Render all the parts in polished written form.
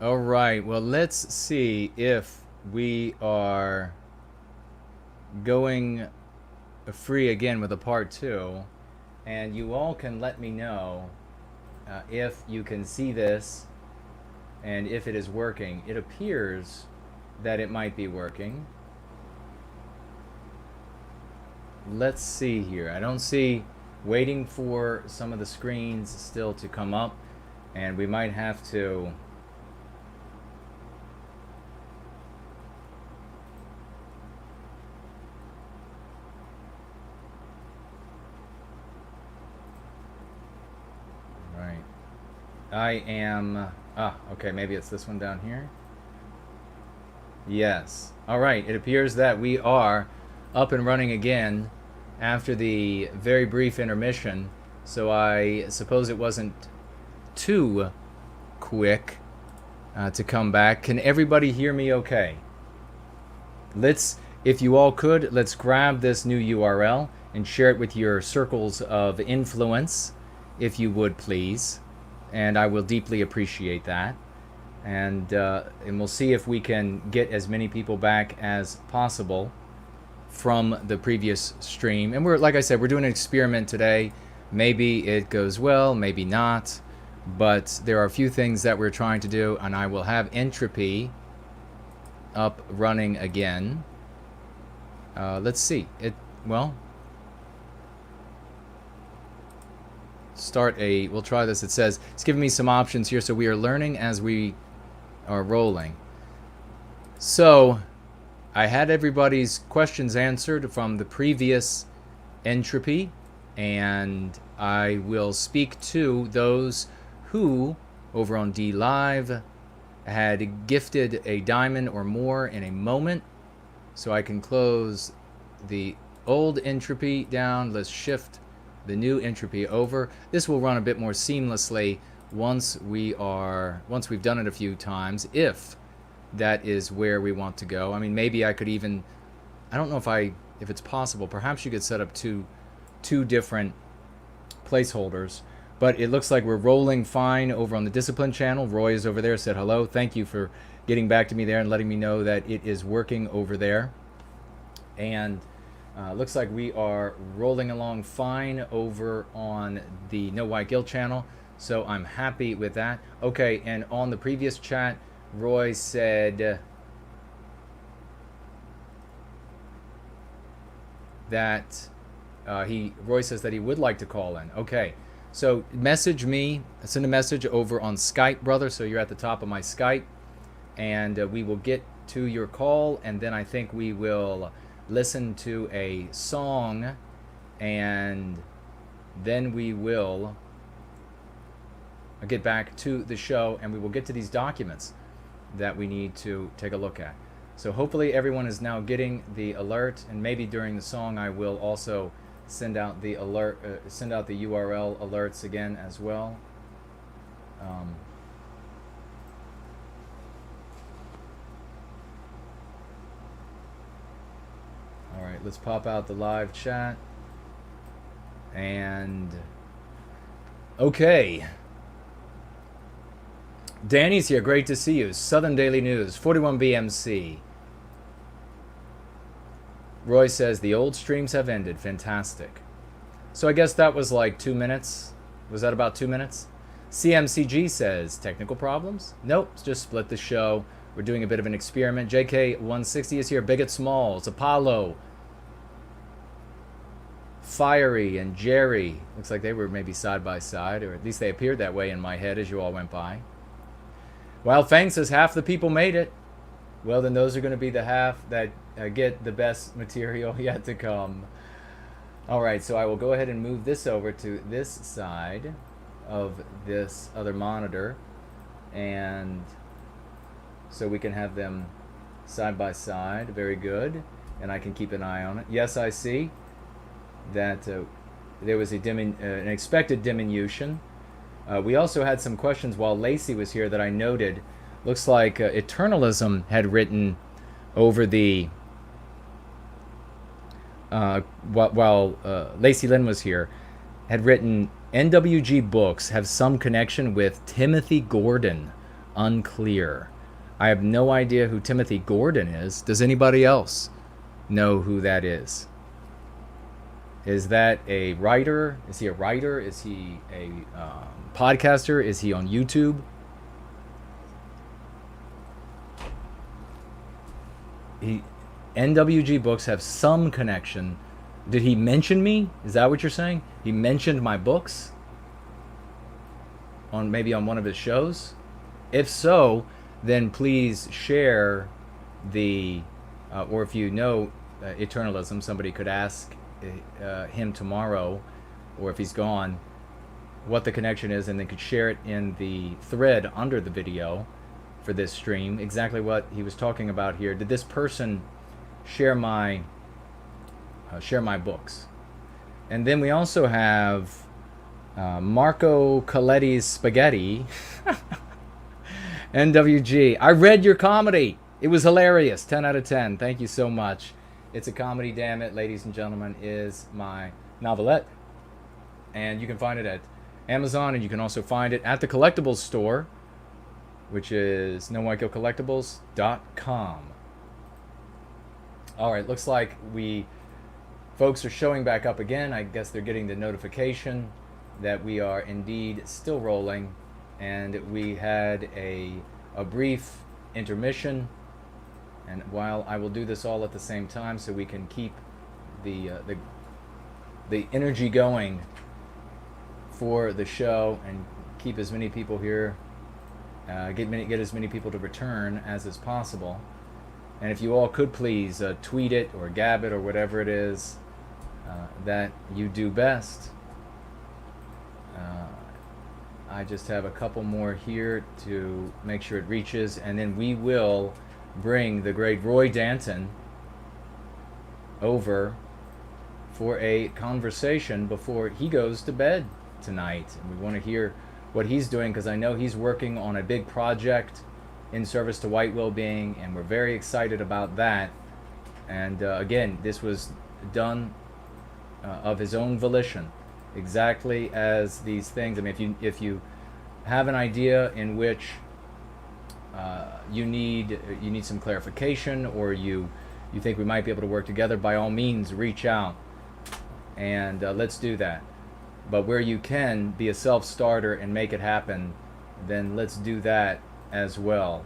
All right, well, let's see if we are going free again with a part two. And you all can let me know if you can see this and if it is working. It appears that it might be working. Let's see here. I don't see waiting for some of the screens still to come up, and we might have to right. I am okay, maybe it's this one down here. Yes. All right. It appears that we are up and running again after the very brief intermission. So I suppose it wasn't too quick to come back. Can everybody hear me okay? If you all could, let's grab this new URL and share it with your circles of influence, if you would please. And I will deeply appreciate that. And we'll see if we can get as many people back as possible from the previous stream. And we're, like I said, we're doing an experiment today. Maybe it goes well, maybe not, but there are a few things that we're trying to do, and I will have entropy up running again. Let's see. We'll try this. It says it's giving me some options here, so we are learning as we are rolling. So I had everybody's questions answered from the previous entropy, and I will speak to those who, over on D Live, had gifted a diamond or more in a moment. So I can close the old entropy down. Let's shift the new entropy over. This will run a bit more seamlessly once we've done it a few times, if that is where we want to go. I mean, maybe I could even, I don't know if it's possible, perhaps you could set up two different placeholders, but it looks like we're rolling fine over on the discipline channel. Roy is over there, said hello. Thank you for getting back to me there and letting me know that it is working over there. And looks like we are rolling along fine over on the No White Guilt channel, so I'm happy with that. Okay, and on the previous chat, Roy said that Roy says that he would like to call in. Okay, so message me, send a message over on Skype, brother, so you're at the top of my Skype, and we will get to your call, and then I think we will listen to a song, and then we will get back to the show, and we will get to these documents that we need to take a look at. So hopefully everyone is now getting the alert, and maybe during the song I will also send out the alert, send out the URL alerts again as well. All right, let's pop out the live chat. And okay. Danny's here, great to see you. Southern Daily News, 41 BMC. Roy says the old streams have ended. Fantastic. So I guess that was like 2 minutes. Was that about 2 minutes? CMCG says technical problems? Nope, just split the show. We're doing a bit of an experiment. JK160 is here. Bigot Smalls, Apollo, Fiery, and Jerry. Looks like they were maybe side by side, or at least they appeared that way in my head as you all went by. Well, Fang says half the people made it. Well, then those are going to be the half that get the best material yet to come. All right, so I will go ahead and move this over to this side of this other monitor, and so we can have them side by side. Very good. And I can keep an eye on it. Yes, I see that there was an expected diminution. We also had some questions while Lacey was here that I noted. Looks like Eternalism had written over the while Lacey Lynn was here, had written NWG books have some connection with Timothy Gordon. unclear. I have no idea who Timothy Gordon is. Does anybody else know who that is? Is that a writer? Is he a writer? Is he a podcaster? Is he on YouTube? NWG books have some connection. Did he mention me? Is that what you're saying? He mentioned my books? Maybe on one of his shows? If so, then please share the, or if you know eternalism, somebody could ask him tomorrow, or if he's gone, what the connection is, and they could share it in the thread under the video for this stream, exactly what he was talking about here. Did this person share my books? And then we also have Marco Coletti's Spaghetti. NWG. I read your comedy. It was hilarious. 10 out of 10. Thank you so much. It's a Comedy, damn it, ladies and gentlemen, is my novelette. And you can find it at Amazon, and you can also find it at the collectibles store, which is NoWhiteGuiltCollectibles.com. All right, looks like folks are showing back up again. I guess they're getting the notification that we are indeed still rolling, and we had a brief intermission. And while I will do this all at the same time, so we can keep the energy going for the show and keep as many people here, get as many people to return as is possible. And if you all could please tweet it or gab it or whatever it is that you do best. I just have a couple more here to make sure it reaches, and then we will bring the great Roy Danton over for a conversation before he goes to bed tonight. And we want to hear what he's doing, because I know he's working on a big project in service to White Wellbeing, and we're very excited about that. And again, this was done of his own volition, exactly as these things. I mean, if you have an idea in which you need some clarification, or you think we might be able to work together, by all means reach out, and let's do that. But where you can be a self-starter and make it happen, then let's do that as well.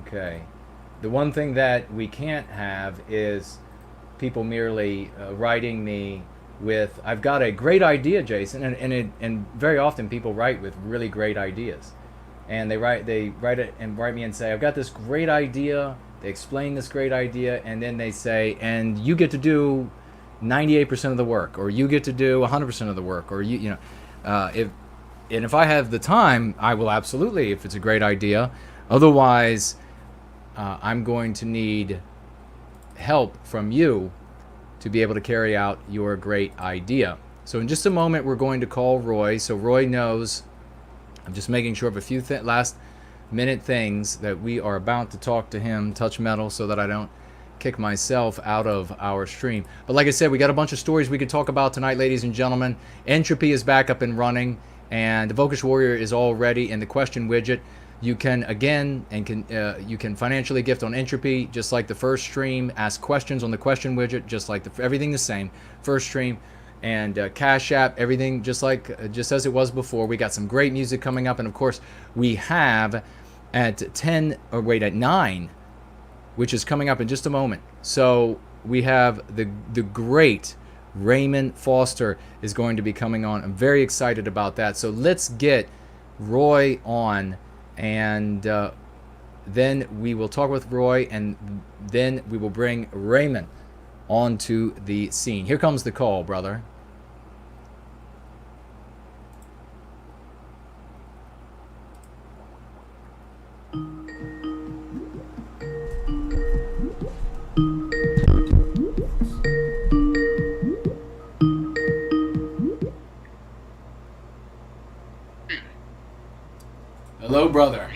Okay. The one thing that we can't have is people merely writing me with, "I've got a great idea, Jason," and very often people write with really great ideas, and they write it and write me and say, "I've got this great idea." They explain this great idea, and then they say, "And you get to do 98% of the work, or you get to do 100% of the work, or you know, if I have the time, I will absolutely, if it's a great idea. Otherwise, I'm going to need help from you to be able to carry out your great idea." So in just a moment, we're going to call Roy, so Roy knows. I'm just making sure of a few last minute things that we are about to talk to him, touch metal, so that I don't kick myself out of our stream. But like I said, we got a bunch of stories we could talk about tonight, ladies and gentlemen. Entropy is back up and running, and the Vokish Warrior is already in the question widget. You can you can financially gift on Entropy, just like the first stream. Ask questions on the question widget, just like everything the same. First stream, and Cash App, everything just as it was before. We got some great music coming up, and of course we have at 9, which is coming up in just a moment. So we have the great Raymond Foster is going to be coming on. I'm very excited about that. So let's get Roy on. And then we will talk with Roy, and then we will bring Raymond onto the scene. Here comes the call, brother. Hello, brother.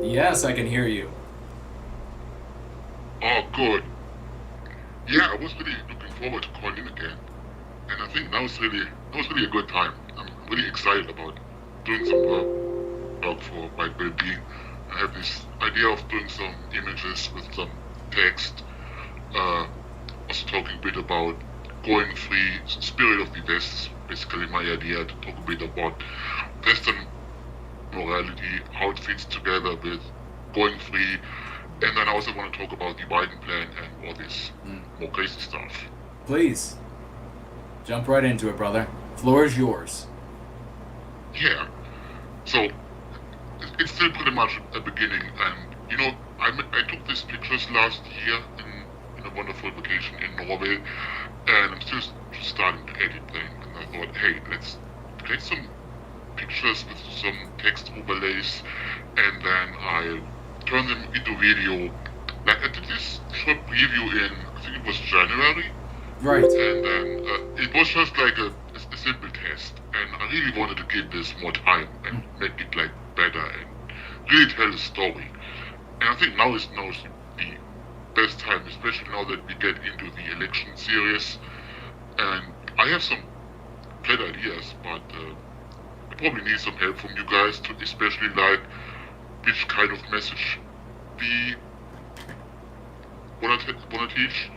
Yes, I can hear you. Oh, good. Yeah, I was really looking forward to calling again, and I think that was really a good time. I'm really excited about doing some work for White Wellbeing. I have this idea of doing some images with some text, also talking a bit about going free, spirit of the West, basically my idea to talk a bit about Western morality, how it fits together with going free, and then I also want to talk about the Biden plan and all this more crazy stuff. Please, jump right into it, brother. Floor is yours. Yeah, so it's still pretty much a beginning, and I took these pictures last year in a wonderful vacation in Norway, and I'm still starting to edit them, and I thought, hey, let's create some pictures with some text overlays, and then I turn them into video. Like I did this short preview in, I think it was January. Right. And then it was just like a simple test, and I really wanted to give this more time and make it like better and really tell the story. And I think now is the best time, especially now that we get into the election series. And I have some great ideas, but I probably need some help from you guys to especially like which kind of message we wanna teach.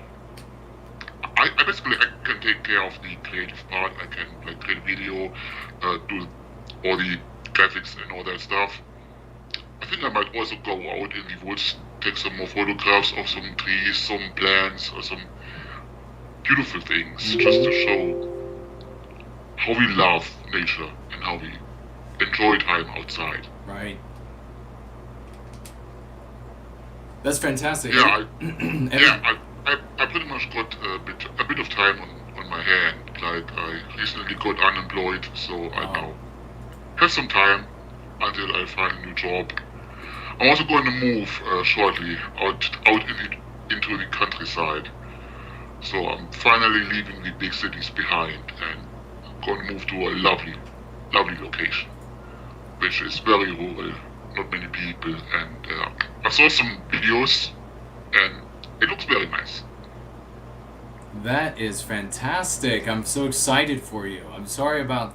I can take care of the creative part. I can like create video, do all the graphics and all that stuff. I think I might also go out in the woods, take some more photographs of some trees, some plants, or some beautiful things, just to show how we love nature and how we enjoy time outside. Right. That's fantastic. Yeah, I pretty much got a bit of time on my hand. Like I recently got unemployed, so I now have some time until I find a new job. I'm also going to move shortly out into the countryside. So I'm finally leaving the big cities behind and I'm going to move to a lovely location, which is very rural, not many people, and I saw some videos and it looks very nice. That is fantastic. I'm so excited for you. I'm sorry about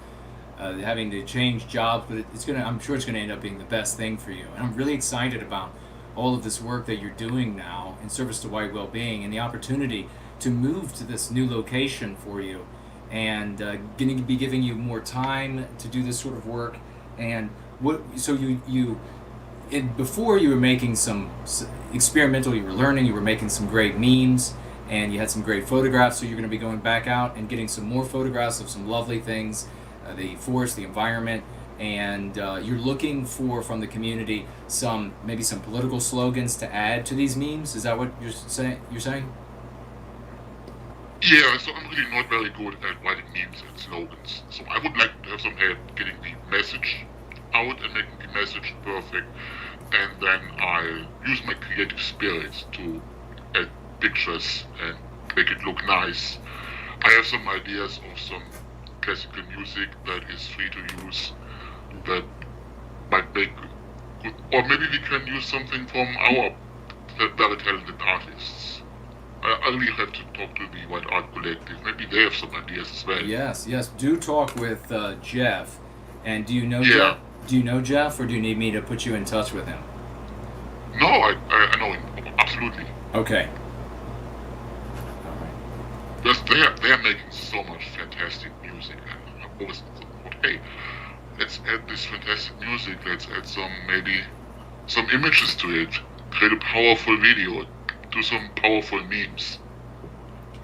having to change jobs, but I'm sure it's gonna end up being the best thing for you. And I'm really excited about all of this work that you're doing now in service to White Wellbeing and the opportunity to move to this new location for you, and going to be giving you more time to do this sort of work. And before you were making some experimental, you were learning, you were making some great memes, and you had some great photographs, so you're going to be going back out and getting some more photographs of some lovely things, the forest, the environment, and you're looking for, from the community, maybe some political slogans to add to these memes. Is that what you're saying? Yeah, so I'm really not very good at writing memes and slogans, so I would like to have some help getting the message out and making the message perfect, and then I use my creative spirit to add pictures and make it look nice. I have some ideas of some classical music that is free to use that might make good, or maybe we can use something from our very talented artists. I really have to talk to the White Art Collective. Maybe they have some ideas as well. Yes. Do talk with Jeff. And do you know Yeah. Jeff? Do you know Jeff, or do you need me to put you in touch with him? No, I know him, absolutely. Okay. Because they are making so much fantastic music, and I always thought, hey, let's add this fantastic music, let's add some images to it, create a powerful video, do some powerful memes.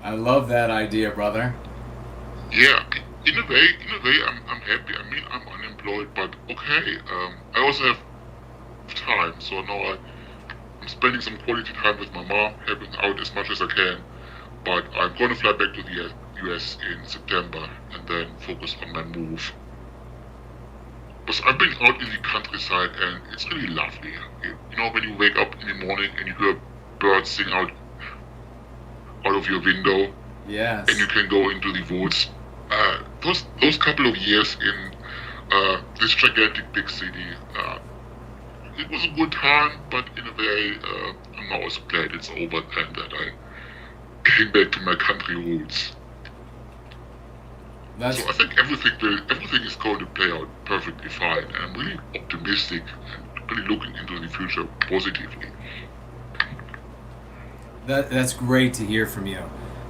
I love that idea, brother. Yeah, in a way, I'm happy. I mean, I'm unemployed, but okay. I also have time, so now I'm spending some quality time with my mom, helping out as much as I can. But I'm going to fly back to the US in September and then focus on my move. Because I've been out in the countryside and it's really lovely. You know, when you wake up in the morning and you hear birds sing out of your window. Yes. And you can go into the woods. Those couple of years in this gigantic big city, it was a good time, but in a way, I'm now also glad it's over and that I came back to my country roots. That's So I think everything is going to play out perfectly fine, and I'm really optimistic and really looking into the future positively. that's great to hear from you,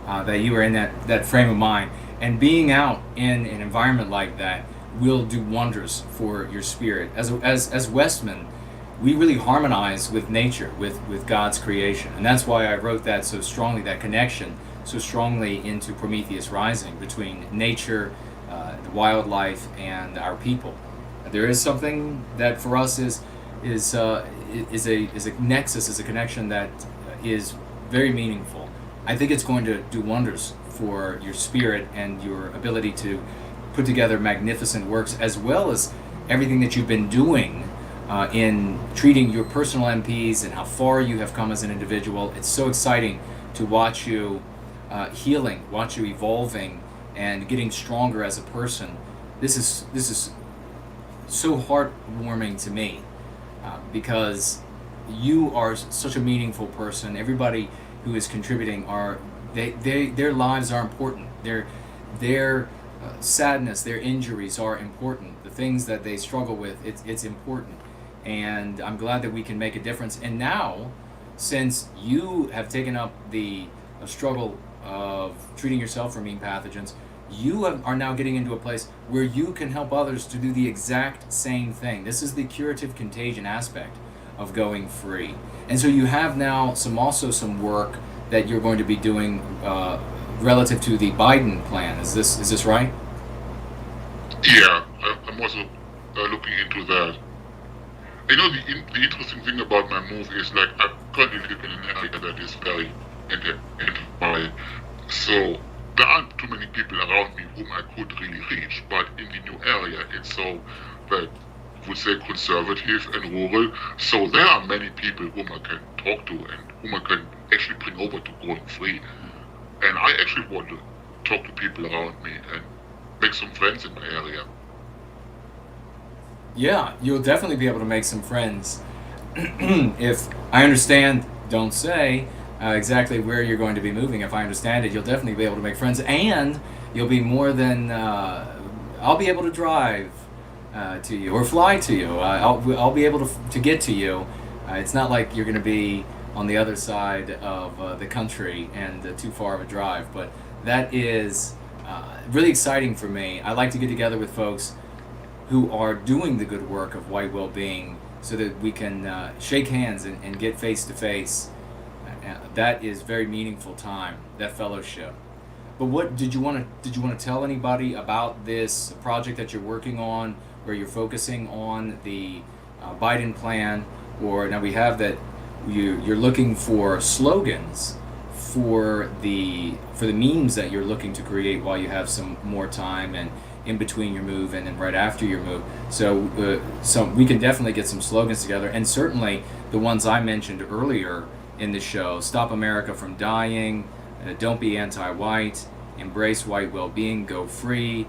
that you are in that frame of mind, and being out in an environment like that will do wonders for your spirit. As Westmen, we really harmonize with nature, with God's creation, and that's why I wrote that so strongly, that connection so strongly into Prometheus Rising between nature, the wildlife, and our people. There is something that for us is a nexus, is a connection that is very meaningful. I think it's going to do wonders for your spirit and your ability to put together magnificent works, as well as everything that you've been doing in treating your personal MPs and how far you have come as an individual. It's so exciting to watch you healing, watch you evolving, and getting stronger as a person. This is so heartwarming to me, because you are such a meaningful person. Everybody who is contributing their lives are important. Their sadness, their injuries are important. The things that they struggle with, it's important. And I'm glad that we can make a difference. And now, since you have taken up the struggle of treating yourself for mean pathogens, are now getting into a place where you can help others to do the exact same thing. This is the curative contagion aspect of going free. And so you have now some work that you're going to be doing relative to the Biden plan. Is this right? Yeah, I'm also looking into that. You know, the interesting thing about my move is, like, I currently live in an area that is very anti, so there aren't too many people around me whom I could really reach. But in the new area, it's so, that would say, conservative and rural. So there are many people whom I can talk to and whom I can actually bring over to going free. And I actually want to talk to people around me and make some friends in my area. Yeah, you'll definitely be able to make some friends. If I understand, don't say exactly where you're going to be moving. If I understand it, you'll definitely be able to make friends, and you'll be more than I'll be able to drive to you or fly to you. I'll be able to get to you. It's not like you're going to be on the other side of the country and too far of a drive, but that is really exciting for me. I like to get together with folks who are doing the good work of White Wellbeing so that we can shake hands and get face to face. That is very meaningful time, that fellowship. But what did you want to tell anybody about this project that you're working on, where you're focusing on the Biden plan? Or now we have that you're looking for slogans for the memes that you're looking to create while you have some more time and in between your move and then right after your move. So we can definitely get some slogans together, and certainly the ones I mentioned earlier in the show: Stop America from Dying, Don't Be Anti-White, Embrace White Wellbeing, Go Free,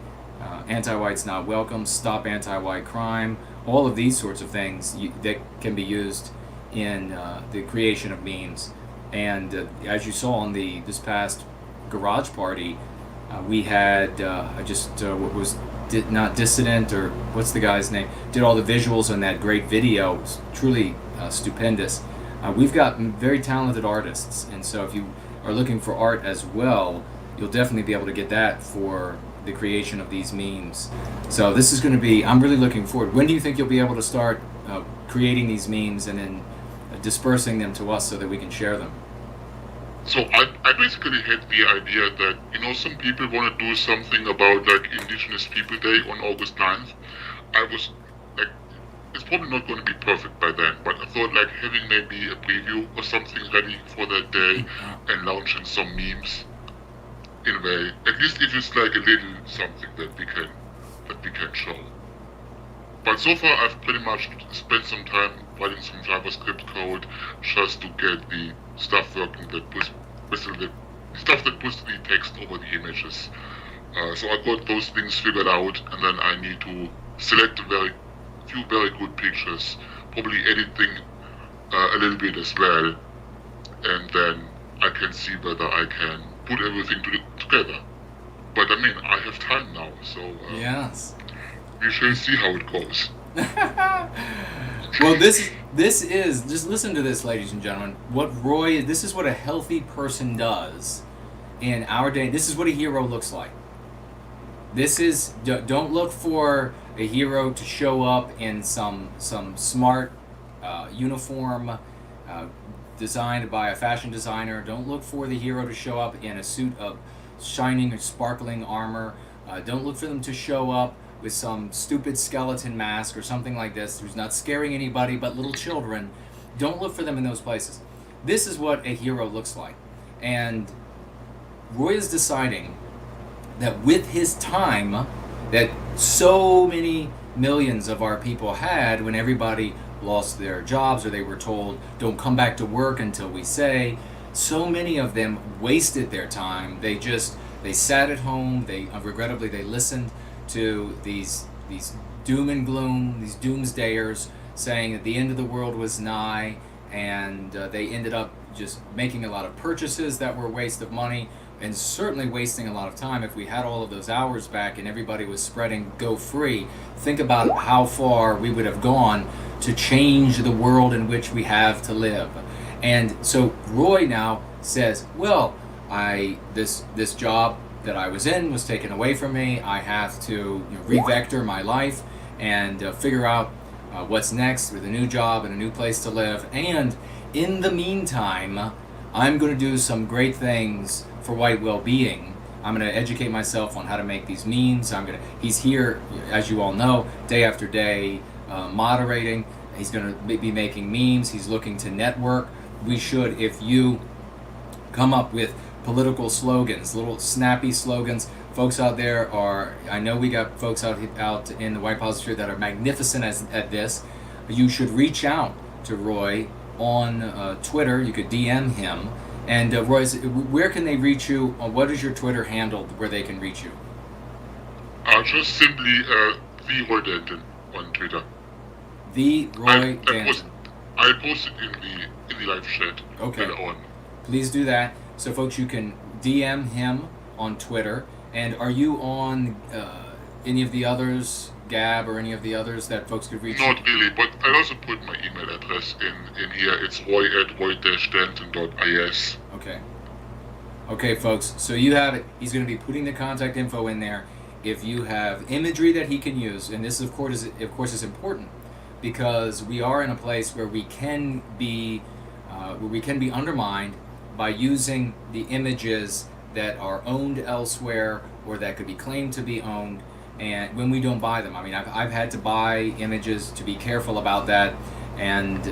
Anti-White's Not Welcome, Stop Anti-White Crime. All of these sorts of things that can be used in the creation of memes. And as you saw on this past garage party, we had not Dissident, or what's the guy's name, did all the visuals on that great video. It was truly stupendous. We've got very talented artists, and so if you are looking for art as well, you'll definitely be able to get that for the creation of these memes. So this is going to be, I'm really looking forward. When do you think you'll be able to start creating these memes and then dispersing them to us so that we can share them? So I basically had the idea that, you know, some people want to do something about, like, Indigenous People Day on August 9th. I was like, it's probably not going to be perfect by then, but I thought, like, having maybe a preview or something ready for that day and launching some memes in a way, at least if it's like a little something that we can show. But so far I've pretty much spent some time writing some JavaScript code just to get the stuff working that puts the stuff that puts the text over the images. So I got those things figured out, and then I need to select a few very good pictures, probably editing a little bit as well, and then I can see whether I can put everything together. But I mean, I have time now, so yes. We shall see how it goes. Well, this is, just listen to this, ladies and gentlemen. This is what a healthy person does in our day. This is what a hero looks like. Don't look for a hero to show up in some smart uniform designed by a fashion designer. Don't look for the hero to show up in a suit of shining or sparkling armor. Don't look for them to show up with some stupid skeleton mask or something like this who's not scaring anybody but little children. Don't look for them in those places. This is what a hero looks like. And Roy is deciding that with his time that so many millions of our people had when everybody lost their jobs or they were told don't come back to work until we say, so many of them wasted their time. They sat at home. Regrettably they listened to these doom and gloom, these doomsdayers saying that the end of the world was nigh, and they ended up just making a lot of purchases that were a waste of money and certainly wasting a lot of time. If we had all of those hours back and everybody was spreading go free, think about how far we would have gone to change the world in which we have to live. And so Roy now says, well, this job that I was in was taken away from me. I have to revector my life and figure out what's next with a new job and a new place to live. And in the meantime, I'm going to do some great things for White Wellbeing. I'm going to educate myself on how to make these memes. He's here, as you all know, day after day, moderating. He's going to be making memes. He's looking to network. We should, if you come up with political slogans, little snappy slogans. Folks out there I know we got folks out in the White Posture that are magnificent at this. You should reach out to Roy on Twitter. You could DM him. And Roy, where can they reach you? What is your Twitter handle where they can reach you? Just simply the Roy Danton on Twitter. The Roy Danton. I'll post it in the live chat later on. Please do that. So folks, you can DM him on Twitter. And are you on any of the others, Gab or any of the others that folks could reach? Not really, but I'll also put my email address in here. It's roy@roy-danton.is. Okay, folks. So you have it. He's going to be putting the contact info in there. If you have imagery that he can use, and this of course is important because we are in a place where we can be undermined by using the images that are owned elsewhere or that could be claimed to be owned, and when we don't buy them. I mean, I've had to buy images to be careful about that, and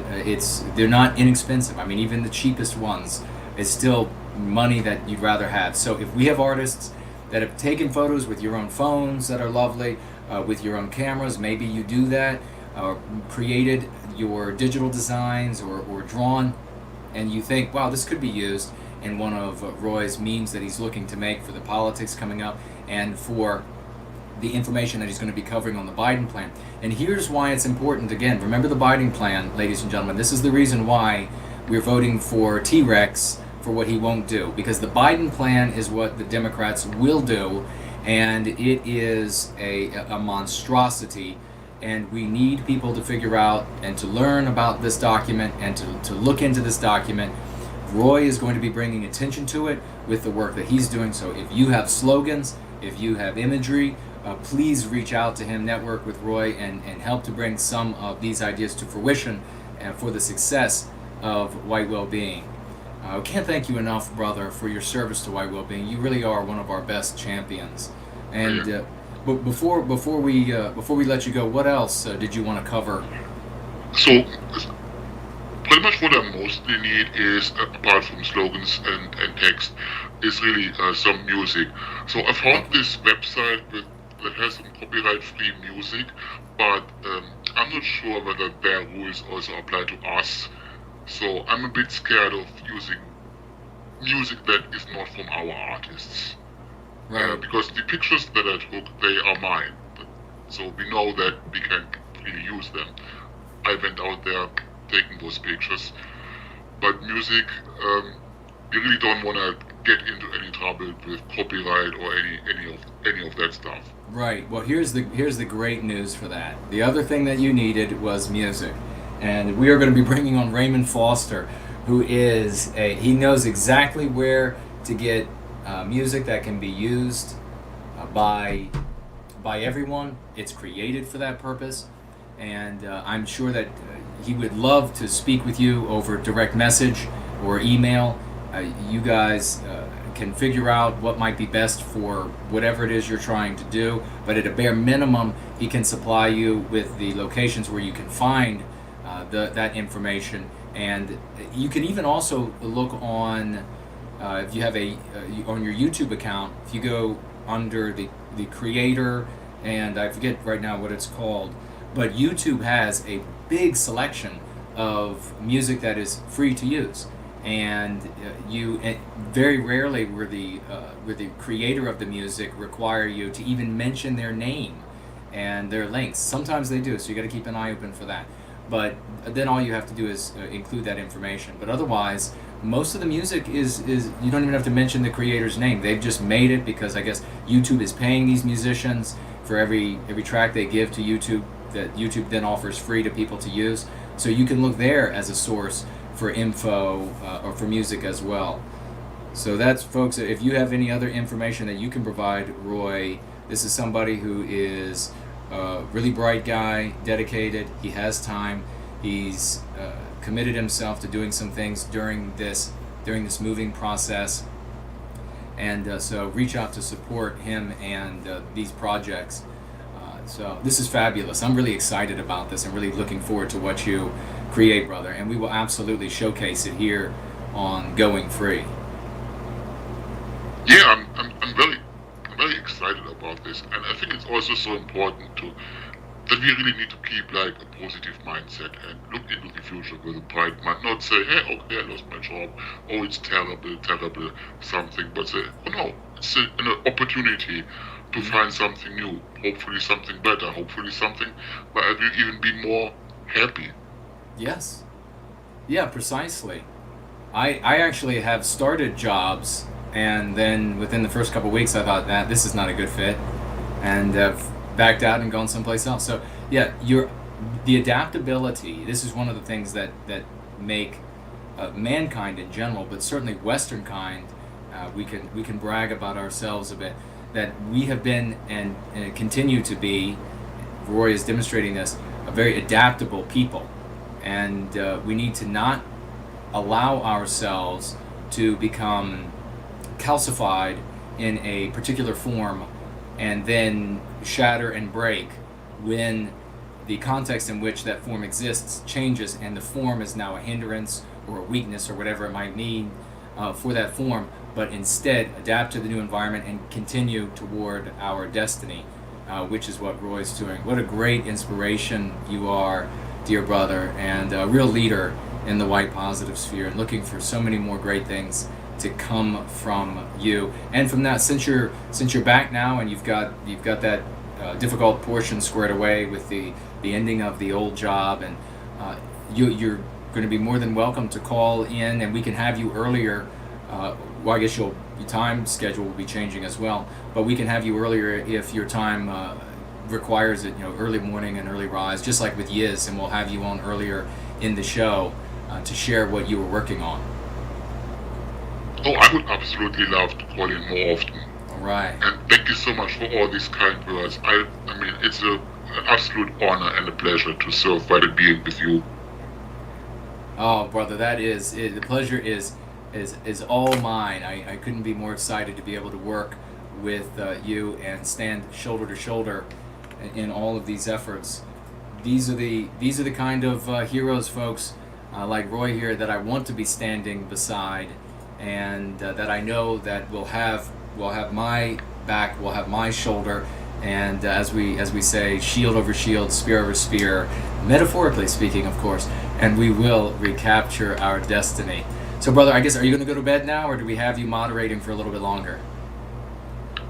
they're not inexpensive. I mean, even the cheapest ones, it's still money that you'd rather have. So if we have artists that have taken photos with your own phones that are lovely, with your own cameras, maybe you do that, created your digital designs or drawn, and you think, wow, this could be used in one of Roy's memes that he's looking to make for the politics coming up and for the information that he's going to be covering on the Biden plan. And here's why it's important. Again, remember the Biden plan, ladies and gentlemen. This is the reason why we're voting for T-Rex for what he won't do. Because the Biden plan is what the Democrats will do, and it is a monstrosity. And we need people to figure out and to learn about this document and to look into this document. Roy is going to be bringing attention to it with the work that he's doing. So if you have slogans, if you have imagery, please reach out to him, network with Roy, and help to bring some of these ideas to fruition for the success of White Wellbeing. I can't thank you enough, brother, for your service to White Wellbeing. You really are one of our best champions. And but before we let you go, what else did you want to cover? So, pretty much what I mostly need is, apart from slogans and text, is really some music. So I found this website that has some copyright-free music, but I'm not sure whether their rules also apply to us. So I'm a bit scared of using music that is not from our artists. Right. Because the pictures that I took, they are mine. So we know that we can't really use them. I went out there taking those pictures. But music, we really don't want to get into any trouble with copyright or any of that Right. Well, here's the great news for that. The other thing that you needed was music, and we are going to be bringing on Raymond Foster, who he knows exactly where to get music that can be used by everyone. It's created for that purpose, and I'm sure that he would love to speak with you over direct message or email. You guys can figure out what might be best for whatever it is you're trying to do, but at a bare minimum, he can supply you with the locations where you can find that information. And you can even also look on, if you have on your YouTube account, if you go under the creator, and I forget right now what it's called, but YouTube has a big selection of music that is free to use. And very rarely will the creator of the music require you to even mention their name and their links. Sometimes they do, so you got to keep an eye open for that. But then all you have to do is include that information. But otherwise, most of the music is you don't even have to mention the creator's name. They've just made it because I guess YouTube is paying these musicians for every track they give to YouTube, that YouTube then offers free to people to use. So you can look there as a source for info or for music as well. So that's, folks, if you have any other information that you can provide Roy, this is somebody who is a really bright guy, dedicated, he has time, he's committed himself to doing some things during this moving process, and so reach out to support him and these projects. So this is fabulous. I'm really excited about this. I'm really looking forward to what you create, brother, and we will absolutely showcase it here on Going Free. Yeah, I'm very excited about this, and I think it's also so important that we really need to keep like a positive mindset and look into the future with a bright mind. Not say, hey, okay, I lost my job, oh, it's terrible, something, but say, oh no, it's an opportunity to find something new, hopefully something better, hopefully something where I will even be more happy. Yes. Yeah, precisely. I actually have started jobs, and then within the first couple of weeks I thought, this is not a good fit, and have backed out and gone someplace else. So yeah, the adaptability, this is one of the things that make mankind in general, but certainly Western kind, we can brag about ourselves a bit, that we have been and continue to be, Roy is demonstrating this, a very adaptable people. And we need to not allow ourselves to become calcified in a particular form and then shatter and break when the context in which that form exists changes and the form is now a hindrance or a weakness or whatever it might mean for that form, but instead adapt to the new environment and continue toward our destiny, which is what Roy's doing. What a great inspiration you are, dear brother, and a real leader in the white positive sphere, and looking for so many more great things to come from you. And from that, since you're back now and you've got that difficult portion squared away with the ending of the old job, and you're going to be more than welcome to call in, and we can have you earlier. Well, I guess your time schedule will be changing as well, but we can have you earlier if your time requires it, early morning and early rise, just like with Yiz, and we'll have you on earlier in the show to share what you were working on. Oh, I would absolutely love to call in more often. All right. And thank you so much for all these kind words. I mean, it's an absolute honor and a pleasure to serve by being with you. Oh, brother, that is it. The pleasure is all mine. I couldn't be more excited to be able to work with you and stand shoulder to shoulder in all of these efforts. These are the kind of heroes, folks, like Roy here, that I want to be standing beside, and that I know that will have my back, will have my shoulder, and as we say, shield over shield, spear over spear, metaphorically speaking, of course, and we will recapture our destiny. So, brother, I guess, are you going to go to bed now, or do we have you moderating for a little bit longer?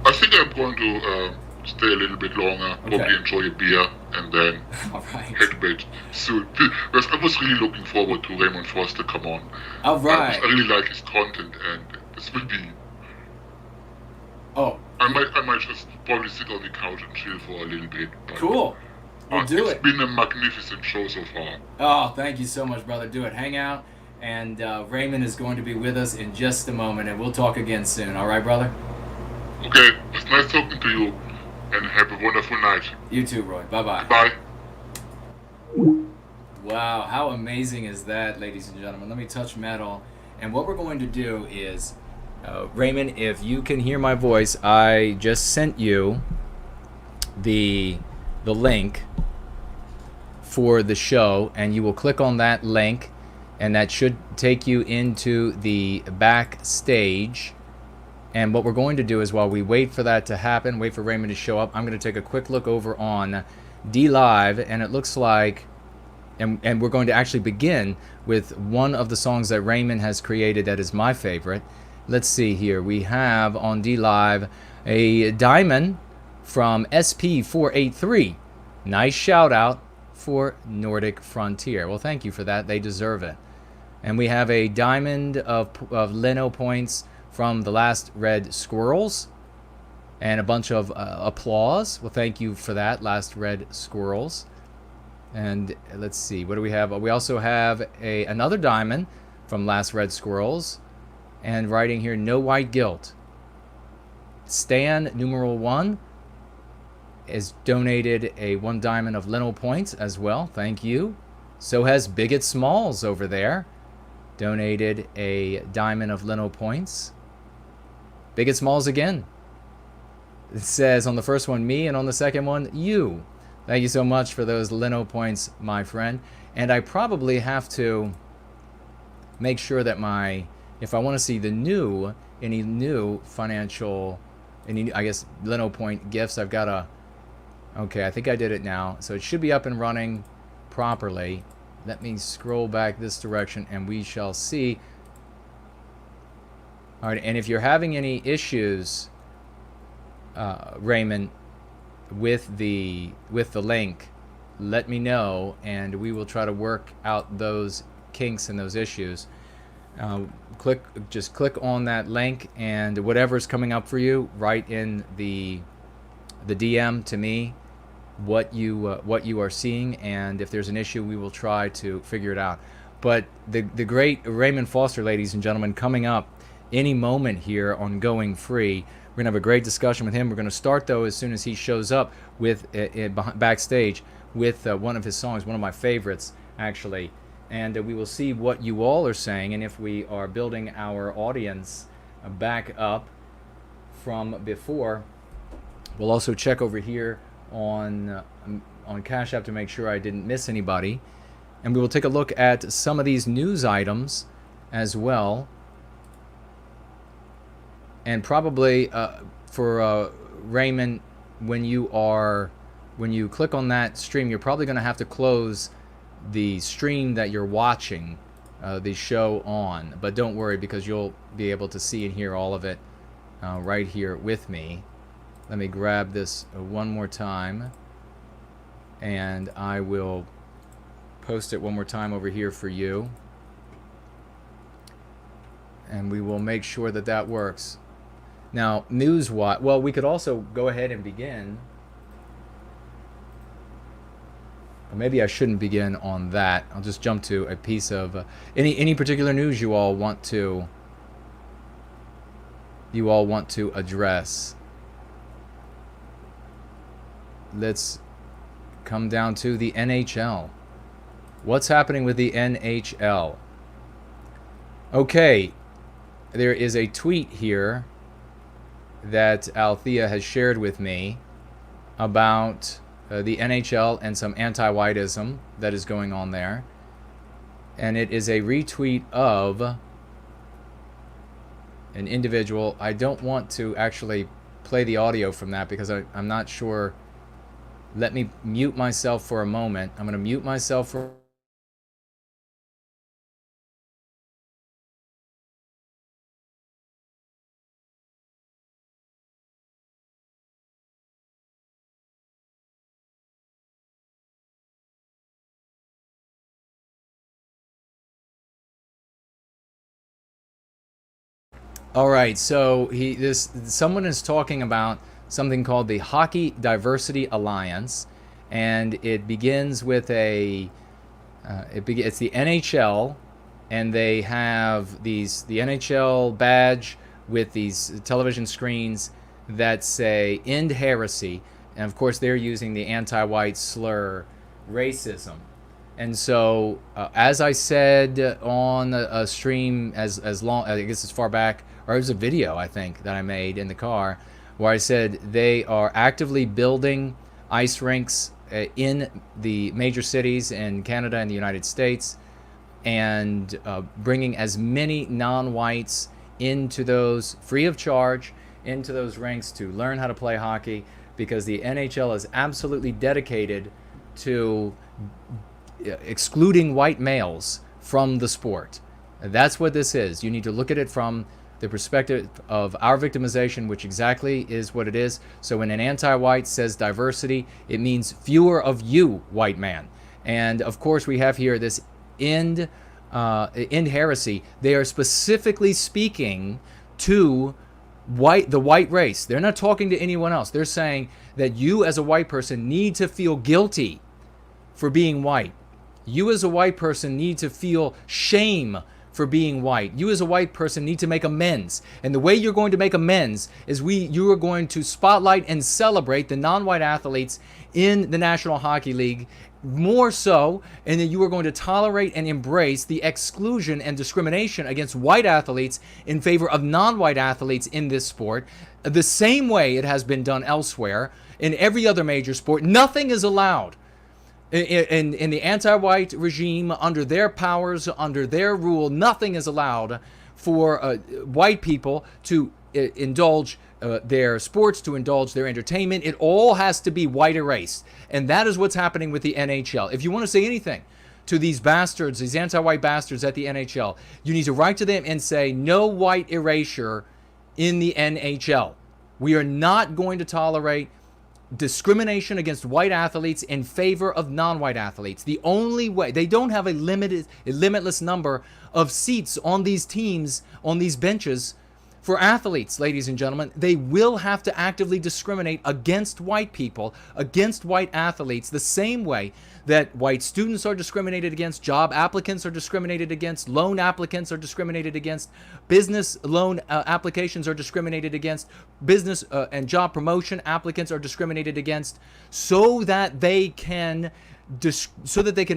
I think I'm going to stay a little bit longer, Okay. probably enjoy a beer, and then All right. head to bed soon. Because I was really looking forward to Raymond Foster come on. All right. I really like his content, and this will be... Oh, I might just probably sit on the couch and chill for a little bit. But, Cool. We'll do it. It's been a magnificent show so far. Oh, thank you so much, brother. Do it. Hang out. And Raymond is going to be with us in just a moment, and we'll talk again soon. All right, brother? Okay, it's nice talking to you, and have a wonderful night. You too, Roy. Bye-bye. Bye. Wow, how amazing is that, ladies and gentlemen? Let me touch metal. And what we're going to do is, Raymond, if you can hear my voice, I just sent you the link for the show, and you will click on that link, and that should take you into the backstage. And what we're going to do is, while we wait for that to happen, wait for Raymond to show up, I'm going to take a quick look over on D Live, and it looks like, and we're going to actually begin with one of the songs that Raymond has created that is my favorite. Let's see here. We have on D Live a diamond from SP483. Nice shout out for Nordic Frontier. Well, thank you for that. They deserve it. And we have a diamond of Leno points from the Last Red Squirrels, and a bunch of applause. Well, thank you for that, Last Red Squirrels. And let's see, what do we have? We also have another diamond from Last Red Squirrels, and writing here, no white guilt. Stan numeral 1 is donated a 1 diamond of Leno points as well. Thank you. So has Bigot Smalls over there, donated a diamond of Leno points. Bigot Smalls again. It says on the first one, me, and on the second one, you. Thank you so much for those Leno points, my friend. And I probably have to make sure that if I want to see any new financial, I guess, Leno point gifts, I've got to, okay, I think I did it now. So it should be up and running properly. Let me scroll back this direction, and we shall see. All right, and if you're having any issues, Raymond, with the link, let me know, and we will try to work out those kinks and those issues. Just click on that link, and whatever's coming up for you, write in the DM to me what you are seeing, and if there's an issue, we will try to figure it out. But the great Raymond Foster, ladies and gentlemen, coming up any moment here on Going Free. We're going to have a great discussion with him. We're going to start, though, as soon as he shows up with backstage with one of his songs, one of my favorites, actually. And we will see what you all are saying, and if we are building our audience back up from before. We'll also check over here on Cash App to make sure I didn't miss anybody. And we will take a look at some of these news items as well. And probably for Raymond, when you click on that stream, you're probably going to have to close the stream that you're watching the show on. But don't worry, because you'll be able to see and hear all of it right here with me. Let me grab this one more time, and I will post it one more time over here for you. And we will make sure that that works. Now, news-wise, well, we could also go ahead and begin. Or maybe I shouldn't begin on that. I'll just jump to a piece of any particular news you all want to address. Let's come down to the NHL. What's happening with the NHL? Okay, there is a tweet here that Althea has shared with me about the NHL and some anti-whiteism that is going on there. And it is a retweet of an individual. I don't want to actually play the audio from that because I'm not sure. Let me mute myself for a moment. I'm going to mute myself for All right, so someone is talking about something called the Hockey Diversity Alliance, and it begins with it's the NHL, and they have the NHL badge with these television screens that say "End Heresy," and of course they're using the anti-white slur racism. And so, as I said on a stream as long, I guess as far back, or it was a video I think that I made in the car, where I said they are actively building ice rinks in the major cities in Canada and the United States, and bringing as many non-whites into those, free of charge, into those rinks to learn how to play hockey, because the NHL is absolutely dedicated to excluding white males from the sport. That's what this is. You need to look at it from the perspective of our victimization, which exactly is what it is. So when an anti-white says diversity, it means fewer of you, white man. And of course we have here this end heresy. They are specifically speaking to the white race. They're not talking to anyone else. They're saying that you as a white person need to feel guilty for being white. You as a white person need to feel shame for being white. You as a white person need to make amends. And the way you're going to make amends is you are going to spotlight and celebrate the non-white athletes in the National Hockey League more so, and then you are going to tolerate and embrace the exclusion and discrimination against white athletes in favor of non-white athletes in this sport, the same way it has been done elsewhere in every other major sport. Nothing is allowed in the anti-white regime, under their powers, under their rule. Nothing is allowed for white people to indulge their sports, to indulge their entertainment. It all has to be white erased. And that is what's happening with the NHL. If you want to say anything to these bastards, these anti-white bastards at the NHL, you need to write to them and say, no white erasure in the NHL. We are not going to tolerate discrimination against white athletes in favor of non-white athletes. The only way, they don't have a limitless number of seats on these teams, on these benches for athletes, ladies and gentlemen. They will have to actively discriminate against white people, against white athletes, the same way that white students are discriminated against, job applicants are discriminated against, loan applicants are discriminated against, business loan applications are discriminated against, business and job promotion applicants are discriminated against, so that they can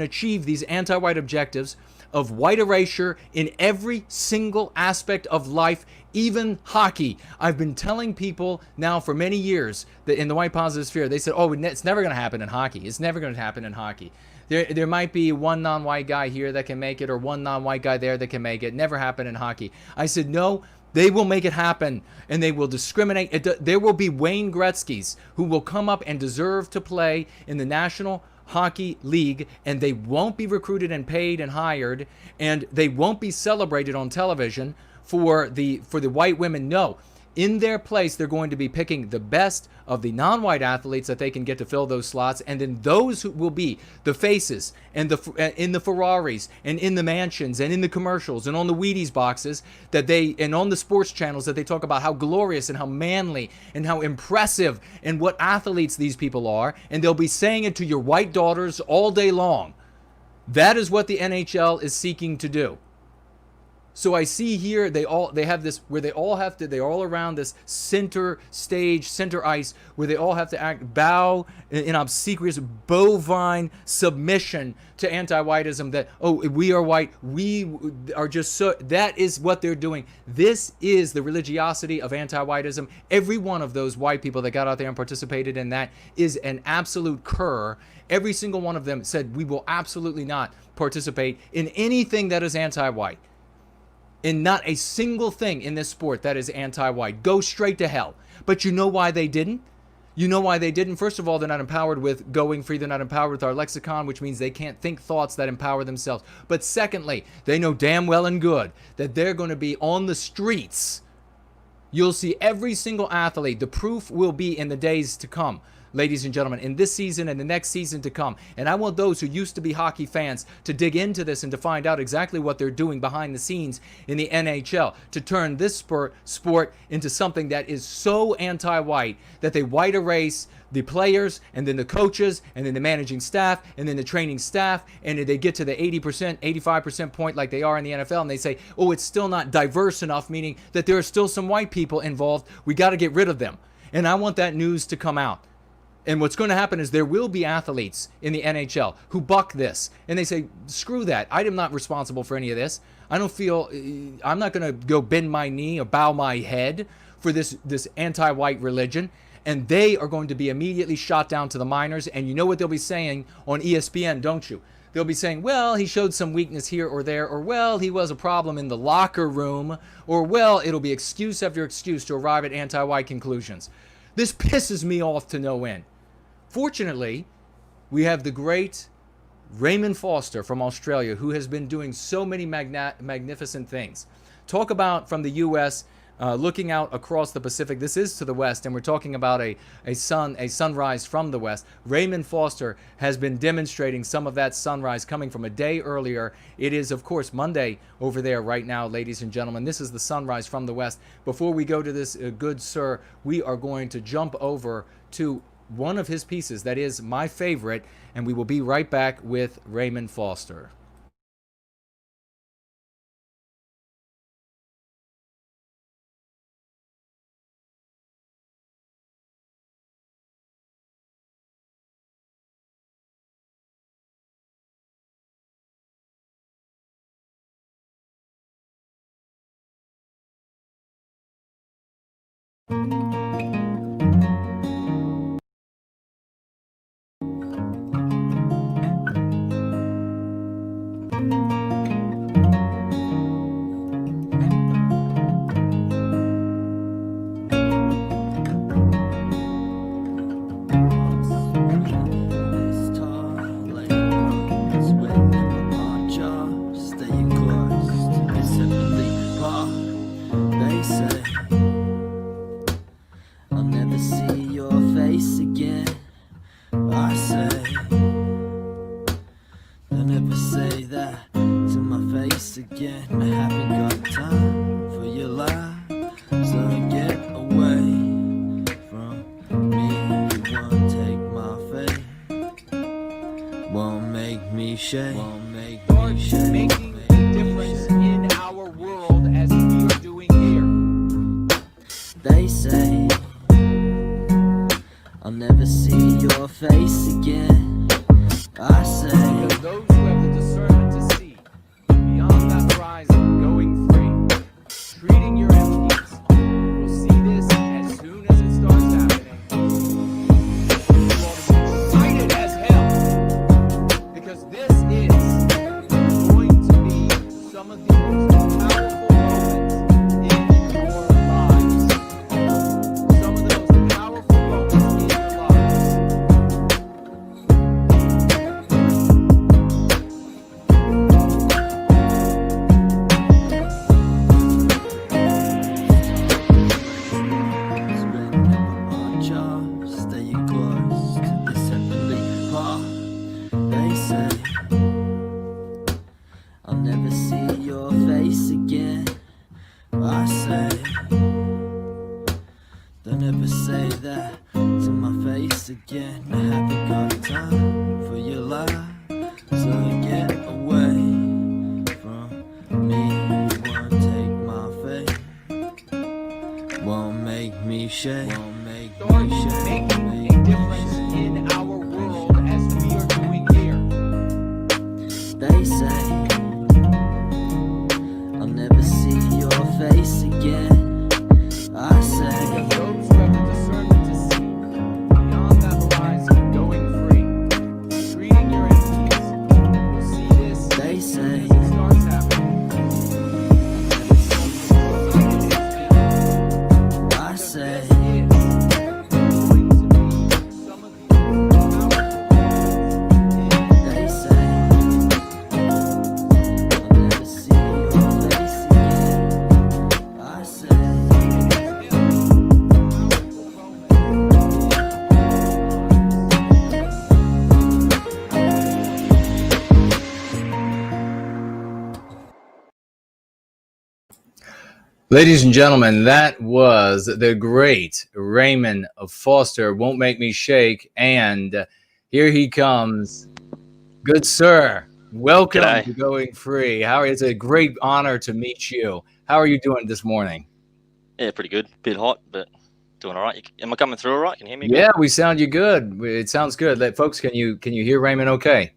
achieve these anti-white objectives of white erasure in every single aspect of life, even hockey. I've been telling people now for many years that in the white positive sphere, they said, oh, it's never going to happen in hockey. It's never going to happen in hockey. There might be one non-white guy here that can make it, or one non-white guy there that can make it. Never happen in hockey. I said, no, they will make it happen, and they will discriminate. There will be Wayne Gretzky's who will come up and deserve to play in the National Hockey League, and they won't be recruited and paid and hired, and they won't be celebrated on television for the white women. No, in their place, they're going to be picking the best of the non-white athletes that they can get to fill those slots, and then those who will be the faces and in the Ferraris and in the mansions and in the commercials and on the Wheaties boxes and on the sports channels that they talk about how glorious and how manly and how impressive and what athletes these people are, and they'll be saying it to your white daughters all day long. That is what the NHL is seeking to do. So I see here they have this where they're all around this center stage, center ice, where they all have to bow in obsequious bovine submission to anti-whiteism, that, oh, we are white, we are just so. That is what they're doing. This is the religiosity of anti-whiteism. Every one of those white people that got out there and participated in that is an absolute cur. Every single one of them said, we will absolutely not participate in anything that is anti-white. And not a single thing in this sport that is anti-white. Go straight to hell. But you know why they didn't? You know why they didn't? First of all, they're not empowered with going free. They're not empowered with our lexicon, which means they can't think thoughts that empower themselves. But secondly, they know damn well and good that they're going to be on the streets. You'll see every single athlete. The proof will be in the days to come. ladies and gentlemen, in this season and the next season to come. And I want those who used to be hockey fans to dig into this and to find out exactly what they're doing behind the scenes in the NHL to turn this sport into something that is so anti-white that they white erase the players and then the coaches and then the managing staff and then the training staff, and they get to the 80%, 85% point like they are in the NFL, and they say, oh, it's still not diverse enough, meaning that there are still some white people involved. We got to get rid of them. And I want that news to come out. And what's going to happen is there will be athletes in the NHL who buck this. And they say, screw that. I am not responsible for any of this. I don't feel, I'm not going to go bend my knee or bow my head for this anti-white religion. And they are going to be immediately shot down to the minors. And you know what they'll be saying on ESPN, don't you? They'll be saying, well, he showed some weakness here or there, or well, he was a problem in the locker room, or well, it'll be excuse after excuse to arrive at anti-white conclusions. This pisses me off to no end. Fortunately, we have the great Raymond Foster from Australia, who has been doing so many magnificent things. Talk about from the U.S., looking out across the Pacific. This is to the west, and we're talking about a sunrise from the west. Raymond Foster has been demonstrating some of that sunrise coming from a day earlier. It is, of course, Monday over there right now, ladies and gentlemen. This is the sunrise from the west. Before we go to this good sir, we are going to jump over to one of his pieces that is my favorite, and we will be right back with Raymond Foster. Making a difference in our world as we are doing here. They say I'll never see your face again. I say because those who have the discernment to see beyond that horizon, going free, treating your enemies, will see this as soon as it starts happening. You ought to be excited as hell, because this is going to be some of the most powerful moments in your lives. Some of the most powerful moments in your lives. spending on jobs, staying close to this heavenly path. They say I'll never see your face again. I say don't ever say that to my face again. I haven't got time for your lie, so get away from me. You won't take my faith, won't make me shake, won't make Start me shake, making make a me difference shake. in our world as we are doing here. They say I'll never see your face again. I say Because those who have the discernment to see beyond that horizon, going free, treating your enemies, will see this They say as it starts happening. I say This is Ladies and gentlemen, that was the great Raymond Foster. Won't Make Me Shake. And here he comes. Good sir. Welcome G'day. to Going Free. It's a great honor to meet you. How are you doing this morning? Yeah, pretty good. Bit hot, but doing all right. Am I coming through all right? Can you hear me? Yeah, we sound you good. It sounds good. Folks, can you hear Raymond okay?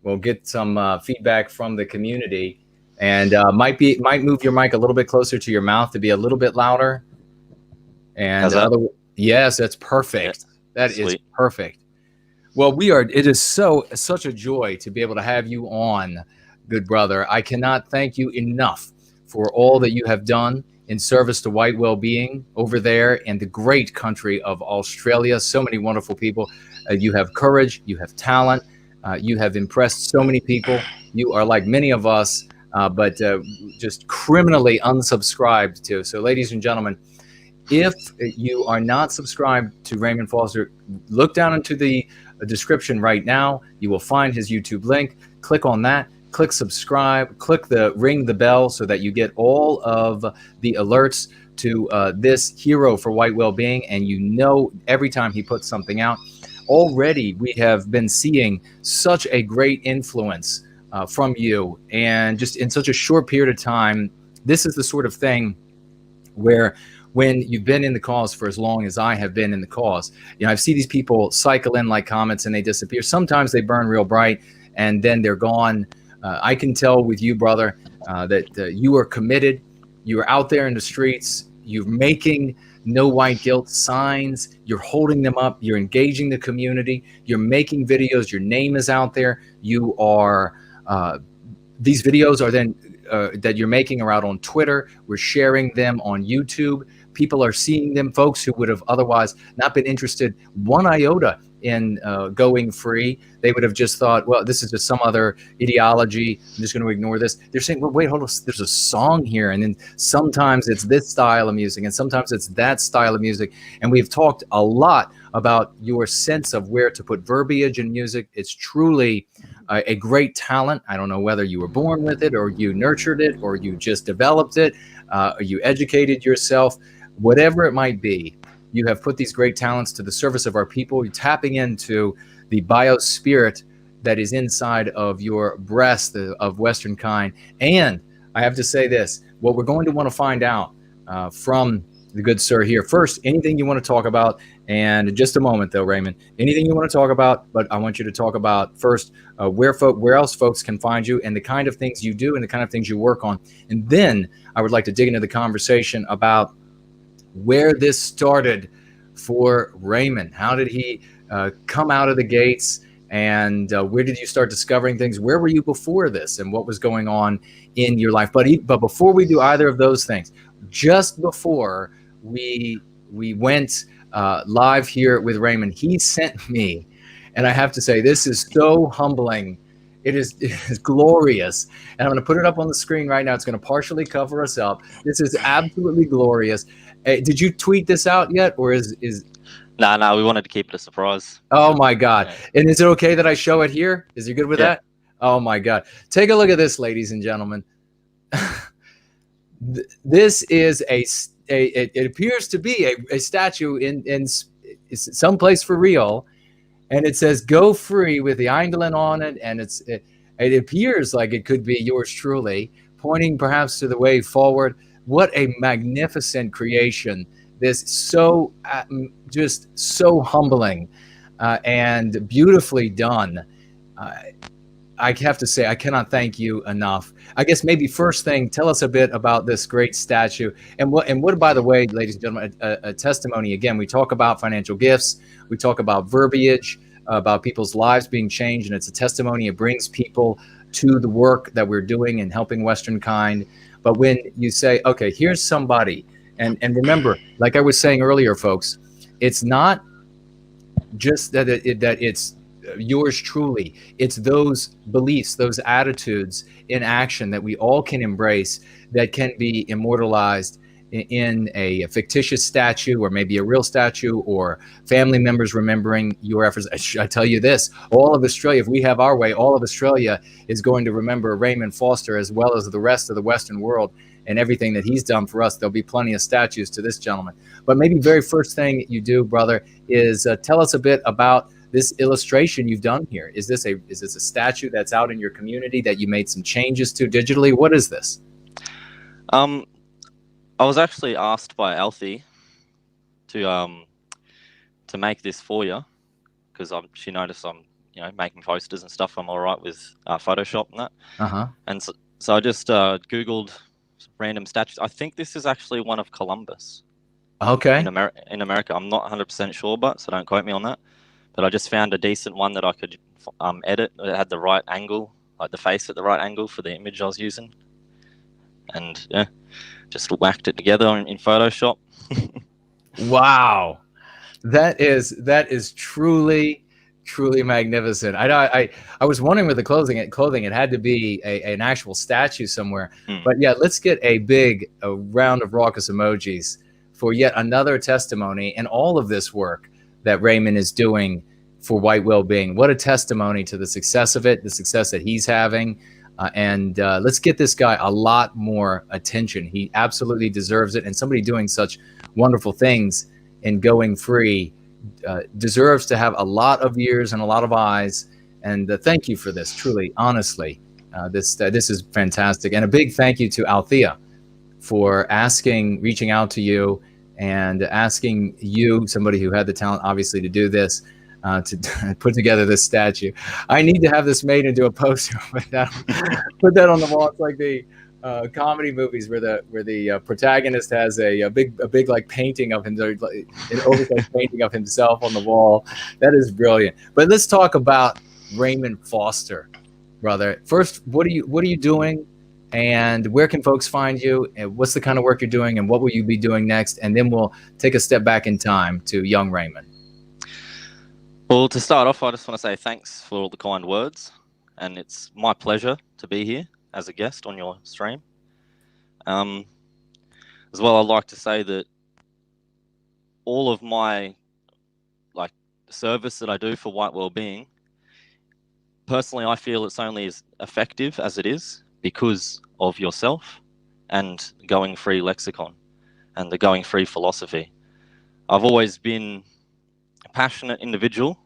We'll get some feedback from the community. And might move your mic a little bit closer to your mouth to be a little bit louder. And yes, that's perfect. Yeah. That Sweet. Is perfect. Well, it is such a joy to be able to have you on, good brother. I cannot thank you enough for all that you have done in service to White Wellbeing over there in the great country of Australia. So many wonderful people. You have courage, you have talent, you have impressed so many people. You are like many of us. But just criminally unsubscribed to. So, ladies and gentlemen, if you are not subscribed to Raymond Foster, look down into the description right now. You will find his YouTube link. Click on that. Click subscribe. Click ring the bell so that you get all of the alerts to this hero for White Wellbeing, and you know every time he puts something out. Already, we have been seeing such a great influence from you, and just in such a short period of time. This is the sort of thing where when you've been in the cause for as long as I have been in the cause, I've seen these people cycle in like comets and they disappear. Sometimes they burn real bright and then they're gone. I can tell with you, brother, that you are committed. You are out there in the streets. You're making no white guilt signs. You're holding them up. You're engaging the community. You're making videos. Your name is out there. You are these videos are then that you're making are out on Twitter. We're sharing them on YouTube. People are seeing them. Folks who would have otherwise not been interested one iota in going free, they would have just thought, well, this is just some other ideology. I'm just going to ignore this. They're saying, well, wait, hold on. There's a song here. And then sometimes it's this style of music and sometimes it's that style of music. And we've talked a lot about your sense of where to put verbiage in music. It's truly a great talent. I don't know whether you were born with it or you nurtured it or you just developed it, or you educated yourself, whatever it might be. You have put these great talents to the service of our people. You're tapping into the biospirit that is inside of your breast of Western kind. And I have to say this, what we're going to want to find out from the good sir here. First, anything you want to talk about, and in just a moment though, Raymond, anything you want to talk about, but I want you to talk about first where else folks can find you and the kind of things you do and the kind of things you work on. And then I would like to dig into the conversation about where this started for Raymond. How did he come out of the gates, and where did you start discovering things? Where were you before this, and what was going on in your life? But before we do either of those things, just before we went live here with Raymond, he sent me, and I have to say, this is so humbling. It is glorious. And I'm going to put it up on the screen right now. It's going to partially cover us up. This is absolutely glorious. Did you tweet this out yet, or is? No, we wanted to keep it a surprise. Oh my God. And is it okay that I show it here? Is you good with that? Oh my God. Take a look at this, ladies and gentlemen. This is it appears to be a statue in someplace for real. And it says "Go Free" with the Eindelen on it, and it appears like it could be yours truly, pointing perhaps to the way forward. What a magnificent creation! This just so humbling and beautifully done. I have to say, I cannot thank you enough. I guess maybe first thing, tell us a bit about this great statue. And what, by the way, ladies and gentlemen, a testimony. Again, we talk about financial gifts. We talk about verbiage, about people's lives being changed. And it's a testimony. It brings people to the work that we're doing and helping Western kind. But when you say, okay, here's somebody. And remember, like I was saying earlier, folks, it's not just that it's yours truly. It's those beliefs, those attitudes in action that we all can embrace, that can be immortalized in a fictitious statue, or maybe a real statue, or family members remembering your efforts. I tell you this, all of Australia, if we have our way, all of Australia is going to remember Raymond Foster, as well as the rest of the Western world. and everything that he's done for us. There'll be plenty of statues to this gentleman. But maybe very first thing you do, brother, is tell us a bit about this illustration you've done here. Is this a statue that's out in your community that you made some changes to digitally? What is this? I was actually asked by Alfie to make this for you, because she noticed I'm making posters and stuff. I'm all right with Photoshop and that. And so I just Googled random statues. I think this is actually one of Columbus. Okay. In America. I'm not 100% sure, so don't quote me on that. But I just found a decent one that I could edit. It had the right angle, like the face at the right angle for the image I was using. And yeah, just whacked it together in Photoshop. Wow. That is truly magnificent. I was wondering with the clothing, it had to be an actual statue somewhere. But yeah, let's get a round of raucous emojis for yet another testimony and all of this work that Raymond is doing for White Wellbeing. What a testimony to the success of it, the success that he's having. And let's get this guy a lot more attention. He absolutely deserves it. And somebody doing such wonderful things in going free deserves to have a lot of ears and a lot of eyes. And thank you for this, truly, honestly. This is fantastic. And a big thank you to Althea for reaching out to you and asking you, somebody who had the talent, obviously, to do this, to put together this statue. I need to have this made into a poster. Put that on the wall. It's like the comedy movies where the protagonist has a big like painting of him, an oversized painting of himself on the wall. That is brilliant. But let's talk about Raymond Foster, brother. First, what are you doing, and where can folks find you, and what's the kind of work you're doing, and what will you be doing next? And then we'll take a step back in time to young Raymond. Well, to start off, I just want to say thanks for all the kind words, and it's my pleasure to be here as a guest on your stream. As well, I'd like to say that all of my service that I do for White Wellbeing, personally, I feel it's only as effective as it is because of yourself and Going Free lexicon and the Going Free philosophy. I've always been a passionate individual,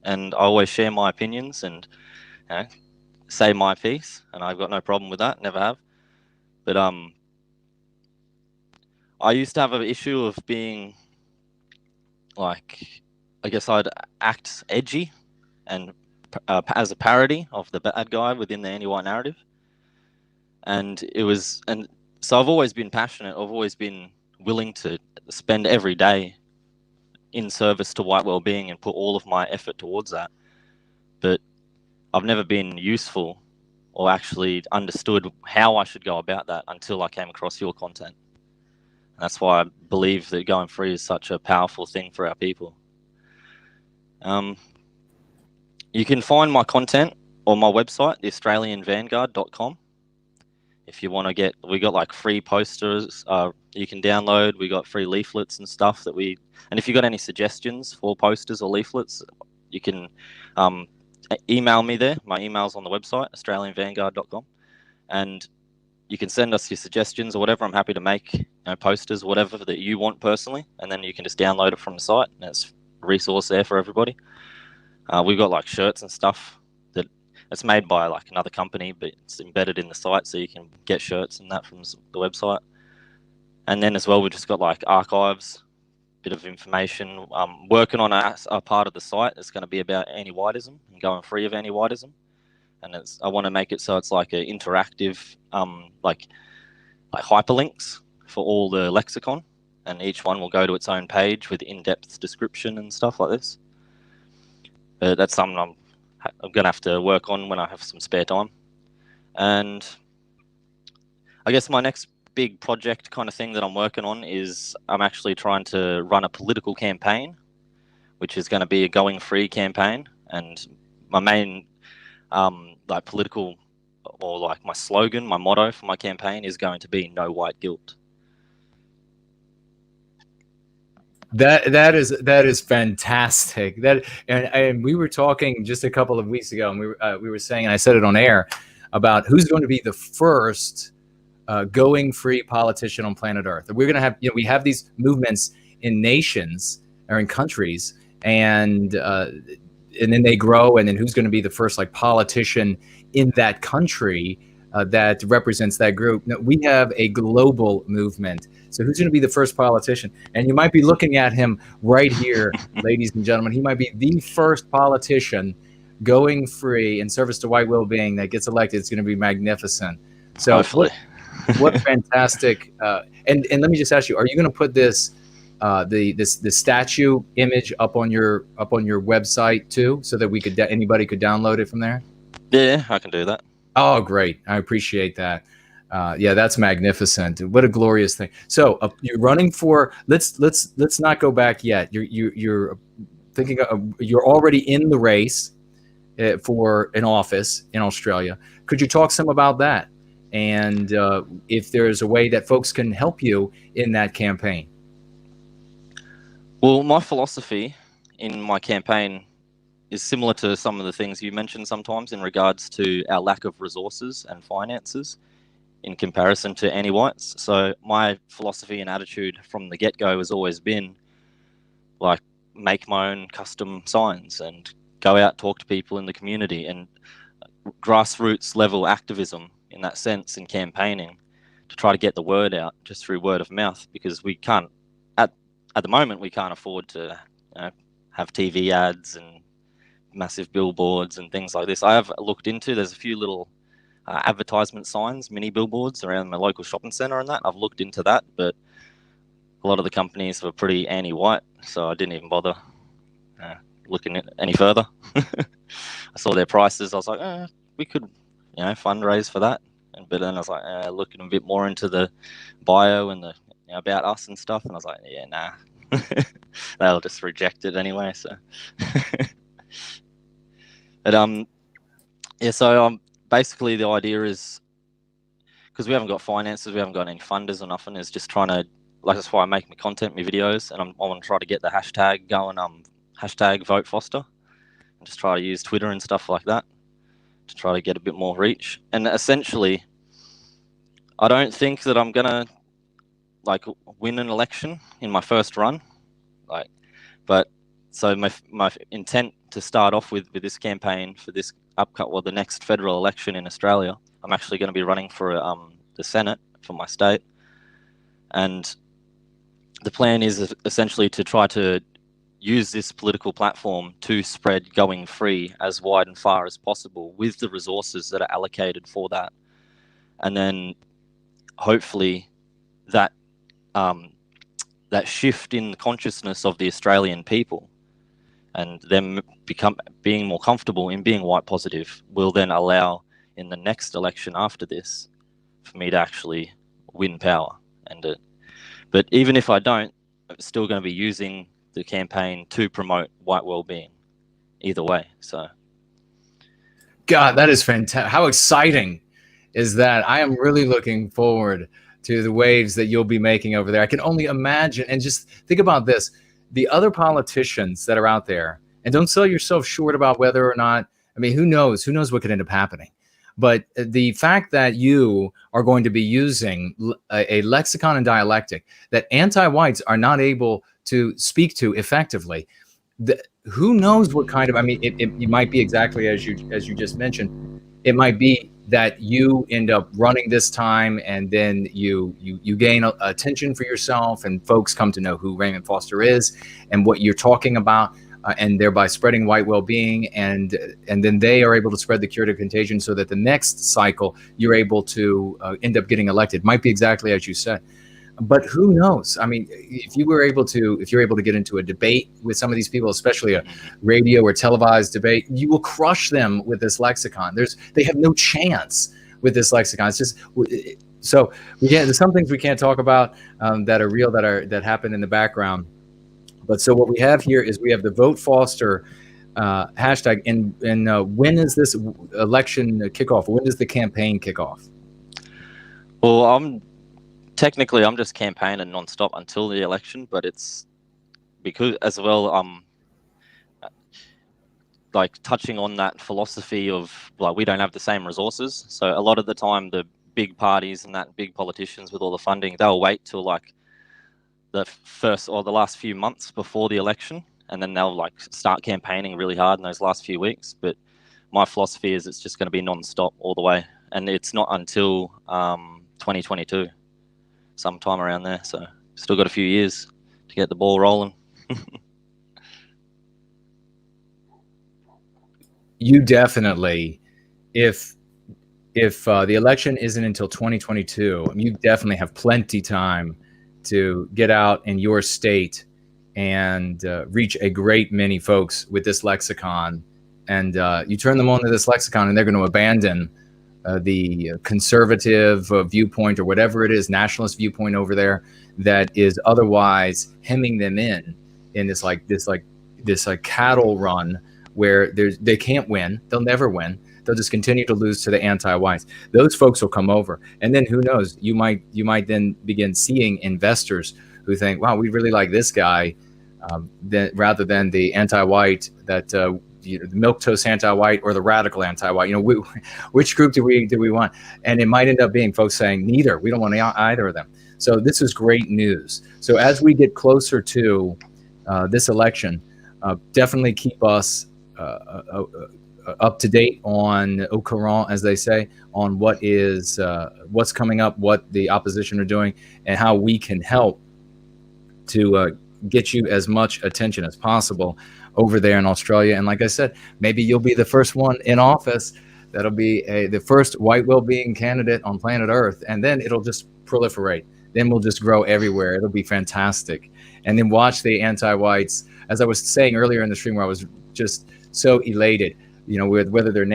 and I always share my opinions and say my piece, and I've got no problem with that, never have. But I used to have an issue of being I guess I'd act edgy and as a parody of the bad guy within the anti-white narrative. And so I've always been passionate. I've always been willing to spend every day in service to White Wellbeing and put all of my effort towards that. But I've never been useful or actually understood how I should go about that until I came across your content. And that's why I believe that Going Free is such a powerful thing for our people. You can find my content on my website, theaustralianvanguard.com. If you want to we got free posters you can download. We got free leaflets and stuff and if you got any suggestions for posters or leaflets, you can email me there. My email's on the website, australianvanguard.com. And you can send us your suggestions or whatever. I'm happy to make posters, whatever that you want personally. And then you can just download it from the site. And it's a resource there for everybody. We've got shirts and stuff that it's made by another company, but it's embedded in the site, so you can get shirts and that from the website. And then as well, we've just got archives, bit of information. Working on a part of the site that's going to be about Antiwhiteism and going free of Antiwhiteism. And I want to make it so it's an interactive, hyperlinks for all the lexicon, and each one will go to its own page with in-depth description and stuff like this. But that's something I'm going to have to work on when I have some spare time. And I guess my next big project kind of thing that I'm working on is I'm actually trying to run a political campaign, which is going to be a Going Free campaign. And my main political or my slogan, my motto for my campaign is going to be No White Guilt. That is fantastic. And we were talking just a couple of weeks ago, and we were saying, and I said it on air, about who's going to be the first going free politician on planet Earth. We're going to have, we have these movements in nations or in countries, and then they grow, and then who's going to be the first like politician in that country that represents that group? No, we have a global movement. So who's going to be the first politician? And you might be looking at him right here, ladies and gentlemen. He might be the first politician going free in service to white well-being that gets elected. It's going to be magnificent. So what fantastic. And let me just ask you, are you going to put this the statue image up on your website too, so that we could anybody could download it from there? Yeah, I can do that. Oh, great! I appreciate that. Yeah, that's magnificent. What a glorious thing. So you're running for. Let's not go back yet. You're thinking you're already in the race for an office in Australia. Could you talk some about that? And if there's a way that folks can help you in that campaign? Well, my philosophy in my campaign is similar to some of the things you mentioned sometimes in regards to our lack of resources and finances in comparison to anti-whites. So my philosophy and attitude from the get-go has always been like make my own custom signs and go out, talk to people in the community, and grassroots level activism in that sense in campaigning to try to get the word out just through word of mouth, because we can't at the moment we can't afford to have TV ads and massive billboards and things like this. I have looked into, there's a few little advertisement signs, mini billboards around my local shopping center and that. I've looked into that, but a lot of the companies were pretty anti-white, so I didn't even bother looking at any further. I saw their prices. I was like, we could fundraise for that. But then I was like, looking a bit more into the bio and the about us and stuff, and I was like, yeah, nah. They'll just reject it anyway. So but so basically the idea is, because we haven't got finances, we haven't got any funders or nothing, is just trying to, like, that's why I make my content, my videos, and I want to try to get the hashtag going, hashtag vote Foster, and just try to use Twitter and stuff like that to try to get a bit more reach. And essentially, I don't think that I'm gonna like win an election in my first run, but so my intent to start off with this campaign for this the next federal election in Australia, I'm actually going to be running for the Senate for my state, and the plan is essentially to try to use this political platform to spread going free as wide and far as possible with the resources that are allocated for that, and then hopefully that that shift in the consciousness of the Australian people and them being more comfortable in being white positive will then allow in the next election after this for me to actually win power. But even if I don't, I'm still going to be using the campaign to promote white well-being either way. So God, that is fantastic. How exciting is that? I am really looking forward to the waves that you'll be making over there. I can only imagine. And just think about this. The other politicians that are out there, and don't sell yourself short about whether or not, I mean, who knows what could end up happening. But the fact that you are going to be using a lexicon and dialectic that anti-whites are not able to speak to effectively, who knows what kind of, I mean, it might be exactly as you just mentioned. It might be that you end up running this time, and then you gain attention for yourself, and folks come to know who Raymond Foster is and what you're talking about, and thereby spreading white well-being, and then they are able to spread the curative contagion, so that the next cycle you're able to end up getting elected. Might be exactly as you said. But who knows? I mean, if you're able to get into a debate with some of these people, especially a radio or televised debate, you will crush them with this lexicon. They have no chance with this lexicon. It's just so there's some things we can't talk about that are real, that happen in the background. But so what we have here is we have the Vote Foster hashtag. And when is this election kickoff? When does the campaign kick off? Well, technically, I'm just campaigning nonstop until the election, but it's because as well, like touching on that philosophy of like we don't have the same resources. So a lot of the time, the big parties and that big politicians with all the funding, they'll wait till like the first or the last few months before the election, and then they'll like start campaigning really hard in those last few weeks. But my philosophy is it's just going to be non-stop all the way, and it's not until 2022, sometime around there. So still got a few years to get the ball rolling. You definitely, if the election isn't until 2022, you definitely have plenty time to get out in your state and reach a great many folks with this lexicon. And you turn them on to this lexicon, and they're going to abandon the conservative viewpoint or whatever it is, nationalist viewpoint over there that is otherwise hemming them in this cattle run where they can't win. They'll never win. They'll just continue to lose to the anti-whites. Those folks will come over, and then who knows? You might then begin seeing investors who think, "Wow, we really like this guy," rather than the anti-white that the milquetoast anti-white or the radical anti-white. Which group do we want? And it might end up being folks saying neither. We don't want either of them. So this is great news. So as we get closer to this election, definitely keep us up to date on au courant, as they say, on what's coming up, what the opposition are doing, and how we can help to get you as much attention as possible over there in Australia. And like I said, maybe you'll be the first one in office that'll be the first white well-being candidate on planet Earth, and then it'll just proliferate. Then we'll just grow everywhere. It'll be fantastic. And then watch the anti-whites, as I was saying earlier in the stream, where I was just so elated, with whether their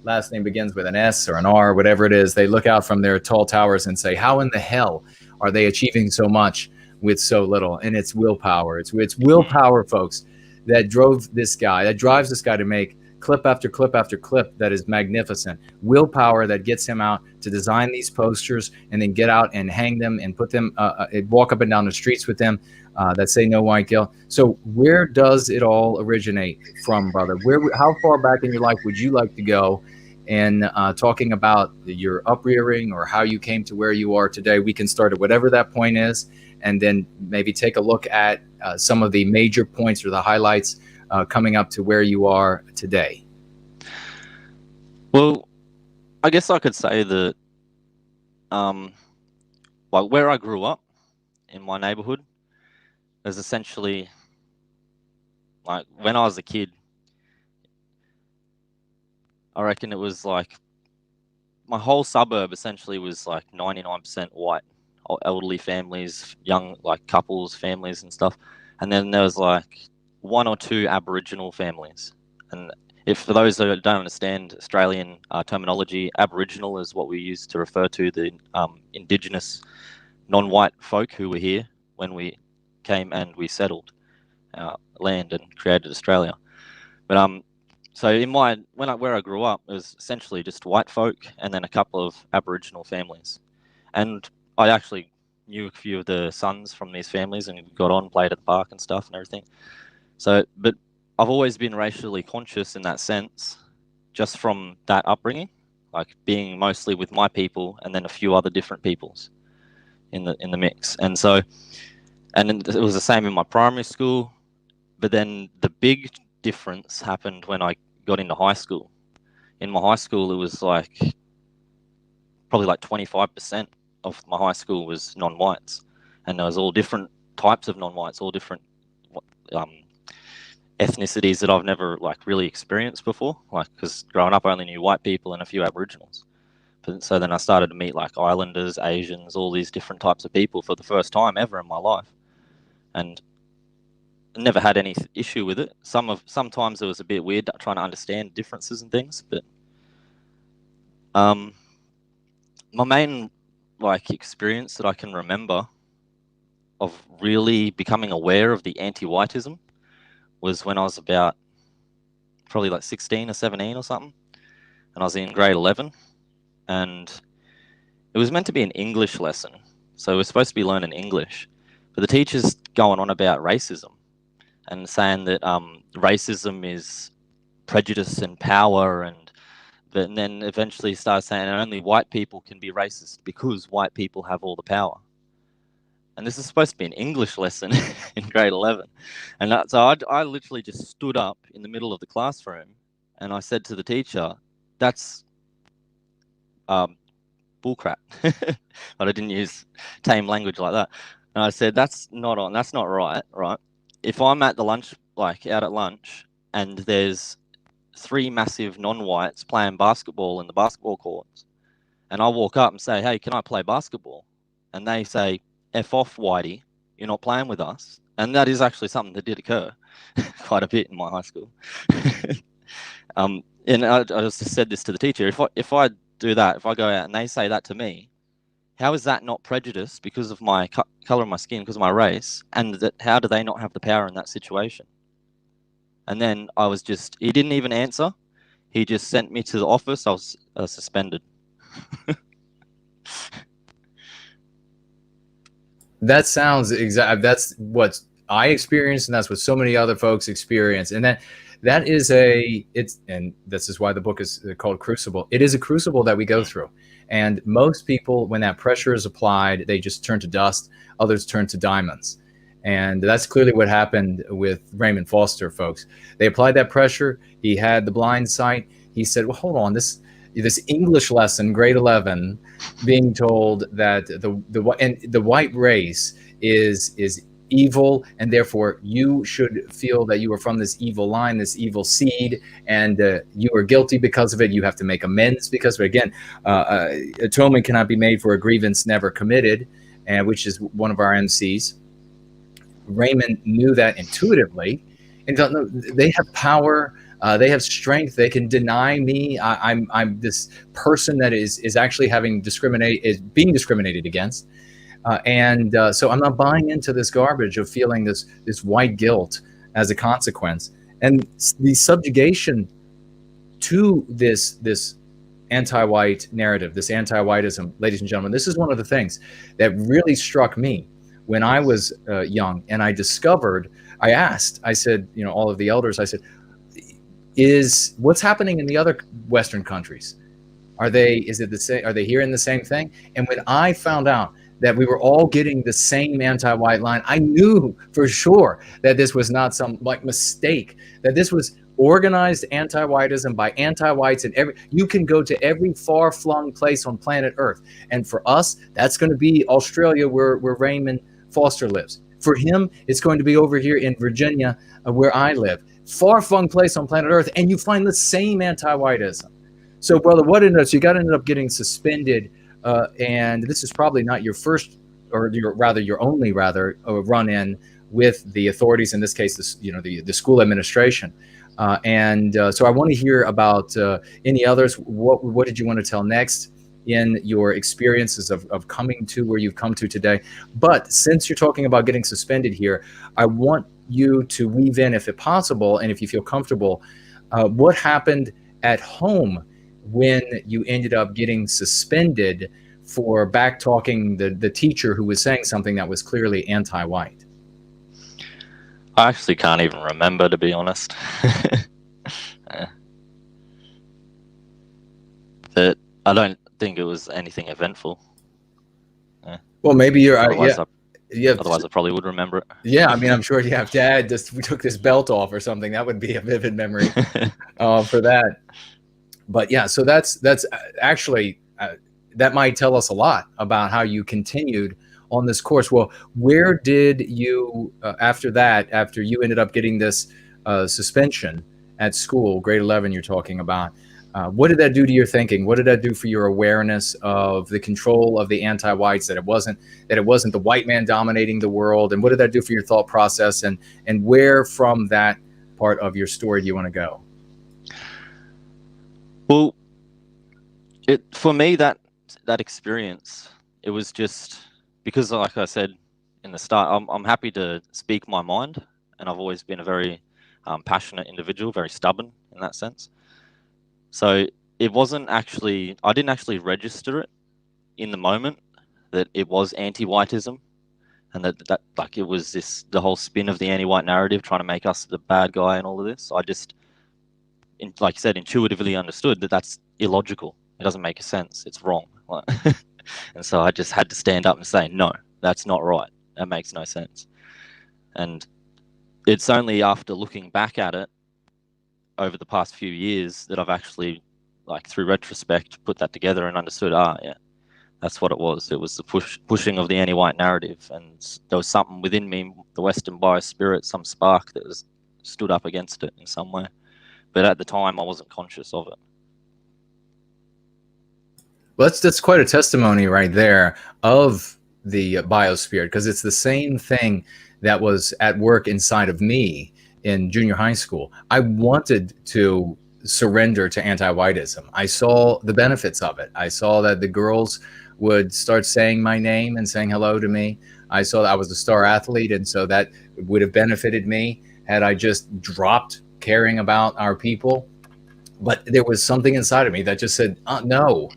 last name begins with an S or an R, whatever it is, they look out from their tall towers and say, how in the hell are they achieving so much with so little? And it's willpower. It's willpower, folks, that drives this guy to make clip after clip after clip that is magnificent. Willpower that gets him out to design these posters and then get out and hang them and put them, walk up and down the streets with them that say no white guilt. So where does it all originate from, brother? How far back in your life would you like to go? And talking about your uprearing or how you came to where you are today, we can start at whatever that point is, and then maybe take a look at some of the major points or the highlights coming up to where you are today. Well, I guess I could say that like where I grew up in my neighborhood is essentially like when I was a kid, I reckon it was like my whole suburb essentially was like 99% white, elderly families, young like couples, families and stuff. And then there was like one or two Aboriginal families. And if for those that don't understand Australian terminology, Aboriginal is what we use to refer to the Indigenous non-white folk who were here when we came and we settled our land and created Australia. But so in where I grew up, it was essentially just white folk and then a couple of Aboriginal families. And I actually knew a few of the sons from these families and got on, played at the park and stuff and everything. So, but I've always been racially conscious in that sense, just from that upbringing, like being mostly with my people and then a few other different peoples in the mix. And so, and it was the same in my primary school, but then the big difference happened when I got into high school. In my high school, it was like probably like 25% of my high school was non-whites, and there was all different types of non-whites, all different ethnicities that I've never like really experienced before, like because growing up I only knew white people and a few Aboriginals. But so then I started to meet like Islanders, Asians, all these different types of people for the first time ever in my life, and never had any issue with it. Sometimes it was a bit weird trying to understand differences and things, but my main like experience that I can remember of really becoming aware of the anti-whiteism was when I was about probably like 16 or 17 or something, and I was in grade 11, and it was meant to be an English lesson, so we're supposed to be learning English, but the teacher's going on about racism and saying that racism is prejudice and power, and But then eventually started saying only white people can be racist because white people have all the power. And this is supposed to be an English lesson in grade 11. And so I literally just stood up in the middle of the classroom and I said to the teacher, that's bullcrap. But I didn't use tame language like that. And I said, that's not right, right? If I'm at the lunch, like out at lunch, and there's 3 massive non-whites playing basketball in the basketball courts, and I walk up and say, hey, can I play basketball? And they say, F off, Whitey, you're not playing with us. And that is actually something that did occur quite a bit in my high school. And I just said this to the teacher, if I do that, if I go out and they say that to me, how is that not prejudice because of my color of my skin, because of my race? And how do they not have the power in that situation? And then he didn't even answer. He just sent me to the office. I was suspended. That sounds exact. That's what I experienced, and that's what so many other folks experience. And that is and this is why the book is called Crucible. It is a crucible that we go through. And most people, when that pressure is applied, they just turn to dust. Others turn to diamonds. And that's clearly what happened with Raymond Foster, folks. They applied that pressure. He had the blind sight. He said, well, hold on, this English lesson, grade 11, being told that the white race is evil, and therefore you should feel that you are from this evil line, this evil seed, and you are guilty because of it. You have to make amends because of it. Again, atonement cannot be made for a grievance never committed, and which is one of our MCs. Raymond knew that intuitively, and they have power. They have strength. They can deny me. I'm this person that is actually being discriminated against, and so I'm not buying into this garbage of feeling this white guilt as a consequence. And the subjugation to this anti-white narrative, this anti-whiteism, ladies and gentlemen, this is one of the things that really struck me when I was young, and I said, all of the elders, I said, is what's happening in the other Western countries? Are they hearing the same thing? And when I found out that we were all getting the same anti-white line, I knew for sure that this was not some mistake, that this was organized anti-whiteism by anti-whites, and you can go to every far-flung place on planet Earth. And for us, that's going to be Australia, where Raymond Foster lives. For him, it's going to be over here in Virginia, where I live. Far-flung place on planet Earth, and you find the same anti-whiteism. So, brother, you got to end up getting suspended, and this is probably not your first, or your only run-in with the authorities. In this case, the school administration. So, I want to hear about any others. What did you want to tell next in your experiences of coming to where you've come to today? But since you're talking about getting suspended here, I want you to weave in, if it's possible, and if you feel comfortable, what happened at home when you ended up getting suspended for back-talking the teacher who was saying something that was clearly anti-white? I actually can't even remember, to be honest. But I don't think it was anything eventful. Well, maybe you're otherwise I probably would remember it. Yeah, I mean, I'm sure you have Dad we took this belt off or something. That would be a vivid memory for that. But yeah, so that's actually that might tell us a lot about how you continued on this course. Well, where did you after you ended up getting this suspension at school, grade 11 you're talking about, what did that do to your thinking? What did that do for your awareness of the control of the anti-whites, that it wasn't the white man dominating the world? And what did that do for your thought process? And where from that part of your story do you want to go? Well, for me, that experience, it was just because, like I said in the start, I'm happy to speak my mind, and I've always been a very passionate individual, very stubborn in that sense. So I didn't actually register it in the moment that it was anti-whiteism, and that it was the whole spin of the anti-white narrative trying to make us the bad guy and all of this. like you said, intuitively understood that that's illogical. It doesn't make sense. It's wrong. And so I just had to stand up and say, no, that's not right. That makes no sense. And it's only after looking back at it over the past few years that I've actually, like through retrospect, put that together and understood, yeah, that's what it was. It was the pushing of the anti-white narrative. And there was something within me, the Western bias spirit, some spark that was stood up against it in some way. But at the time, I wasn't conscious of it. Well, that's quite a testimony right there of the biosphere, because it's the same thing that was at work inside of me in junior high school. I wanted to surrender to anti-whiteism. I saw the benefits of it. I saw that the girls would start saying my name and saying hello to me. I saw that I was a star athlete, and so that would have benefited me had I just dropped caring about our people. But there was something inside of me that just said, no,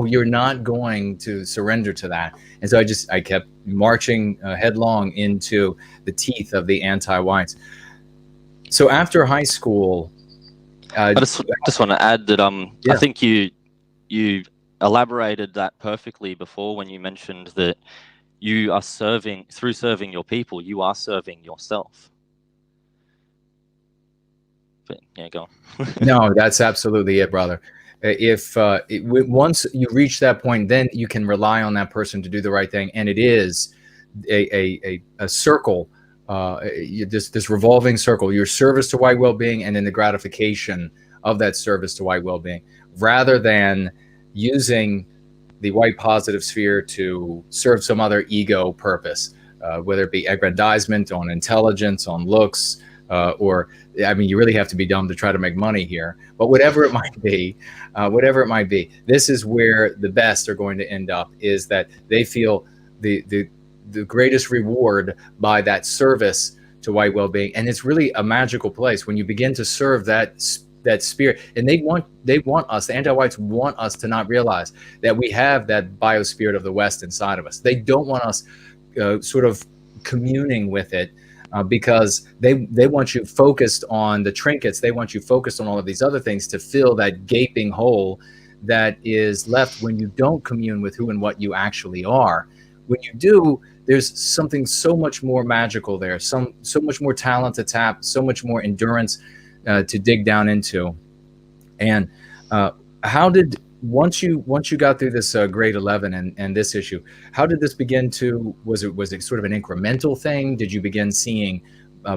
you're not going to surrender to that. And so I kept marching headlong into the teeth of the anti-whites. So after high school, I just want to add that I think you elaborated that perfectly before when you mentioned that you are serving your people, you are serving yourself. But yeah, go on. No, that's absolutely it, brother. Once you reach that point, then you can rely on that person to do the right thing, and it is a circle, this revolving circle. Your service to white well-being, and then the gratification of that service to white well-being, rather than using the white positive sphere to serve some other ego purpose, whether it be aggrandizement on intelligence, on looks, or I mean, you really have to be dumb to try to make money here. But whatever it might be, this is where the best are going to end up, is that they feel the greatest reward by that service to white well-being. And it's really a magical place when you begin to serve that spirit. And they want us, the anti-whites want us to not realize that we have that biospirit of the West inside of us. They don't want us sort of communing with it. Because they want you focused on the trinkets. They want you focused on all of these other things to fill that gaping hole that is left when you don't commune with who and what you actually are. When you do, there's something so much more magical there, so much more talent to tap, so much more endurance to dig down into. And once you got through this grade 11 and this issue, how did this begin to, was it sort of an incremental thing? Did you begin seeing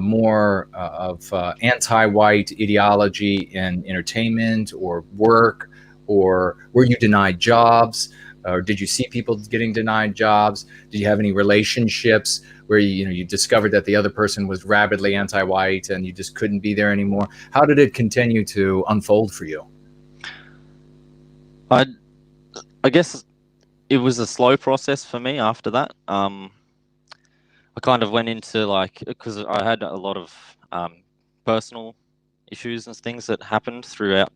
more of anti-white ideology in entertainment or work, or were you denied jobs, or did you see people getting denied jobs? Did you have any relationships where you discovered that the other person was rabidly anti-white and you just couldn't be there anymore? How did it continue to unfold for you? I guess it was a slow process for me after that. I kind of went into because I had a lot of personal issues and things that happened throughout.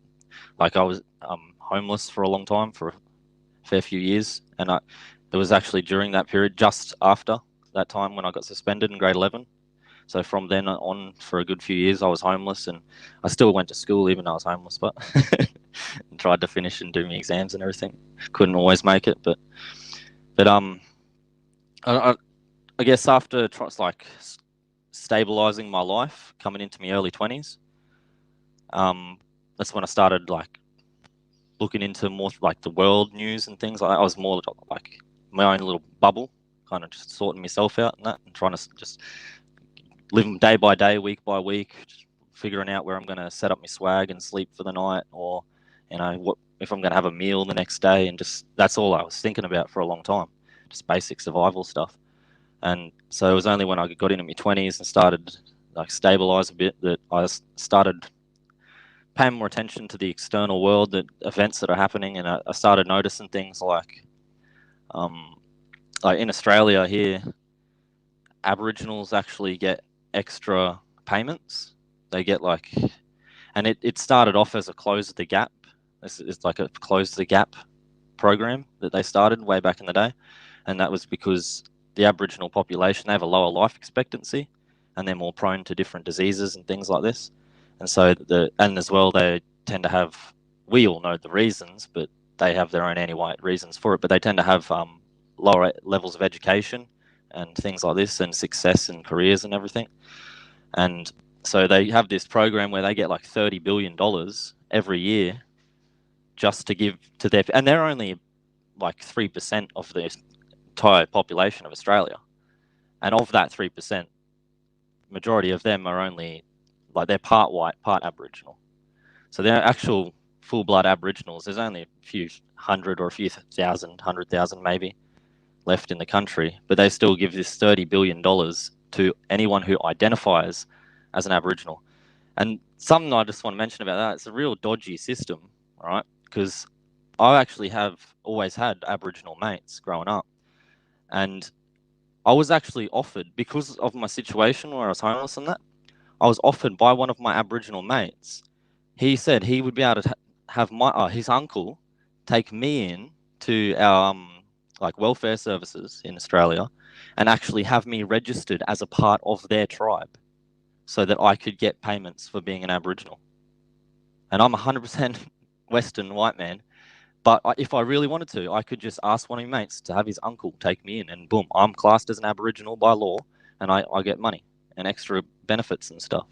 Like I was homeless for a long time, for a fair few years. And it was actually during that period, just after that time when I got suspended in grade 11. So from then on, for a good few years, I was homeless, and I still went to school even though I was homeless, but and tried to finish and do my exams and everything. Couldn't always make it, but I guess after stabilizing my life, coming into my early 20s, that's when I started looking into more the world news and things. I was more like my own little bubble, kind of just sorting myself out and that, and trying to just live day by day, week by week, just figuring out where I'm going to set up my swag and sleep for the night, or what if I'm going to have a meal the next day, and just that's all I was thinking about for a long time, just basic survival stuff. And so it was only when I got into my 20s and started stabilize a bit that I started paying more attention to the external world, the events that are happening, and I started noticing things like in Australia here, Aboriginals actually get extra payments. They get and it started off as a Close the Gap. It's like a Close the Gap program that they started way back in the day, and that was because the Aboriginal population, they have a lower life expectancy, and they're more prone to different diseases and things like this. And so and as well, they tend to have, we all know the reasons, but they have their own anti-white reasons for it, but they tend to have lower levels of education and things like this, and success in careers and everything. And so they have this program where they get like $30 billion every year just to give to their, and they're only like 3% of the entire population of Australia. And of that 3%, majority of them are only, like, they're part white, part Aboriginal. So they're actual full-blood Aboriginals. There's only a few hundred or a few thousand, 100,000 maybe, left in the country, but they still give this $30 billion to anyone who identifies as an Aboriginal. And something I just want to mention about that, it's a real dodgy system, right? Because I actually have always had Aboriginal mates growing up, and I was actually offered, because of my situation where I was homeless and that, I was offered by one of my Aboriginal mates. He said he would be able to have his uncle take me in to our like welfare services in Australia and actually have me registered as a part of their tribe so that I could get payments for being an Aboriginal. And I'm 100% Western white man, but if I really wanted to, I could just ask one of my mates to have his uncle take me in, and boom, I'm classed as an Aboriginal by law, and I get money and extra benefits and stuff.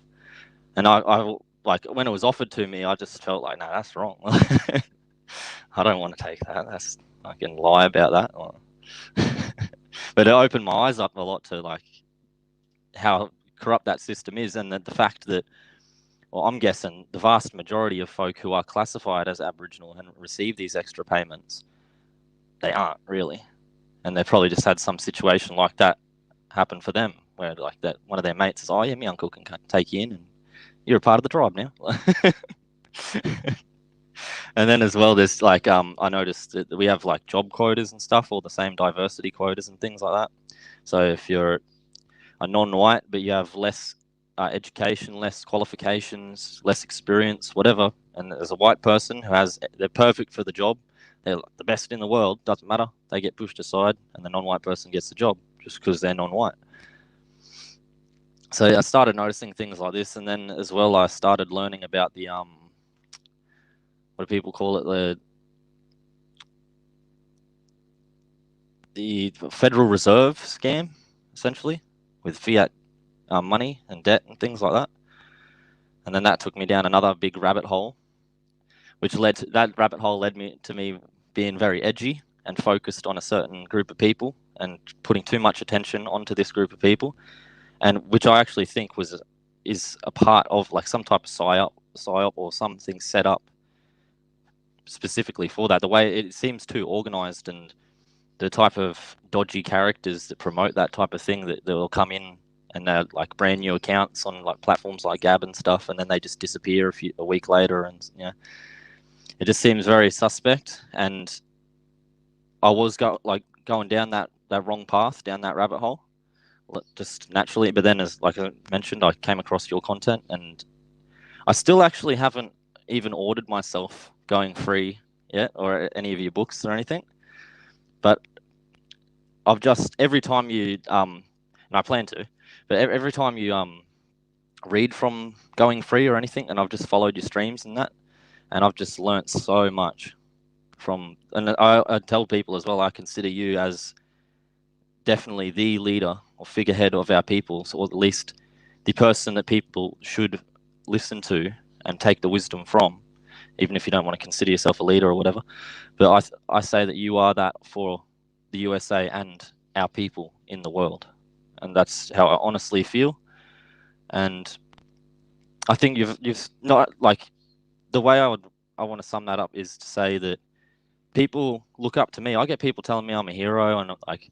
And I like, when it was offered to me, I just felt like, no, that's wrong. I don't want to take that. I can lie about that. But it opened my eyes up a lot to like how corrupt that system is, and the fact that, well, I'm guessing the vast majority of folk who are classified as Aboriginal and receive these extra payments, they aren't really. And they've probably just had some situation like that happen for them, where like that one of their mates says, oh yeah, my uncle can take you in and you're a part of the tribe now. And then as well, there's like, I noticed that we have like job quotas and stuff, all the same diversity quotas and things like that. So if you're a non-white, but you have less education, less qualifications, less experience, whatever, and there's a white person they're perfect for the job, they're the best in the world, doesn't matter, they get pushed aside, and the non-white person gets the job just because they're non-white. So I started noticing things like this, and then as well, I started learning about the what do people call it, the Federal Reserve scam, essentially, with fiat money and debt and things like that. And then that took me down another big rabbit hole, which led me to me being very edgy and focused on a certain group of people and putting too much attention onto this group of people, and which I actually think is a part of like some type of psyop or something set up specifically for that. The way it seems too organized, and the type of dodgy characters that promote that type of thing that will come in and they're like brand new accounts on like platforms like Gab and stuff, and then they just disappear a week later, and it just seems very suspect. And I was going down that wrong path, down that rabbit hole, just naturally. But then, as like I mentioned, I came across your content, and I still actually haven't even ordered myself Going Free yet, or any of your books or anything. But I've just, every time you and I plan to, but every time you read from Going Free or anything, and I've just followed your streams and that, and I've just learnt so much from, and I tell people as well, I consider you as definitely the leader or figurehead of our people, or at least the person that people should listen to and take the wisdom from, even if you don't want to consider yourself a leader or whatever. But I say that you are that for the USA and our people in the world, and that's how I honestly feel. And I think you've not, like, the way I want to sum that up is to say that people look up to me. I get people telling me I'm a hero, and like,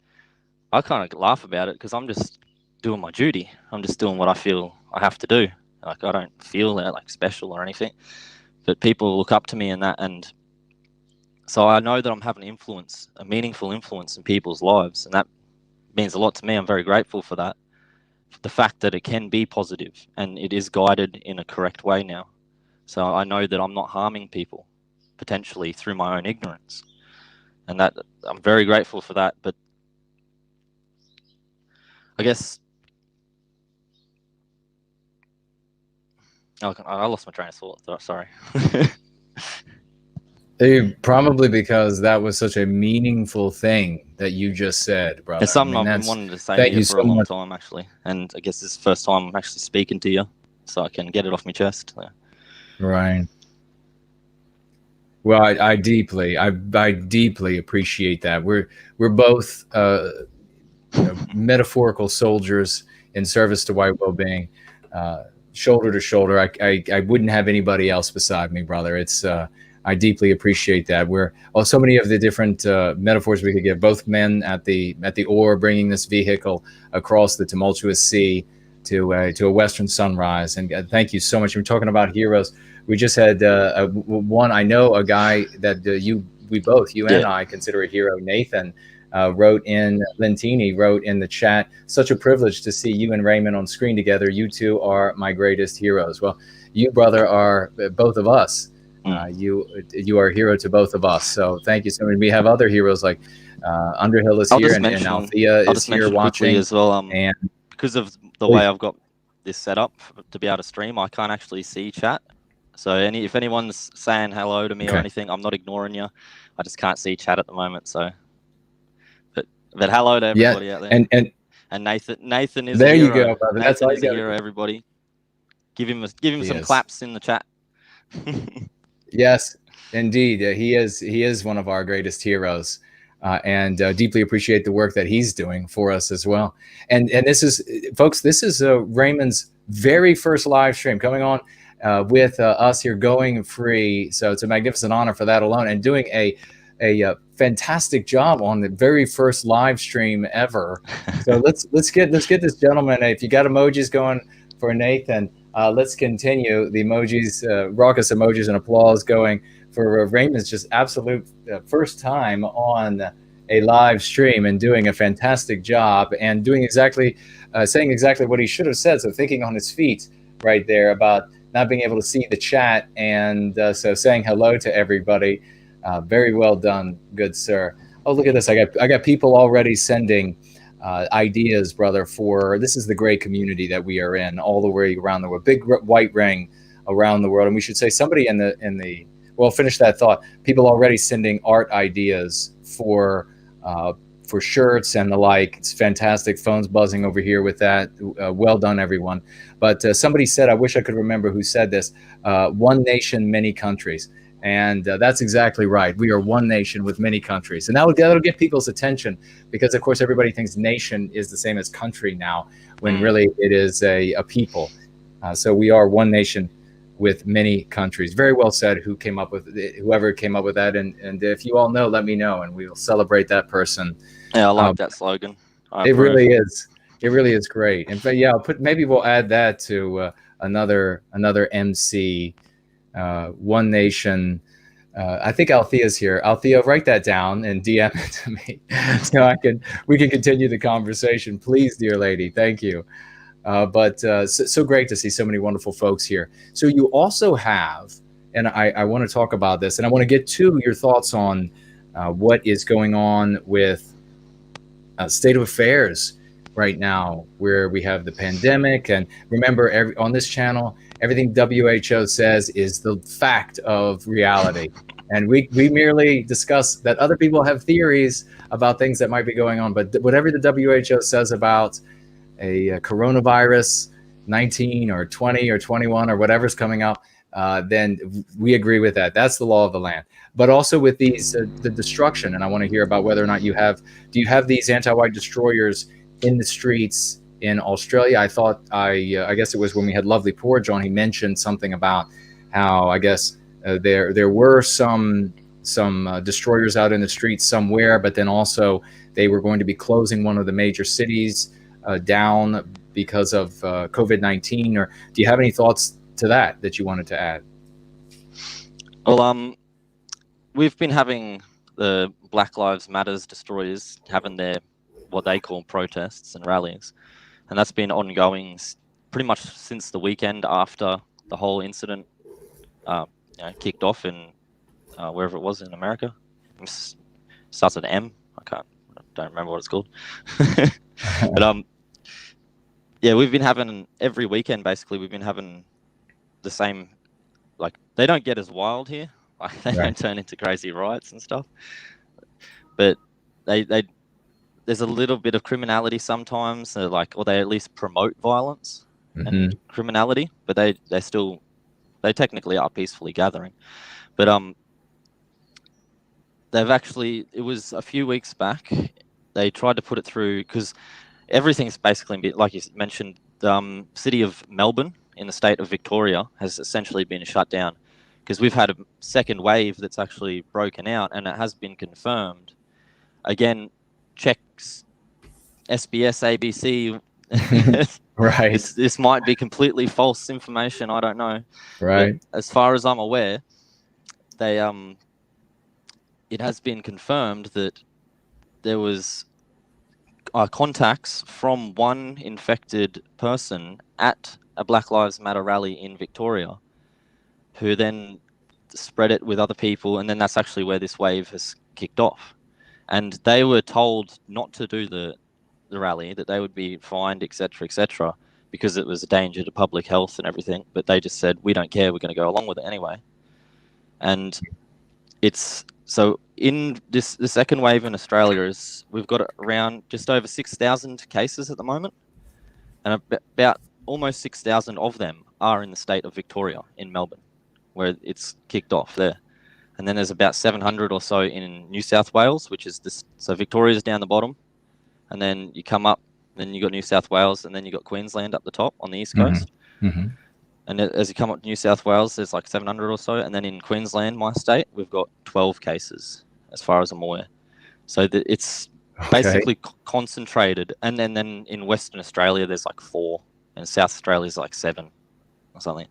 I kind of laugh about it because I'm just doing my duty. I'm just doing what I feel I have to do. Like, I don't feel like special or anything, but people look up to me in that, and so I know that I'm having influence, a meaningful influence in people's lives, and that means a lot to me. I'm very grateful for that. The fact that it can be positive and it is guided in a correct way now. So I know that I'm not harming people potentially through my own ignorance, and that I'm very grateful for that. But I guess I lost my train of thought. Sorry. Probably because that was such a meaningful thing that you just said, brother. It's something I mean, I've been that's wanting to say to thank you you for so a long much. time, actually. And I guess this is the first time I'm actually speaking to you, so I can get it off my chest. Yeah. Right. Well, I deeply appreciate that. We're both metaphorical soldiers in service to white well-being, shoulder to shoulder. I wouldn't have anybody else beside me, brother. It's I deeply appreciate that. We're so many of the different metaphors we could give. Both men at the oar, bringing this vehicle across the tumultuous sea to a western sunrise. And thank you so much. We're talking about heroes. We just had one. I know a guy that we both, you and I, consider a hero. Nathan wrote in, Lentini wrote in the chat, such a privilege to see you and Raymond on screen together. You two are my greatest heroes. Well, you, brother, are both of us. You are a hero to both of us. So thank you so much. We have other heroes like Underhill is here, and Althea is here watching as well. And because of the way I've got this set up to be able to stream, I can't actually see chat. So if anyone's saying hello to me or anything, I'm not ignoring you. I just can't see chat at the moment. So, but hello to everybody out there. And Nathan is there. A hero. You go, brother. That's all you got. Hero, everybody. Give him some claps in the chat. Yes, indeed. He is one of our greatest heroes, and deeply appreciate the work that he's doing for us as well. And this is, folks, this is Raymond's very first live stream coming on with us here, going free. So it's a magnificent honor for that alone, and doing a fantastic job on the very first live stream ever. So let's get this gentleman. If you got emojis going for Nathan, let's continue the emojis, raucous emojis and applause going for Raymond's just absolute first time on a live stream, and doing a fantastic job, and doing exactly, saying exactly what he should have said. So thinking on his feet right there about not being able to see the chat, and so saying hello to everybody. Very well done, good sir. Oh, look at this. I got people already sending ideas, brother, for this is the great community that we are in all the way around the world. Big white ring around the world. And we should say somebody in the well, finish that thought. People already sending art ideas for shirts and the like. It's fantastic. Phones buzzing over here with that. Well done, everyone. But somebody said, I wish I could remember who said this, one nation, many countries. And that's exactly right. We are one nation with many countries. And that'll get people's attention, because, of course, everybody thinks nation is the same as country now, when really it is a people. So we are one nation with many countries. Very well said. Whoever came up with that. And if you all know, let me know, and we'll celebrate that person. Yeah, I like that slogan. It really is. It really is great. And yeah, maybe we'll add that to another MC. One nation. I think Althea's here. Althea, write that down and DM it to me so we can continue the conversation. Please, dear lady. Thank you. But so great to see so many wonderful folks here. So you also have, and I want to talk about this, and I want to get to your thoughts on what is going on with state of affairs right now, where we have the pandemic. And remember, on this channel, everything WHO says is the fact of reality. And we merely discuss that other people have theories about things that might be going on. But whatever the WHO says about a coronavirus 19 or 20 or 21 or whatever's coming out, then we agree with that. That's the law of the land. But also with these, the destruction. And I want to hear about whether or not do you have these anti-white destroyers in the streets in Australia? I guess it was when we had Lovely Porridge on, he mentioned something about how, I guess, there were some destroyers out in the streets somewhere, but then also they were going to be closing one of the major cities down because of COVID-19. Or do you have any thoughts to that you wanted to add? Well, we've been having the Black Lives Matters destroyers having their what they call protests and rallies, and that's been ongoing pretty much since the weekend after the whole incident kicked off in wherever it was in America. It starts with M. I don't remember what it's called. But yeah, we've been having every weekend basically. We've been having the same. Like, they don't get as wild here. Like, they Right. don't turn into crazy riots and stuff. But they there's a little bit of criminality sometimes, or they at least promote violence and criminality, but they technically are peacefully gathering. But it was a few weeks back, they tried to put it through, because everything's basically, like you mentioned, the city of Melbourne in the state of Victoria has essentially been shut down, because we've had a second wave that's actually broken out, and it has been confirmed. Again, checks SBS, ABC. Right. This might be completely false information. I don't know. Right. But as far as I'm aware, it has been confirmed that there was contacts from one infected person at a Black Lives Matter rally in Victoria, who then spread it with other people, and then that's actually where this wave has kicked off. And they were told not to do the rally, that they would be fined, etc., because it was a danger to public health and everything. But they just said, we don't care, we're going to go along with it anyway. And it's so in the second wave in Australia we've got around just over 6,000 cases at the moment, and about almost 6,000 of them are in the state of Victoria in Melbourne, where it's kicked off there. And then there's about 700 or so in New South Wales, which is this. So Victoria's down the bottom, and then you come up, then you got New South Wales, and then you got Queensland up the top on the east coast. And as you come up to New South Wales, there's like 700 or so, and then in Queensland, my state, we've got 12 cases, as far as I'm aware. So it's basically concentrated, and then in Western Australia, there's like 4, and South Australia's like 7 or something.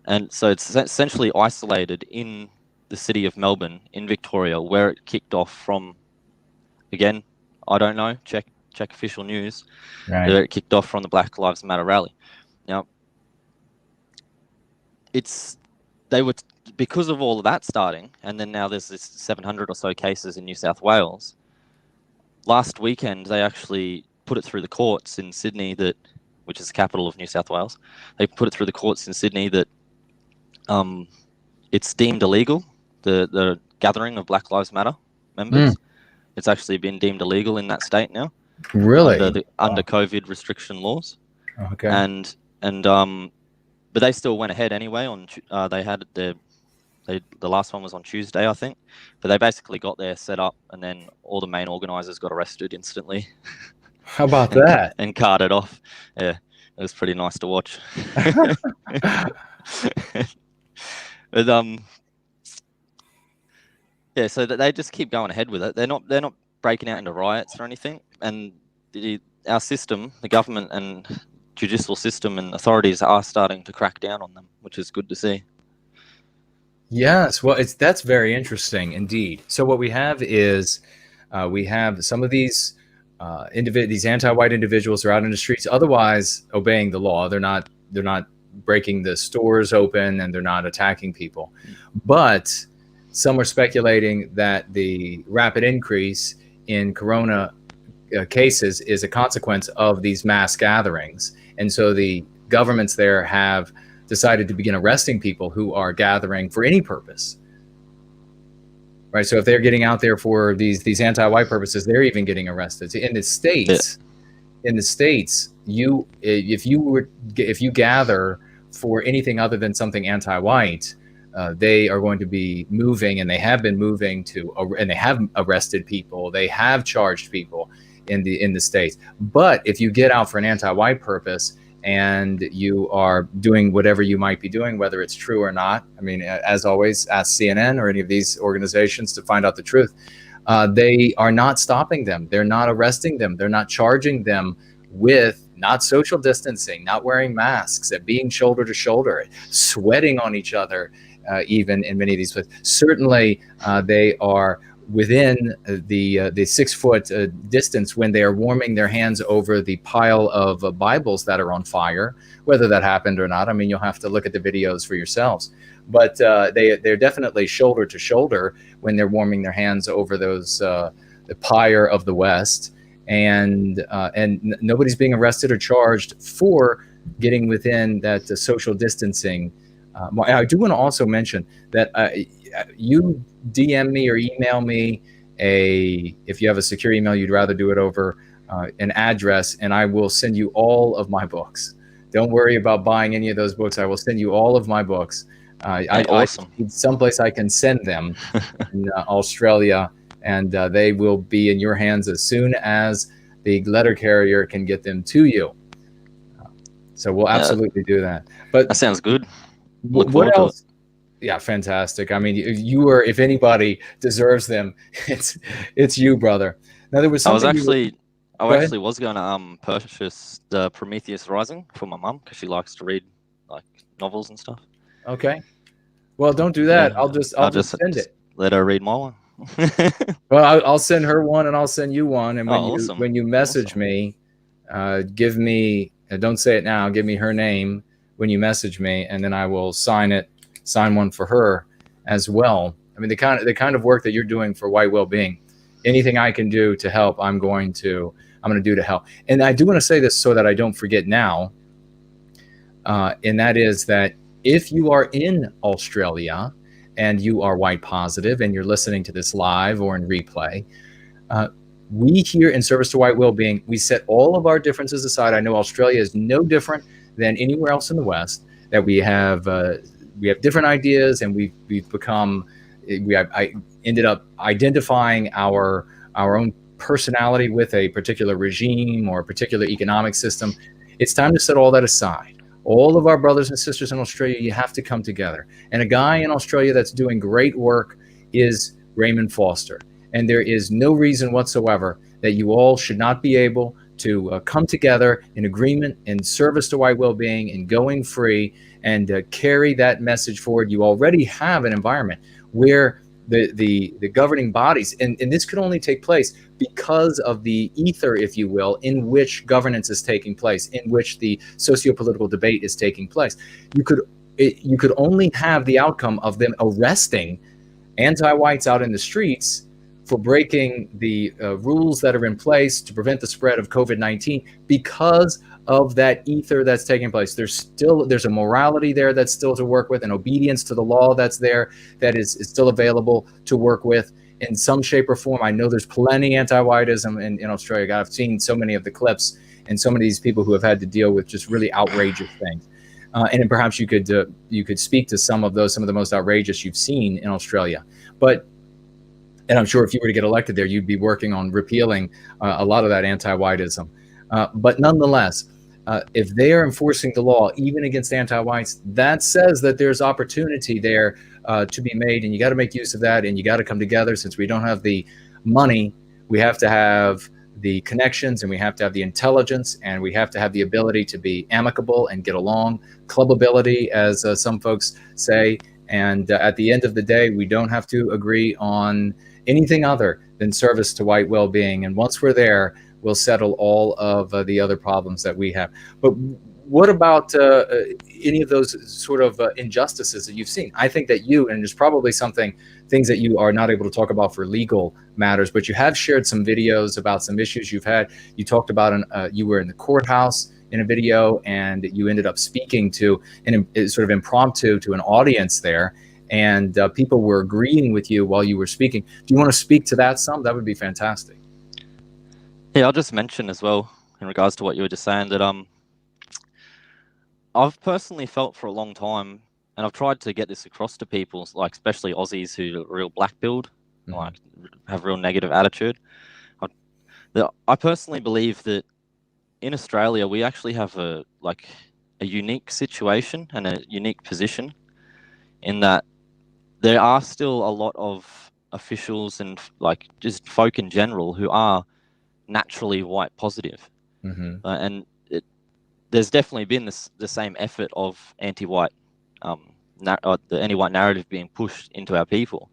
And so it's essentially isolated in the city of Melbourne in Victoria, where it kicked off from. Again, I don't know. Check official news. Right. Where it kicked off from the Black Lives Matter rally. Now, because of all of that starting, and then now there's this 700 or so cases in New South Wales. Last weekend, they actually put it through the courts in Sydney, which is the capital of New South Wales. They put it through the courts in Sydney that it's deemed illegal. The gathering of Black Lives Matter members, it's actually been deemed illegal in that state now. Really? Under COVID restriction laws. Okay. But they still went ahead anyway. They had the last one was on Tuesday, I think. But they basically got there, set up, and then all the main organisers got arrested instantly. How about that? And carted off. Yeah, it was pretty nice to watch. But yeah, so that they just keep going ahead with it. They're not breaking out into riots or anything. And our system, the government and judicial system and authorities are starting to crack down on them, which is good to see. Yes, well, that's very interesting indeed. So what we have is we have some of these these anti-white individuals are out in the streets, otherwise obeying the law. They're not breaking the stores open, and they're not attacking people. But some are speculating that the rapid increase in corona cases is a consequence of these mass gatherings. And so the governments there have decided to begin arresting people who are gathering for any purpose. Right. So if they're getting out there for these anti-white purposes, they're even getting arrested. In the States, if you gather for anything other than something anti-white, they are going to be moving, and they have been moving and they have arrested people. They have charged people in the States. But if you get out for an anti-white purpose and you are doing whatever you might be doing, whether it's true or not, I mean, as always, ask CNN or any of these organizations to find out the truth. They are not stopping them. They're not arresting them. They're not charging them with not social distancing, not wearing masks, being shoulder to shoulder, sweating on each other, even in many of these places. Certainly, they are within the 6 foot distance when they are warming their hands over the pile of Bibles that are on fire. Whether that happened or not, I mean, you'll have to look at the videos for yourselves. But they're definitely shoulder to shoulder when they're warming their hands over those the pyre of the West, and nobody's being arrested or charged for getting within that social distancing. I do want to also mention that you DM me or email me if you have a secure email, you'd rather do it over an address, and I will send you all of my books. Don't worry about buying any of those books. I will send you all of my books. Awesome. I need someplace I can send them in Australia, and they will be in your hands as soon as the letter carrier can get them to you. So we'll absolutely do that. But that sounds good. Look forward what else? to it. Yeah, fantastic. I mean, you are, if anybody deserves them, it's you, brother. Now, there was something I actually was going to purchase the Prometheus Rising for my mum because she likes to read like novels and stuff. Okay. Well, don't do that. Yeah, I'll just send it. Let her read my one. Well, I'll send her one, and I'll send you one. And awesome. when you message me, give me don't say it now. Give me her name when you message me, and then I will sign one for her as well. I mean, the kind of work that you're doing for White Wellbeing, anything I can do to help, I'm going to do to help. And I do want to say this so that I don't forget now, and that is that if you are in Australia and you are white positive and you're listening to this live or in replay, we here in Service to White Wellbeing, we set all of our differences aside. I know Australia is no different than anywhere else in the West, that we have different ideas, and I ended up identifying our own personality with a particular regime or a particular economic system. It's time to set all that aside. All of our brothers and sisters in Australia, you have to come together. And a guy in Australia that's doing great work is Raymond Foster. And there is no reason whatsoever that you all should not be able to come together in agreement, in service to white well-being, and going free, and carry that message forward. You already have an environment where the governing bodies, and this could only take place because of the ether, if you will, in which governance is taking place, in which the socio-political debate is taking place. You could only have the outcome of them arresting anti-whites out in the streets for breaking the rules that are in place to prevent the spread of COVID-19 because of that ether that's taking place. There's a morality there that's still to work with, an obedience to the law that's there that is still available to work with in some shape or form. I know there's plenty anti-whiteism in Australia. God, I've seen so many of the clips and so many of these people who have had to deal with just really outrageous things. And then perhaps you could speak to some of the most outrageous you've seen in Australia. And I'm sure if you were to get elected there, you'd be working on repealing a lot of that anti-whiteism. But nonetheless, if they are enforcing the law, even against anti-whites, that says that there's opportunity there to be made, and you got to make use of that, and you got to come together. Since we don't have the money, we have to have the connections, and we have to have the intelligence, and we have to have the ability to be amicable and get along, clubbability, as some folks say. And at the end of the day, we don't have to agree on anything other than service to white well-being. And once we're there, we'll settle all of the other problems that we have. But what about any of those sort of injustices that you've seen? I think that and there's probably things that you are not able to talk about for legal matters, but you have shared some videos about some issues you've had. You talked about you were in the courthouse in a video, and you ended up speaking to sort of impromptu to an audience there, and people were agreeing with you while you were speaking. Do you want to speak to that some? That would be fantastic. Yeah, I'll just mention as well, in regards to what you were just saying, that I've personally felt for a long time, and I've tried to get this across to people, like especially Aussies who are real black-pilled, like have real negative attitude. I personally believe that in Australia, we actually have a unique situation and a unique position in that there are still a lot of officials and like just folk in general who are naturally white positive. And there's definitely been the same effort of anti-white, the anti-white narrative being pushed into our people.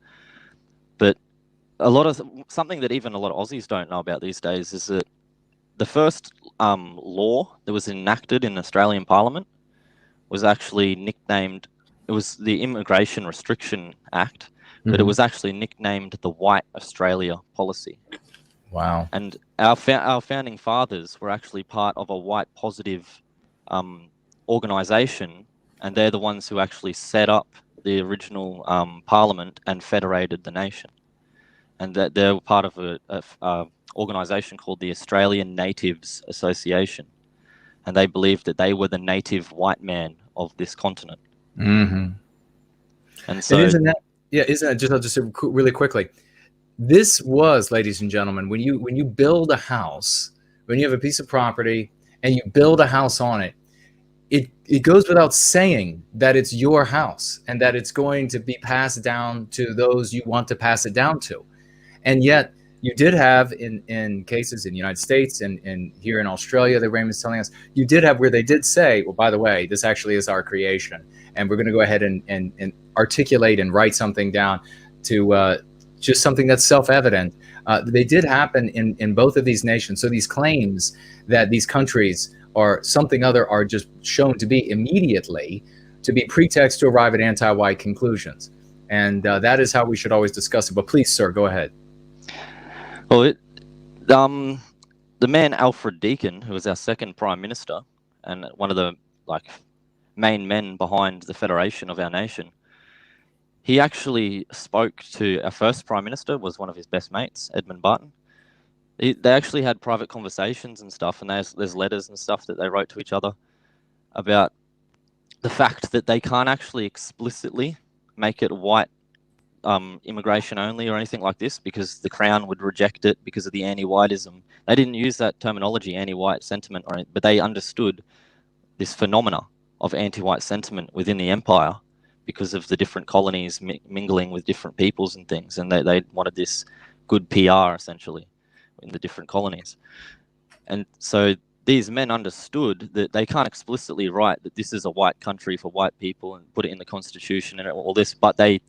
But something that even a lot of Aussies don't know about these days is that the first law that was enacted in Australian Parliament was actually nicknamed, it was the Immigration Restriction Act, but it was actually nicknamed the White Australia Policy. Wow. And our founding fathers were actually part of a white positive organization, and they're the ones who actually set up the original parliament and federated the nation. And that they're part of a organization called the Australian Natives Association. And they believed that they were the native white man of this continent. Mm-hmm. And so, isn't that I'll just say really quickly. This was, ladies and gentlemen, when you build a house, when you have a piece of property and you build a house on it, it goes without saying that it's your house and that it's going to be passed down to those you want to pass it down to. And yet you did have in cases in the United States and here in Australia that Raymond's telling us, you did have where they did say, well, by the way, this actually is our creation. And we're going to go ahead and articulate and write something down to just something that's self-evident. They did happen in both of these nations. So these claims that these countries or something other are just shown to be immediately to be pretext to arrive at anti-white conclusions. And that is how we should always discuss it. But please, sir, go ahead. Well, the man Alfred Deakin, who was our second prime minister and one of the main men behind the federation of our nation, he actually spoke to our first prime minister, was one of his best mates, Edmund Barton. They actually had private conversations and stuff, and there's letters and stuff that they wrote to each other about the fact that they can't actually explicitly make it white immigration only or anything like this, because the Crown would reject it because of the Antiwhiteism. They didn't use that terminology, anti-white sentiment, but they understood this phenomena of anti-white sentiment within the empire because of the different colonies mingling with different peoples and things, and they wanted this good PR essentially in the different colonies. And so these men understood that they can't explicitly write that this is a white country for white people and put it in the constitution and all this, but they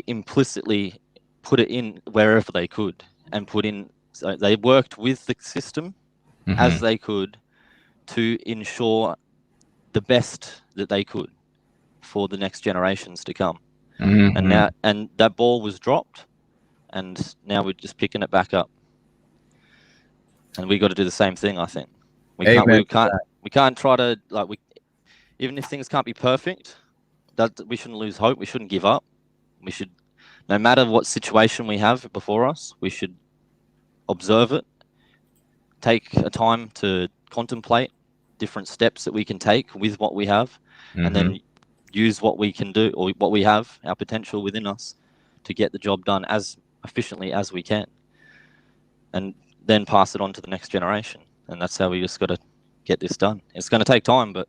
implicitly put it in wherever they could and put in, so they worked with the system as they could to ensure the best that they could for the next generations to come. And that ball was dropped, and now we're just picking it back up. And we got to do the same thing, I think. We can't try to even if things can't be perfect, we shouldn't lose hope. We shouldn't give up. We should, no matter what situation we have before us, we should observe it, take a time to contemplate different steps that we can take with what we have, and then use what we can do or what we have, our potential within us, to get the job done as efficiently as we can, and then pass it on to the next generation. And that's how we just got to get this done. It's going to take time, but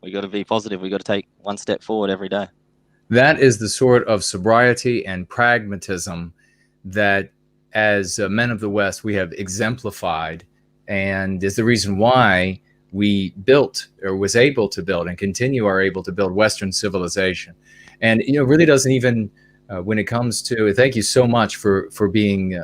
we got to be positive. We got to take one step forward every day. That is the sort of sobriety and pragmatism that, as men of the West, we have exemplified, and is the reason why we built, or was able to build, and continue are able to build Western civilization. And really doesn't even when it comes to, thank you so much for being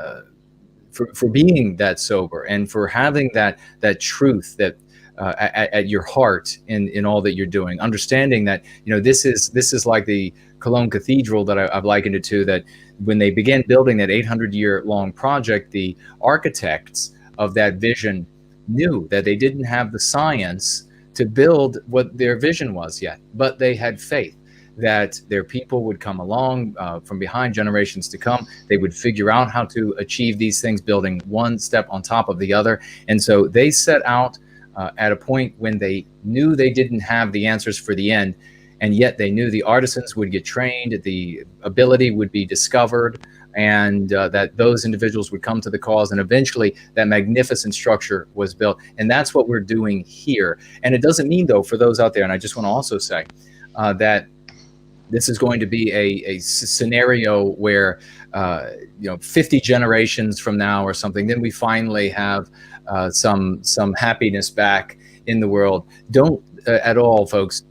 for being that sober and for having that truth that at your heart in all that you're doing, understanding that this is like the Cologne Cathedral that I've likened it to, that when they began building that 800-year-long project, the architects of that vision knew that they didn't have the science to build what their vision was yet, but they had faith that their people would come along from behind, generations to come. They would figure out how to achieve these things, building one step on top of the other. And so they set out at a point when they knew they didn't have the answers for the end, and yet they knew the artisans would get trained, the ability would be discovered, and that those individuals would come to the cause, and eventually that magnificent structure was built. And that's what we're doing here. And it doesn't mean, though, for those out there, and I just want to also say that this is going to be a scenario where 50 generations from now or something, then we finally have some happiness back in the world. Don't at all, folks.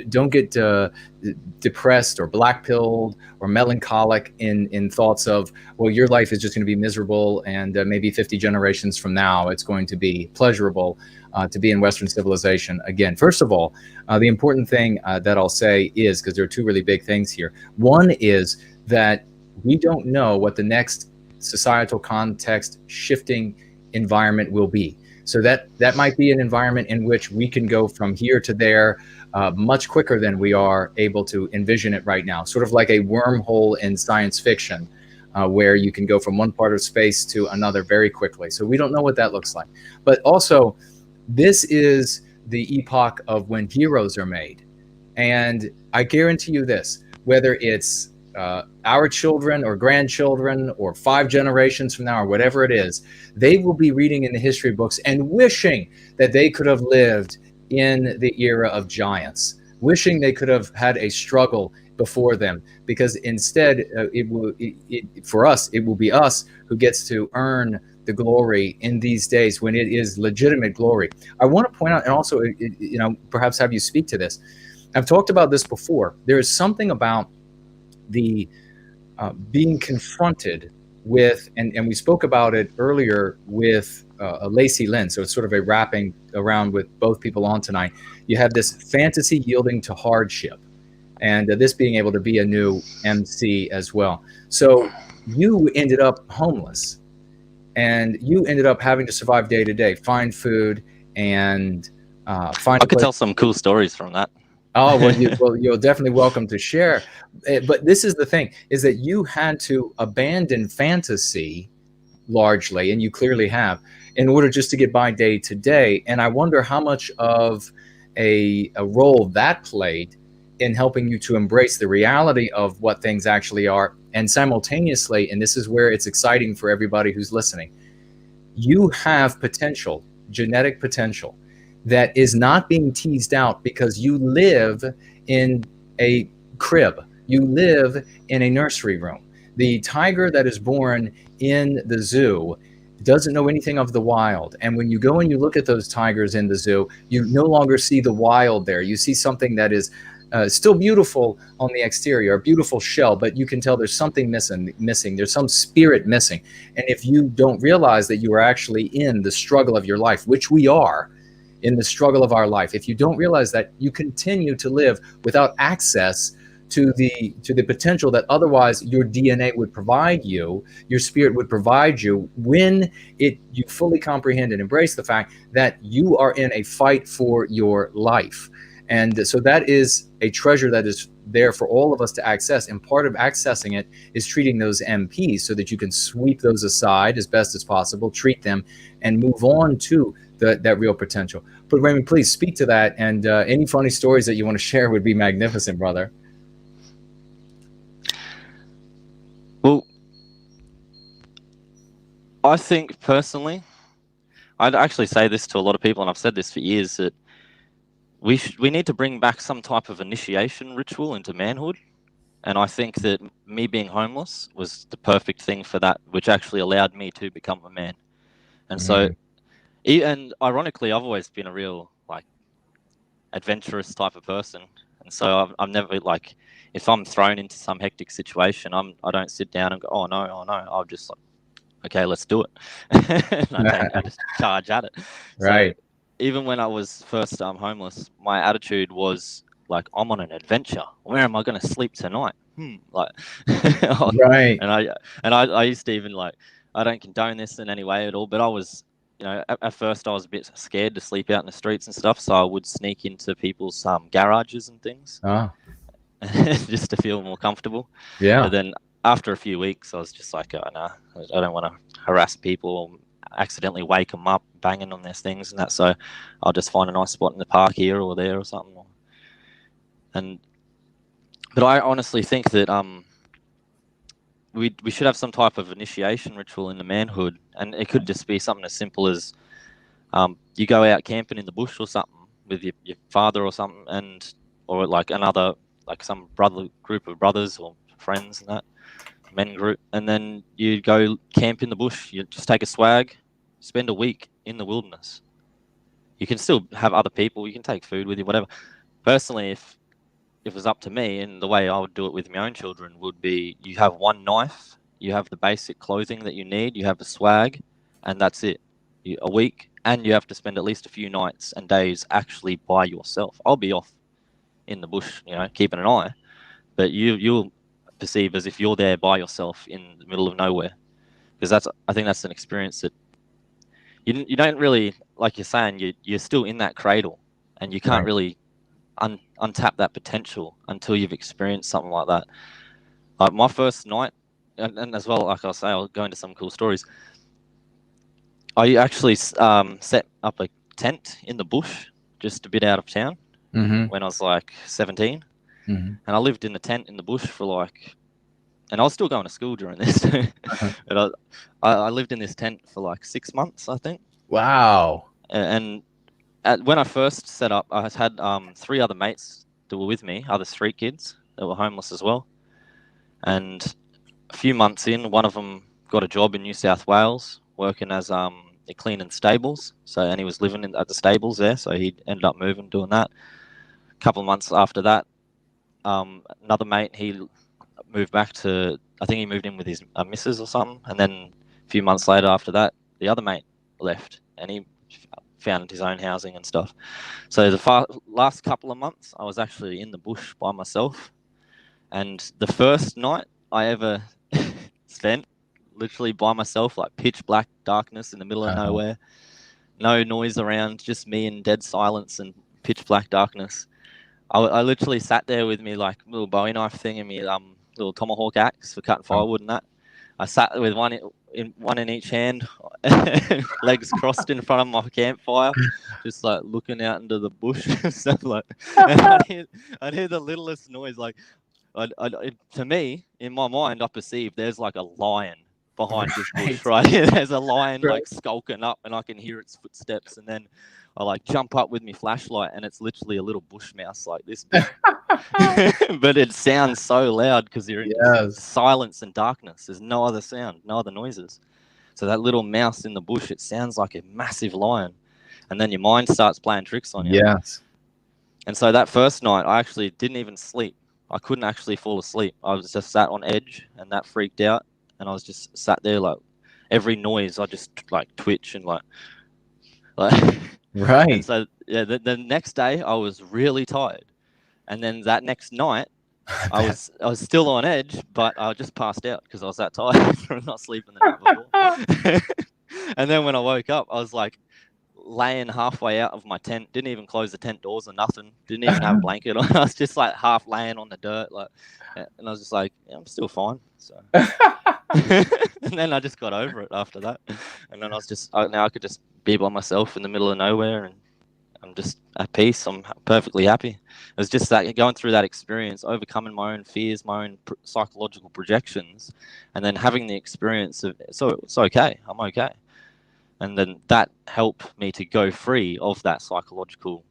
Don't get depressed or black-pilled or melancholic in thoughts of, well, your life is just going to be miserable, and maybe 50 generations from now it's going to be pleasurable to be in Western civilization again. First of all, the important thing that I'll say is, because there are two really big things here. One is that we don't know what the next societal context shifting environment will be. So that might be an environment in which we can go from here to there much quicker than we are able to envision it right now, sort of like a wormhole in science fiction, where you can go from one part of space to another very quickly. So we don't know what that looks like. But also, this is the epoch of when heroes are made. And I guarantee you this, whether it's our children or grandchildren or 5 generations from now or whatever it is, they will be reading in the history books and wishing that they could have lived in the era of giants, wishing they could have had a struggle before them, because instead for us, it will be us who gets to earn the glory in these days when it is legitimate glory. I want to point out, and also, perhaps have you speak to this. I've talked about this before. There is something about the being confronted with, and we spoke about it earlier with Lacey, Lynn, so it's sort of a wrapping around with both people on tonight. You have this fantasy yielding to hardship, and this being able to be a new MC as well. So you ended up homeless, and you ended up having to survive day to day, find food, and find. I could tell some cool stories from that. Oh, well, you're definitely welcome to share. But this is the thing, is that you had to abandon fantasy largely, and you clearly have, in order just to get by day to day. And I wonder how much of a role that played in helping you to embrace the reality of what things actually are. And simultaneously, and this is where it's exciting for everybody who's listening, you have potential, genetic potential, that is not being teased out because you live in a crib. You live in a nursery room. The tiger that is born in the zoo doesn't know anything of the wild. And when you go and you look at those tigers in the zoo, you no longer see the wild there. You see something that is still beautiful on the exterior, a beautiful shell, but you can tell there's something missing. There's some spirit missing. And if you don't realize that you are actually in the struggle of your life, which we are, in the struggle of our life, if you don't realize that, you continue to live without access to the potential that otherwise your DNA would provide you, your spirit would provide you, when you fully comprehend and embrace the fact that you are in a fight for your life. And so that is a treasure that is there for all of us to access. And part of accessing it is treating those MPs so that you can sweep those aside as best as possible, treat them, and move on to that real potential. But Raymond, please speak to that. And any funny stories that you want to share would be magnificent, brother. Well, I think personally, I'd actually say this to a lot of people, and I've said this for years, that we need to bring back some type of initiation ritual into manhood. And I think that me being homeless was the perfect thing for that, which actually allowed me to become a man. And so, and ironically, I've always been a real adventurous type of person. And so I've never, if I'm thrown into some hectic situation, I don't sit down and go, oh no. I'll just okay, let's do it. And I just charge at it. Right. So, even when I was first homeless, my attitude was I'm on an adventure. Where am I going to sleep tonight? Right. And I used to even I don't condone this in any way at all, but I was, at first I was a bit scared to sleep out in the streets and stuff, so I would sneak into people's garages and things, just to feel more comfortable. Yeah. But then after a few weeks, I was just like, oh no, I don't want to harass people or accidentally wake them up banging on their things and that, so I'll just find a nice spot in the park here or there or something. But I honestly think that we should have some type of initiation ritual in the manhood, and it could just be something as simple as you go out camping in the bush or something with your father or something, or another some group of brothers or friends and that men group, and then you go camp in the bush. You just take a swag, spend a week in the wilderness. You can still have other people, you can take food with you, whatever. Personally, if it was up to me, and the way I would do it with my own children would be, you have one knife, you have the basic clothing that you need, you have the swag, and that's it. A week, and you have to spend at least a few nights and days actually by yourself. I'll be off in the bush, keeping an eye, but you'll perceive as if you're there by yourself in the middle of nowhere, because I think that's an experience that you don't really, like you're saying, you're still in that cradle, and you can't really untap that potential until you've experienced something like that. Like my first night, and as well, like I'll say, I'll go into some cool stories. I actually set up a tent in the bush just a bit out of town when I was like 17. And I lived in a tent in the bush for like, and I was still going to school during this. But I lived in this tent for like 6 months, I think. Wow. And when I first set up, I had 3 other mates that were with me, other street kids that were homeless as well. And a few months in, one of them got a job in New South Wales working as a cleaning stables. And he was living at the stables there, so he ended up moving, doing that. A couple of months after that, another mate, he moved back to, I think he moved in with his missus or something. And then a few months later after that, the other mate left and he found his own housing and stuff. So the last couple of months, I was actually in the bush by myself. And the first night I ever spent literally by myself, like pitch black darkness in the middle of nowhere, no noise around, just me in dead silence and pitch black darkness. I literally sat there with me like little Bowie knife thing and me little tomahawk axe for cutting firewood and that. I sat with one in each hand, legs crossed in front of my campfire, just like looking out into the bush and stuff like. And I'd hear the littlest noise. Like, to me, in my mind, I perceive there's like a lion behind this bush right here. There's a lion like skulking up, and I can hear its footsteps. And then I like jump up with my flashlight, and it's literally a little bush mouse like this big. But it sounds so loud because you're in silence and darkness. There's no other sound, no other noises. So that little mouse in the bush, it sounds like a massive lion. And then your mind starts playing tricks on you. Yes. And so that first night, I actually didn't even sleep. I couldn't actually fall asleep. I was just sat on edge, and that freaked out. And I was just sat there, like every noise, I just like twitch and like. Right. And so the next day, I was really tired. And then that next night, I was still on edge, but I just passed out because I was that tired from not sleeping the night before. And then when I woke up, I was like laying halfway out of my tent. Didn't even close the tent doors or nothing. Didn't even have a blanket on. I was just like half laying on the dirt, like, and I was just like, yeah, I'm still fine. So, and then I just got over it after that. And then I was just now I could just be by myself in the middle of nowhere, and I'm just at peace. I'm perfectly happy. It was just that going through that experience, overcoming my own fears, my own psychological projections, and then having the experience of, so it's okay, I'm okay. And then that helped me to go free of that psychological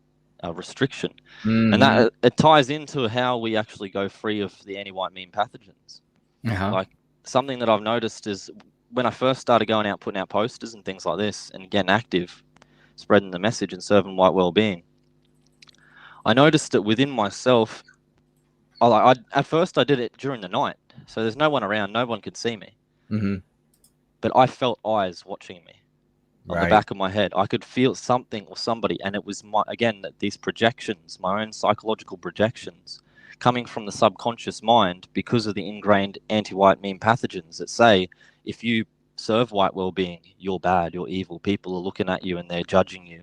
restriction. And that it ties into how we actually go free of the anti-white meme pathogens. Like something that I've noticed is when I first started going out, putting out posters and things like this and getting active, spreading the message and serving white well-being, I noticed that within myself, at first I did it during the night. So there's no one around, no one could see me. But I felt eyes watching me on the back of my head. I could feel something or somebody, and it was these projections, my own psychological projections, coming from the subconscious mind because of the ingrained anti-white meme pathogens that say, if you serve white well-being, you're bad, you're evil, people are looking at you and they're judging you.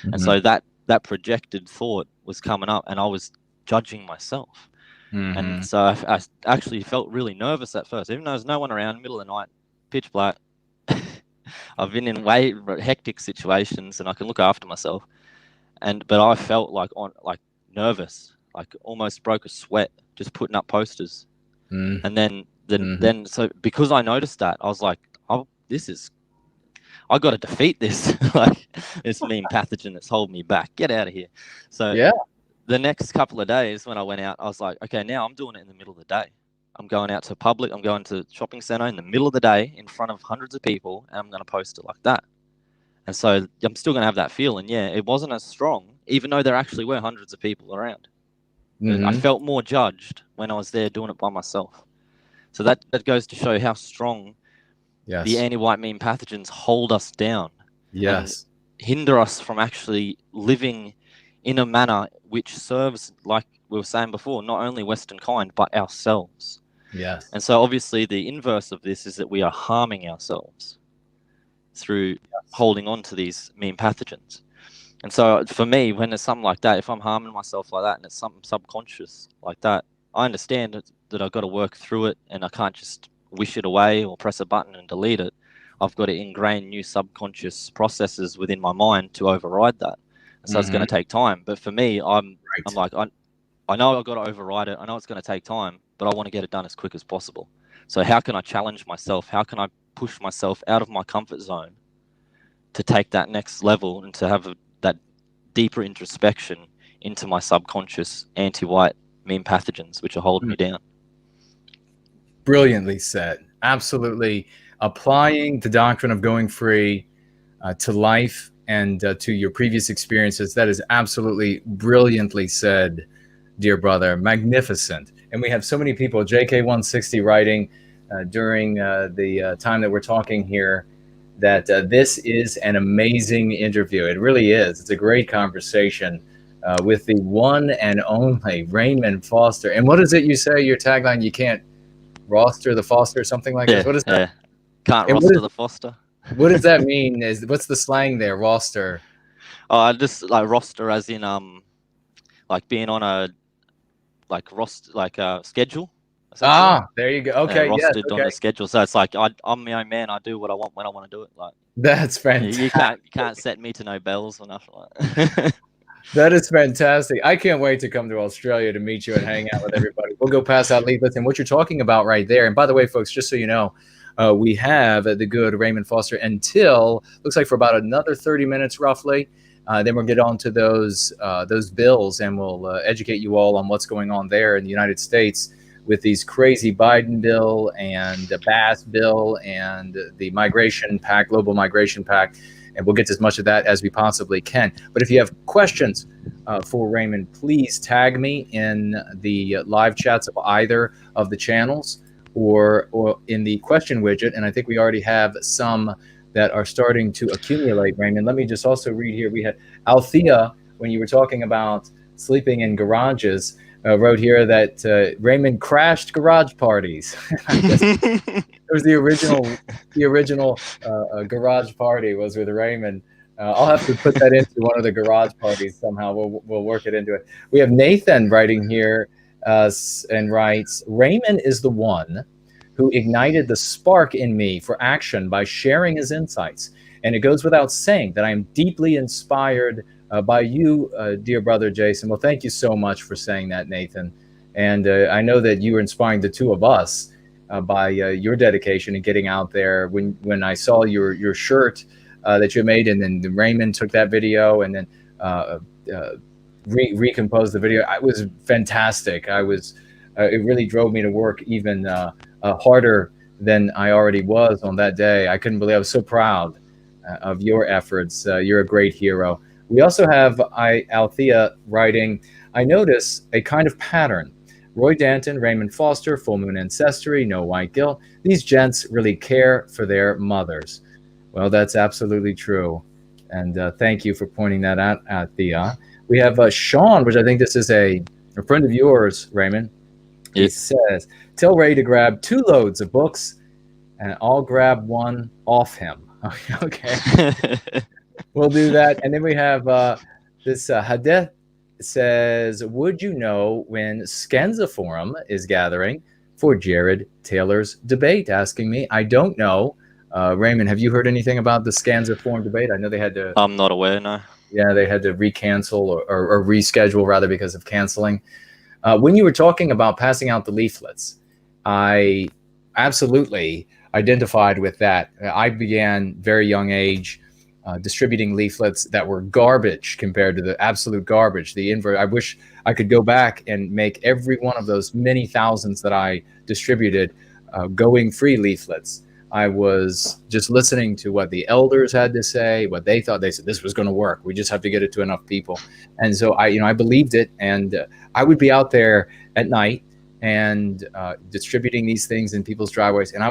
And so that projected thought was coming up, and I was judging myself. And so I actually felt really nervous at first, even though there's no one around, middle of the night, pitch black. I've been in way hectic situations and I can look after myself, but I felt like nervous, like almost broke a sweat just putting up posters. And then so because I noticed that, I was like, oh, I got to defeat this, like this meme pathogen that's holding me back. Get out of here. So the next couple of days when I went out, I was like, okay, now I'm doing it in the middle of the day. I'm going out to public. I'm going to shopping center in the middle of the day in front of hundreds of people, and I'm going to post it like that. And so I'm still going to have that feeling. Yeah, it wasn't as strong, even though there actually were hundreds of people around. I felt more judged when I was there doing it by myself. So that goes to show how strong the anti-white meme pathogens hold us down. And hinder us from actually living in a manner which serves, like we were saying before, not only Western kind, but ourselves. And so obviously the inverse of this is that we are harming ourselves through holding on to these mean pathogens. And so for me, when there's something like that, if I'm harming myself like that and it's something subconscious like that, I understand that I've got to work through it, and I can't just wish it away or press a button and delete it. I've got to ingrain new subconscious processes within my mind to override that. So it's going to take time. But for me, I'm like, I know I've got to override it. I know it's going to take time, but I want to get it done as quick as possible. So how can I challenge myself? How can I push myself out of my comfort zone to take that next level and to have that deeper introspection into my subconscious anti-white mean pathogens, which are holding me down? Brilliantly said. Absolutely. Applying the doctrine of going free to life and to your previous experiences. That is absolutely brilliantly said, dear brother. Magnificent. And we have so many people, JK160 writing during the time that we're talking here, that this is an amazing interview. It really is. It's a great conversation with the one and only Raymond Foster. And what is it you say, your tagline? You can't roster the Foster, something like this? What is that? Can't roster the Foster. What does that mean? What's the slang there, roster? Oh, just like roster as in like being on a schedule. Ah, there you go. Okay, rostered yes, okay. on the schedule. So it's like I'm my own man. I do what I want when I want to do it. Like, that's fantastic. You can't set me to no bells or nothing like that. That is fantastic. I can't wait to come to Australia to meet you and hang out with everybody. We'll go pass out leaflets. And what you're talking about right there, and by the way, folks, just so you know, we have the good Raymond Foster until, looks like for about another 30 minutes roughly. Then we'll get on to those bills, and we'll educate you all on what's going on there in the United States with these crazy Biden bill and the Bass bill and the Migration Pact, Global Migration Pact. And we'll get to as much of that as we possibly can. But if you have questions for Raymond, please tag me in the live chats of either of the channels or in the question widget. And I think we already have some that are starting to accumulate, Raymond. Let me just also read here. We had Althea, when you were talking about sleeping in garages, wrote here that Raymond crashed garage parties. It was the original garage party was with Raymond. I'll have to put that into one of the garage parties somehow. We'll work it into it. We have Nathan writing here and writes, Raymond is the one who ignited the spark in me for action by sharing his insights. And it goes without saying that I am deeply inspired by you, dear brother Jason. Well, thank you so much for saying that, Nathan. And I know that you were inspiring the two of us by your dedication and getting out there. When I saw your shirt that you made, and then Raymond took that video and then recomposed the video, it was fantastic. It really drove me to work even harder than I already was on that day. I couldn't believe, I was so proud of your efforts. You're a great hero. We also have Althea writing, I notice a kind of pattern. Roy Danton, Raymond Foster, Full Moon Ancestry, No White Guilt. These gents really care for their mothers. Well, that's absolutely true. And thank you for pointing that out, Althea. We have Sean, which I think this is a friend of yours, Raymond. He says, tell Ray to grab 2 loads of books and I'll grab one off him. Okay. We'll do that. And then we have this Hadith says, would you know when Scanza Forum is gathering for Jared Taylor's debate? Asking me. I don't know. Raymond, have you heard anything about the Scanza Forum debate? I know they had to... I'm not aware, no. Yeah, they had to recancel or reschedule rather because of canceling. When you were talking about passing out the leaflets, I absolutely identified with that. I began very young age distributing leaflets that were garbage compared to the absolute garbage, the invert. I wish I could go back and make every one of those many thousands that I distributed going free leaflets. I was just listening to what the elders had to say, what they thought. They said this was going to work. We just have to get it to enough people. And so I believed it, and I would be out there at night and distributing these things in people's driveways. And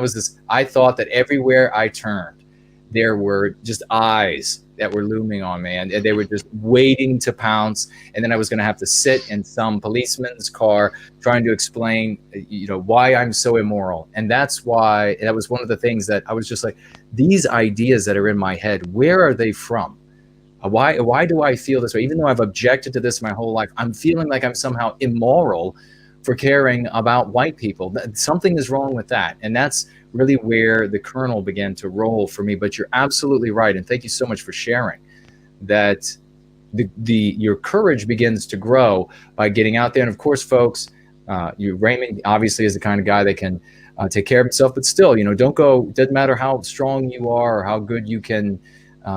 I thought that everywhere I turned, there were just eyes that were looming on me, and they were just waiting to pounce. And then I was going to have to sit in some policeman's car trying to explain, why I'm so immoral. And that's why that was one of the things that I was just like, these ideas that are in my head, where are they from? Why do I feel this way? Even though I've objected to this my whole life, I'm feeling like I'm somehow immoral for caring about white people. Something is wrong with that. And that's really where the kernel began to roll for me. But you're absolutely right. And thank you so much for sharing that. Your courage begins to grow by getting out there. And of course, folks, Raymond obviously is the kind of guy that can take care of himself, but still, don't go, doesn't matter how strong you are or how good you can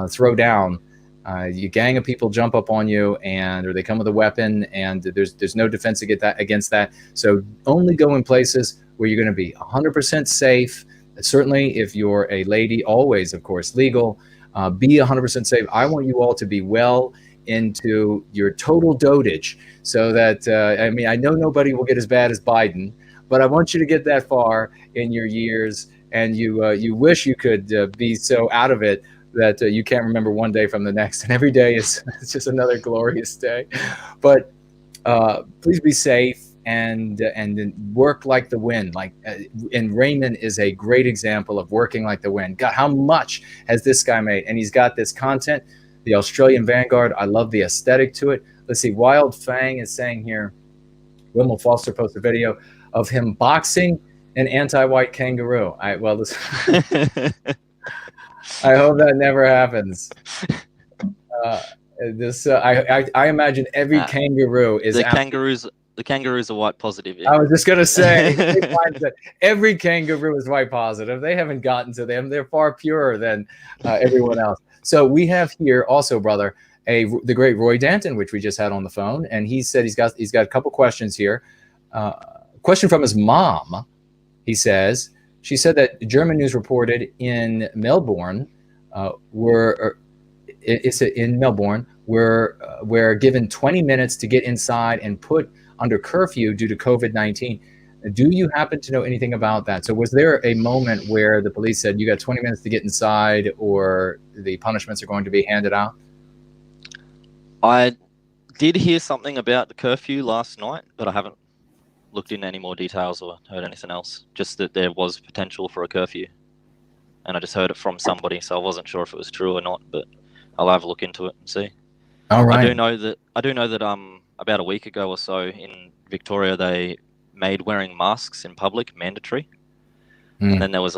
throw down. A gang of people jump up on you, or they come with a weapon, and there's no defense against that. So only go in places where you're going to be 100% safe. Certainly, if you're a lady, always, of course, legal. Be 100% safe. I want you all to be well into your total dotage, so that I know nobody will get as bad as Biden, but I want you to get that far in your years, and you wish you could be so out of it that you can't remember one day from the next, and every day is it's just another glorious day. But please be safe and work like the wind. And Raymond is a great example of working like the wind. God, how much has this guy made? And he's got this content, the Australian Vanguard. I love the aesthetic to it. Let's see, Wild Fang is saying here, Raymond Foster posted a video of him boxing an anti-white kangaroo. I hope that never happens. I imagine every kangaroo is the kangaroos are white positive. Yeah. I was just gonna say every kangaroo is white positive. They haven't gotten to them. They're far purer than everyone else. So we have here also, brother, the great Roy Danton, which we just had on the phone, and he said he's got a couple questions here. Question from his mom. He says. She said that German news reported in Melbourne were given 20 minutes to get inside and put under curfew due to COVID-19. Do you happen to know anything about that? So was there a moment where the police said you got 20 minutes to get inside, or the punishments are going to be handed out? I did hear something about the curfew last night, but I haven't looked into any more details or heard anything else. Just that there was potential for a curfew, and I just heard it from somebody, so I wasn't sure if it was true or not. But I'll have a look into it and see. All right. I do know that about a week ago or so in Victoria they made wearing masks in public mandatory, and then there was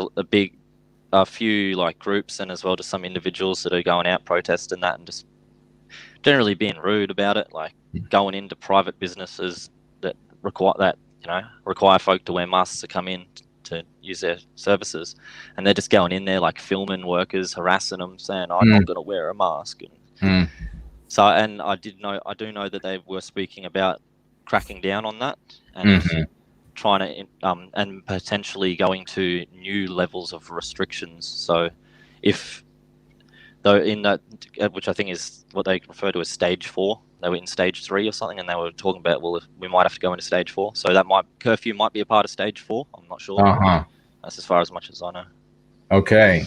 a few like groups and as well just some individuals that are going out protesting that and just generally being rude about it, like going into private businesses that require folk to wear masks to come in to use their services, and they're just going in there like filming workers, harassing them, saying I'm not going to wear a mask. So, and I do know that they were speaking about cracking down on that and trying to and potentially going to new levels of restrictions. So in that, which I think is what they refer to as stage 4, they were in stage 3 or something, and they were talking about, well, if we might have to go into stage 4. So that curfew might be a part of stage 4. I'm not sure. That's as far as much as I know. Okay.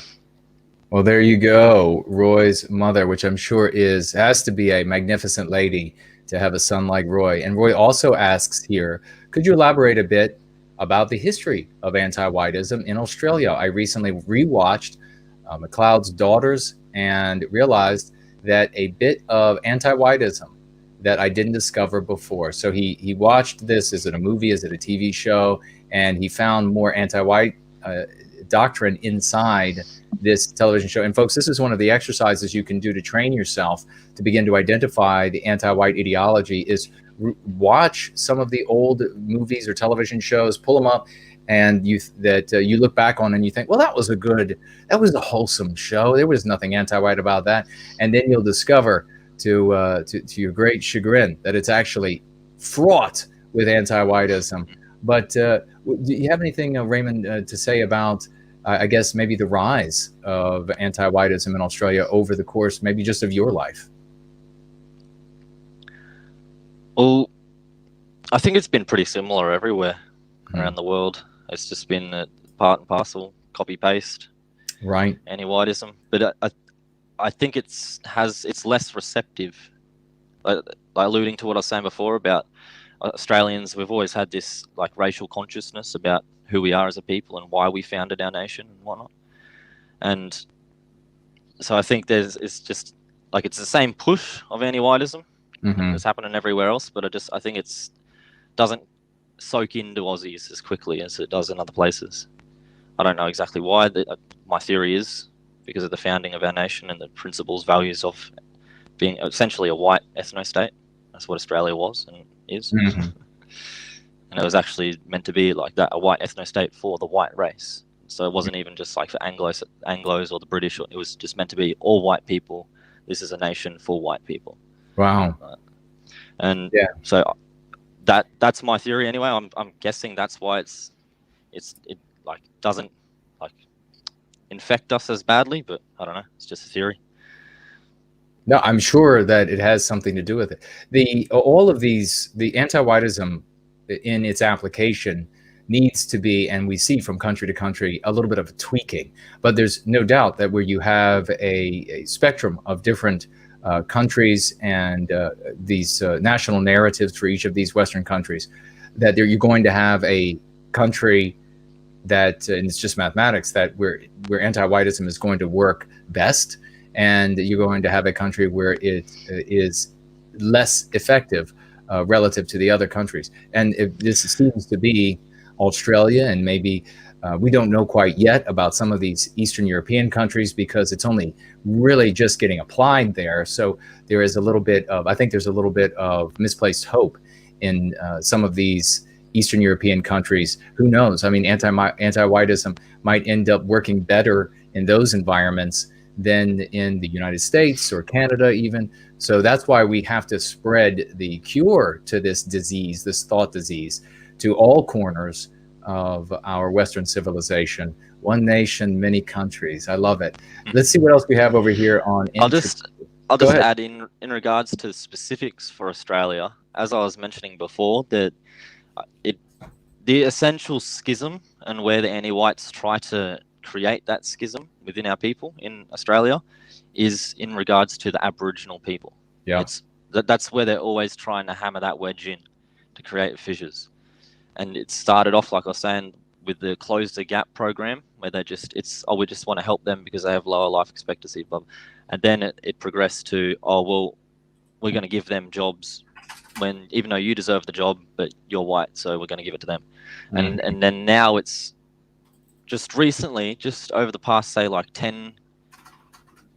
Well, there you go. Roy's mother, which I'm sure has to be a magnificent lady to have a son like Roy. And Roy also asks here, could you elaborate a bit about the history of anti-whiteism in Australia? I recently rewatched McLeod's Daughters and realized that a bit of anti-whiteism that I didn't discover before. So he watched this. Is it a movie? Is it a TV show? And he found more anti-white doctrine inside this television show. And folks, this is one of the exercises you can do to train yourself to begin to identify the anti-white ideology is watch some of the old movies or television shows, pull them up, and you look back on and you think, well, that was a wholesome show. There was nothing anti-white about that. And then you'll discover to your great chagrin that it's actually fraught with anti-whiteism. But do you have anything, Raymond, to say about, I guess, maybe the rise of anti-whiteism in Australia over the course, maybe just of your life? Well, I think it's been pretty similar everywhere around the world. It's just been part and parcel, copy-paste, right? Anti-whiteism. But I think it's less receptive. Like alluding to what I was saying before about Australians, we've always had this like racial consciousness about who we are as a people and why we founded our nation and whatnot. And so I think it's just like it's the same push of anti-whiteism that's happening everywhere else, but I think it's doesn't soak into Aussies as quickly as it does in other places. I don't know exactly why. My theory is because of the founding of our nation and the principles, values of being essentially a white ethno-state. That's what Australia was and is. And it was actually meant to be like that, a white ethno-state for the white race. So it wasn't even just like for Anglos or the British. It was just meant to be all white people. This is a nation for white people. Wow. And so that's my theory anyway. I'm guessing that's why it like doesn't like infect us as badly, but I don't know. It's just a theory. No, I'm sure that it has something to do with it. All of these, the anti-whiteism in its application needs to be, and we see from country to country, a little bit of tweaking. But there's no doubt that where you have a spectrum of different countries and these national narratives for each of these Western countries, that you're going to have a country that, and it's just mathematics, that where anti-whiteism is going to work best, and you're going to have a country where it is less effective relative to the other countries. And this seems to be Australia, and maybe we don't know quite yet about some of these Eastern European countries because it's only really just getting applied there. So there is a little bit of, I think there's a little bit of misplaced hope in some of these Eastern European countries. Who knows? I mean, anti-whiteism might end up working better in those environments than in the United States or Canada even. So that's why we have to spread the cure to this disease, this thought disease, to all corners of our Western civilization. One nation, many countries. I love it. Let's see what else we have over here on. I'll just add in regards to the specifics for Australia, as I was mentioning before, that the essential schism and where the anti-whites try to create that schism within our people in Australia is in regards to the Aboriginal people. Yeah, that's where they're always trying to hammer that wedge in to create fissures. And it started off, like I was saying, with the Close the Gap program, where we just want to help them because they have lower life expectancy, blah, blah. And then it progressed to, we're going to give them jobs when, even though you deserve the job, but you're white, so we're going to give it to them. And then now it's just recently, just over the past, say, like 10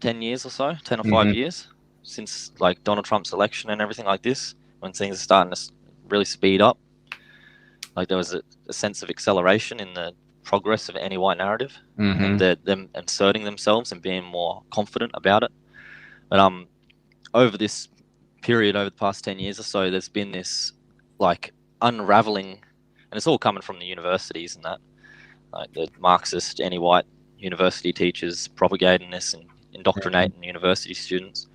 years or so, 10 or 5 years, since like Donald Trump's election and everything like this, when things are starting to really speed up, like there was a sense of acceleration in the progress of any white narrative, and them inserting themselves and being more confident about it. But over this period, over the past 10 years or so, there's been this like unraveling, and it's all coming from the universities and that, like the Marxist, anti-white university teachers propagating this and indoctrinating university students.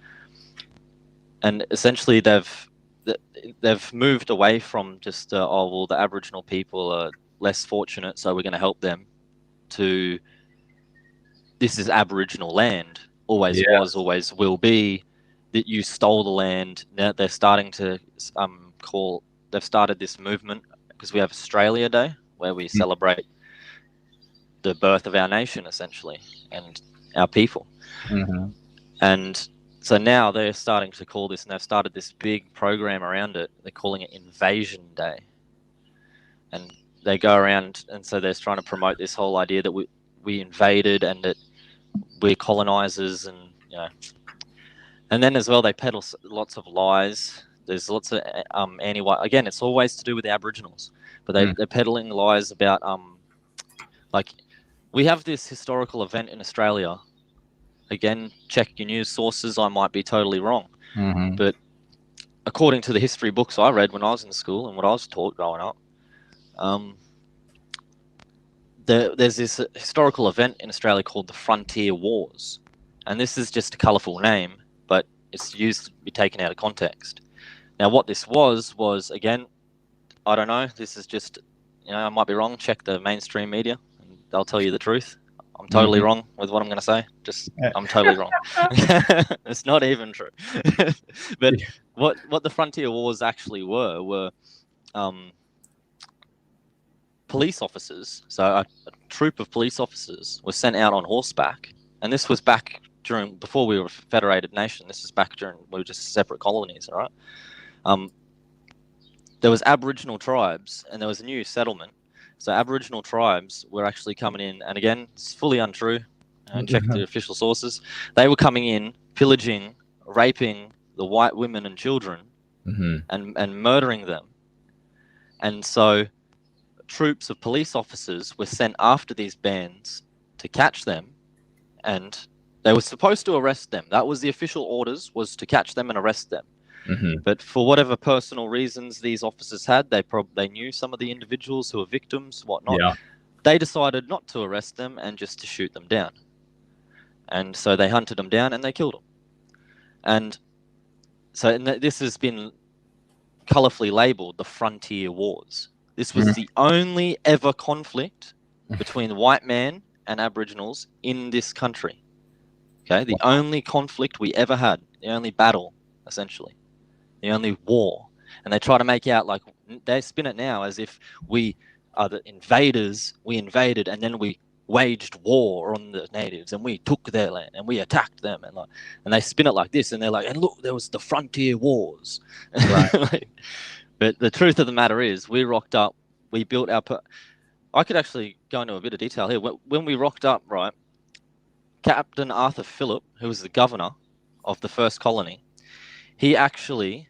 And essentially they've moved away from just the Aboriginal people are less fortunate, so we're going to help them, to this is Aboriginal land, always was, always will be, that you stole the land. Now they're starting to they've started this movement because we have Australia Day, where we celebrate the birth of our nation, essentially, and our people. And so now they're starting to call this, and they've started this big program around it. They're calling it Invasion Day. And they go around, and so they're trying to promote this whole idea that we invaded and that we're colonizers, and and then as well they peddle lots of lies. There's lots of anti-white. Again, it's always to do with the Aboriginals, but they're peddling lies about like we have this historical event in Australia. Again, check your news sources. I might be totally wrong, but according to the history books I read when I was in school and what I was taught growing up, there's this historical event in Australia called the Frontier Wars, and this is just a colourful name, but it's used to be taken out of context. Now, what this was again, I don't know. This is just, I might be wrong. Check the mainstream media, and they'll tell you the truth. I'm totally wrong with what I'm going to say. I'm totally wrong. It's not even true. But what the frontier wars actually were police officers. So a troop of police officers were sent out on horseback, and this was back before we were a federated nation. This is back during we were just separate colonies, all right? There was Aboriginal tribes, and there was a new settlement. So Aboriginal tribes were actually coming in, and again, it's fully untrue. Check the official sources. They were coming in, pillaging, raping the white women and children, and murdering them. And so troops of police officers were sent after these bands to catch them, and they were supposed to arrest them. That was the official orders, was to catch them and arrest them. But for whatever personal reasons these officers had, they knew some of the individuals who were victims, whatnot. Yeah. They decided not to arrest them and just to shoot them down. And so they hunted them down and they killed them. And so this has been colourfully labelled the Frontier Wars. This was the only ever conflict between the white man and Aboriginals in this country. Okay, the only conflict we ever had, the only battle, essentially. The only war. And they try to make out like they spin it now as if we are the invaders. We invaded and then we waged war on the natives and we took their land and we attacked them, and they spin it like this, and they're like, and look, there was the Frontier Wars. Right. But the truth of the matter is, we rocked up. We built our. I could actually go into a bit of detail here. When we rocked up, right, Captain Arthur Phillip, who was the governor of the first colony, he actually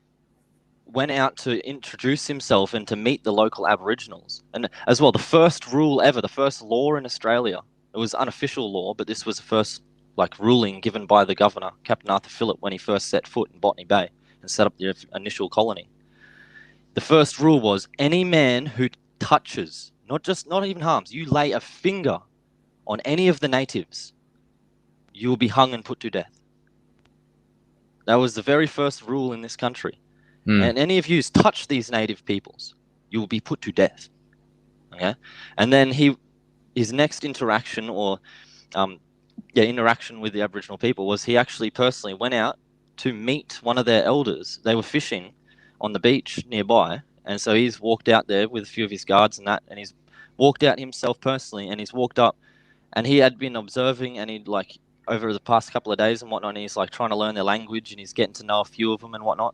went out to introduce himself and to meet the local Aboriginals. And as well, the first rule ever, the first law in Australia, it was unofficial law, but this was the first ruling given by the governor, Captain Arthur Phillip, when he first set foot in Botany Bay and set up the initial colony. The first rule was any man who touches, not even harms, you lay a finger on any of the natives, you will be hung and put to death. That was the very first rule in this country. And any of you touch these native peoples, you will be put to death. Okay? And then his next interaction interaction with the Aboriginal people was he actually personally went out to meet one of their elders. They were fishing on the beach nearby, and so he's walked out there with a few of his guards and he's walked out himself personally, and he's walked up, and he had been observing, and he'd over the past couple of days and whatnot, and he's trying to learn their language, and he's getting to know a few of them and whatnot.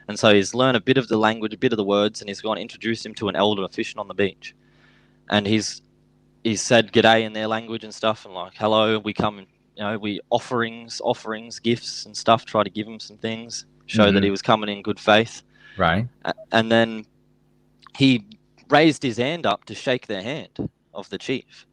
And so he's learned a bit of the language, a bit of the words, and he's gone to introduce him to an elder fishing on the beach. And he's said g'day in their language and stuff, and hello, we come, we offerings, gifts and stuff, try to give him some things, show that he was coming in good faith. Right. And then he raised his hand up to shake their hand of the chief.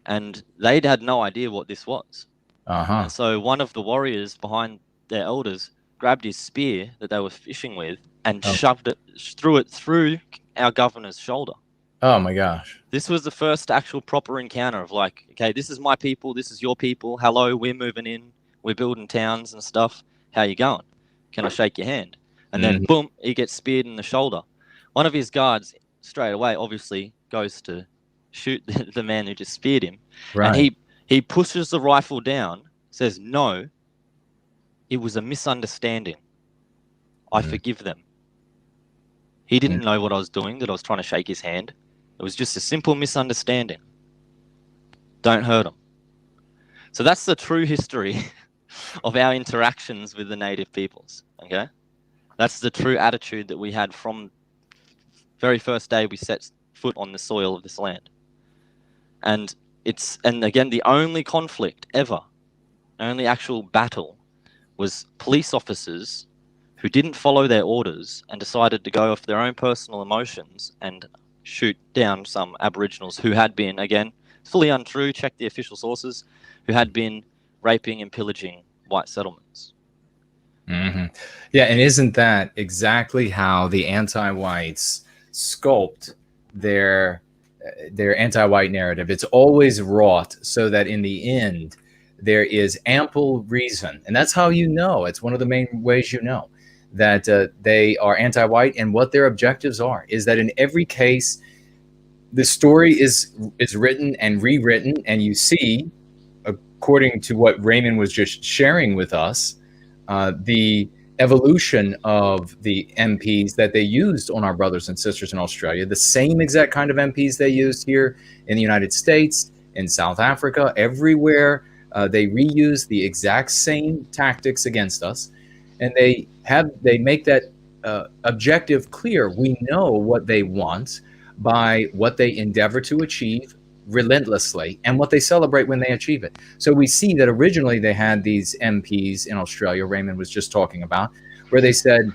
And they'd had no idea what this was. And so one of the warriors behind their elders grabbed his spear that they were fishing with and threw it through our governor's shoulder. Oh my gosh. This was the first actual proper encounter of okay, this is my people, this is your people. Hello, we're moving in. We're building towns and stuff. How you going? Can I shake your hand? And then boom, he gets speared in the shoulder. One of his guards straight away obviously goes to shoot the man who just speared him. Right. And he pushes the rifle down, says, no, it was a misunderstanding. I forgive them. He didn't know what I was doing, that I was trying to shake his hand. It was just a simple misunderstanding. Don't hurt him. So that's the true history of our interactions with the native peoples. Okay? That's the true attitude that we had from very first day we set foot on the soil of this land. And again, the only conflict ever, only actual battle, was police officers who didn't follow their orders and decided to go off their own personal emotions and shoot down some Aboriginals who had been, again, fully untrue, check the official sources, who had been raping and pillaging white settlements. Yeah, and isn't that exactly how the anti-whites sculpt their anti-white narrative? It's always wrought so that in the end there is ample reason, and that's how it's one of the main ways that they are anti-white, and what their objectives are is that in every case the story is written and rewritten, and you see, according to what Raymond was just sharing with us, the evolution of the MPs that they used on our brothers and sisters in Australia, the same exact kind of MPs they used here in the United States, in South Africa, everywhere. They reuse the exact same tactics against us, and they make that objective clear. We know what they want by what they endeavor to achieve relentlessly and what they celebrate when they achieve it. So we see that originally they had these MPs in Australia, Raymond was just talking about, where they said,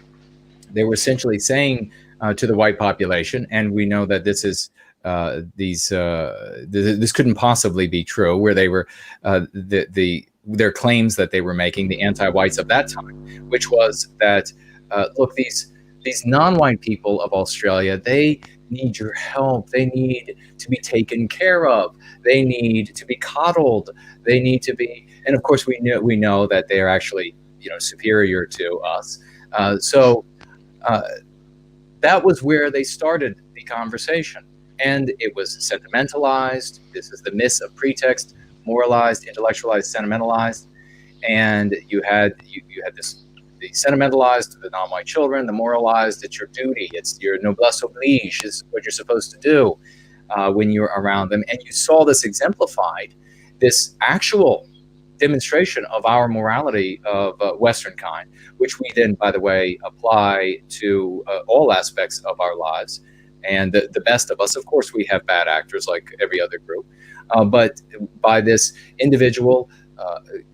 they were essentially saying to the white population, and we know that this is this couldn't possibly be true, where they were their claims that they were making, the anti-whites of that time, which was that look, these non-white people of Australia, they need your help. They need to be taken care of. They need to be coddled. They need to be, and of course we know that they are actually, superior to us. So that was where they started the conversation, and it was sentimentalized. This is the myth of pretext, moralized, intellectualized, sentimentalized, and you had this. The sentimentalized, the non-white children, the moralized, it's your duty, it's your noblesse oblige, is what you're supposed to do when you're around them. And you saw this exemplified, this actual demonstration of our morality of Western kind, which we then, by the way, apply to all aspects of our lives. And the best of us, of course, we have bad actors like every other group, but by this individual,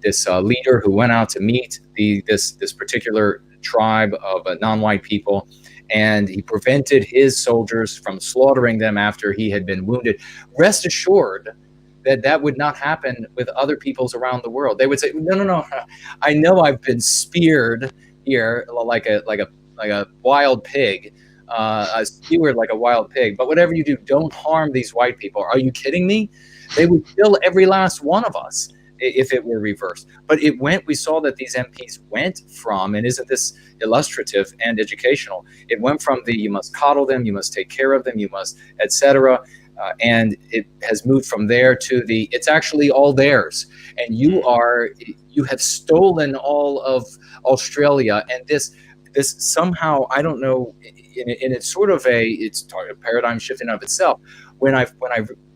this leader who went out to meet this particular tribe of non-white people, and he prevented his soldiers from slaughtering them after he had been wounded. Rest assured that would not happen with other peoples around the world. They would say, no, I know I've been speared here like a wild pig, skewered like a wild pig, but whatever you do, don't harm these white people. Are you kidding me? They would kill every last one of us if it were reversed. But we saw that these MPs went from, and isn't this illustrative and educational, it went from the, you must coddle them, you must take care of them, you must, etc. And it has moved from there to the, it's actually all theirs. And you have stolen all of Australia. And this somehow, I don't know, and it's sort of it's a paradigm shift in and of itself. When I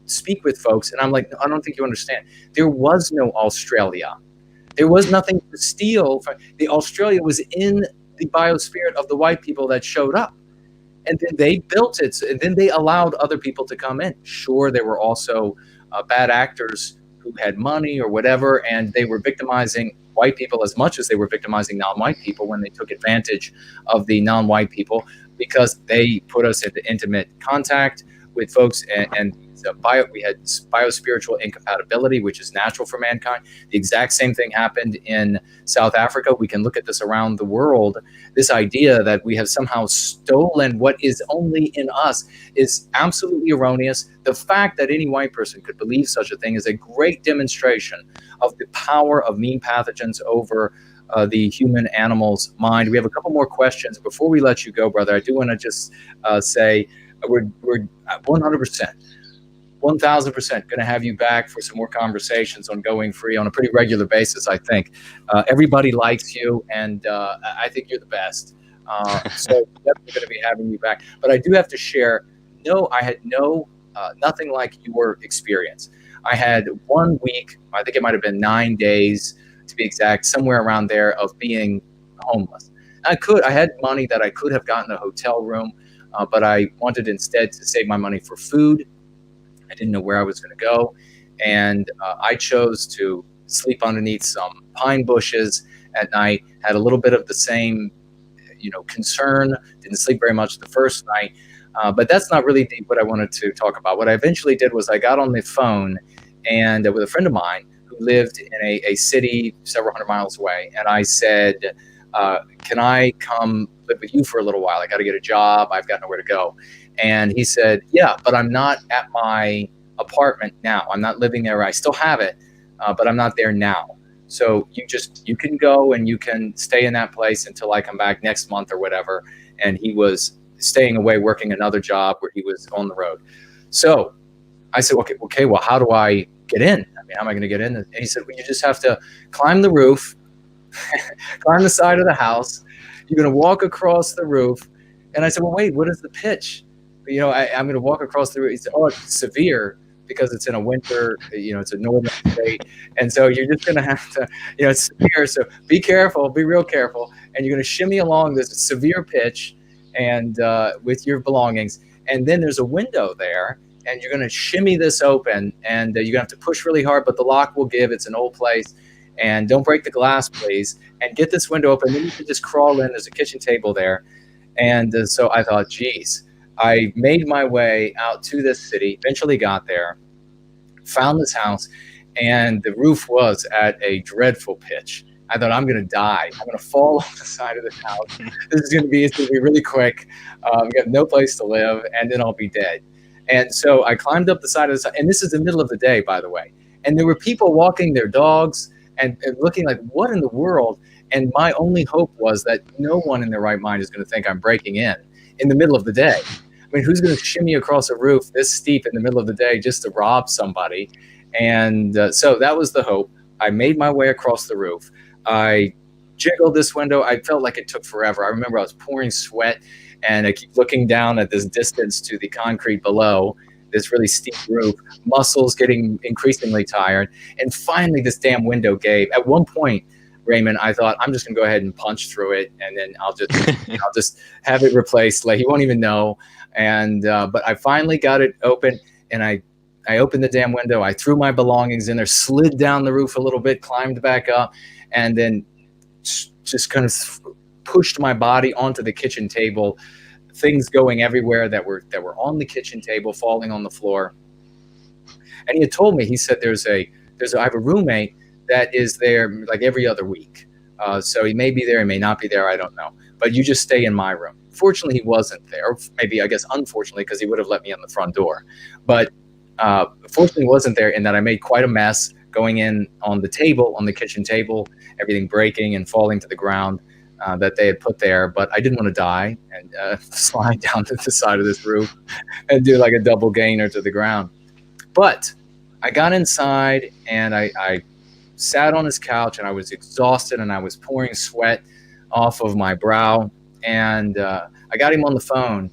speak with folks, and I'm like, I don't think you understand. There was no Australia. There was nothing to steal. The Australia was in the biosphere of the white people that showed up. And then they built it, and then they allowed other people to come in. Sure, there were also bad actors who had money or whatever, and they were victimizing white people as much as they were victimizing non-white people when they took advantage of the non-white people, because they put us into intimate contact with folks, and we had biospiritual incompatibility, which is natural for mankind. The exact same thing happened in South Africa. We can look at this around the world. This idea that we have somehow stolen what is only in us is absolutely erroneous. The fact that any white person could believe such a thing is a great demonstration of the power of mean pathogens over the human animal's mind. We have a couple more questions. Before we let you go, brother, I do want to just say we're 100%. 1,000% going to have you back for some more conversations on Going Free on a pretty regular basis, I think. Everybody likes you, and I think you're the best. So definitely going to be having you back. But I do have to share, I had nothing like your experience. I had 1 week, I think it might have been 9 days to be exact, somewhere around there, of being homeless. I had money that I could have gotten a hotel room, but I wanted instead to save my money for food. I didn't know where I was going to go, and I chose to sleep underneath some pine bushes at night. Had a little bit of the same, concern. Didn't sleep very much the first night, but that's not really what I wanted to talk about. What I eventually did was I got on the phone and with a friend of mine who lived in a city several hundred miles away, and I said, "Can I come live with you for a little while? I got to get a job. I've got nowhere to go." And he said, "Yeah, but I'm not at my apartment now. I'm not living there. I still have it, but I'm not there now. So you can go and you can stay in that place until I come back next month or whatever." And he was staying away, working another job where he was on the road. So I said, okay, well, how do I get in? I mean, how am I going to get in? And he said, well, you just have to climb the roof, climb the side of the house. You're going to walk across the roof. And I said, well, wait, what is the pitch? You know, I'm going to walk across the roof. He said, oh, it's severe because it's in a winter, you know, it's a northern state. And so you're just going to have to, you know, it's severe. So be careful, be real careful. And you're going to shimmy along this severe pitch and with your belongings. And then there's a window there. And you're going to shimmy this open, and you're going to have to push really hard, but the lock will give. It's an old place. And don't break the glass, please. And get this window open. Then you can just crawl in. There's a kitchen table there. And so I thought, geez. I made my way out to this city, eventually got there, found this house, and the roof was at a dreadful pitch. I thought, I'm going to die. I'm going to fall off the side of this house. This is going to be really quick. I have no place to live, and then I'll be dead. And so I climbed up the side of the side, and this is the middle of the day, by the way. And there were people walking their dogs and looking like, what in the world? And my only hope was that no one in their right mind is going to think I'm breaking in the middle of the day. I mean, who's going to shimmy across a roof this steep in the middle of the day just to rob somebody? And so that was the hope. I made my way across the roof. I jiggled this window. I felt like it took forever. I remember I was pouring sweat, and I keep looking down at this distance to the concrete below, this really steep roof, muscles getting increasingly tired. And finally, this damn window gave. At one point, Raymond, I thought, I'm just going to go ahead and punch through it, and then I'll just have it replaced. Like, he won't even know. And but I finally got it open, and I opened the damn window. I threw my belongings in there, slid down the roof a little bit, climbed back up, and then just kind of pushed my body onto the kitchen table, things going everywhere that were on the kitchen table, falling on the floor. And he had told me, he said, I have a roommate that is there like every other week. So he may be there, he may not be there, I don't know. But you just stay in my room. Fortunately, he wasn't there. Or maybe, I guess, unfortunately, because he would have let me in the front door. But fortunately, he wasn't there, in that I made quite a mess going in on the table, on the kitchen table, everything breaking and falling to the ground that they had put there. But I didn't want to die and slide down to the side of this roof and do like a double gainer to the ground. But I got inside, and I sat on his couch, and I was exhausted, and I was pouring sweat off of my brow. And I got him on the phone,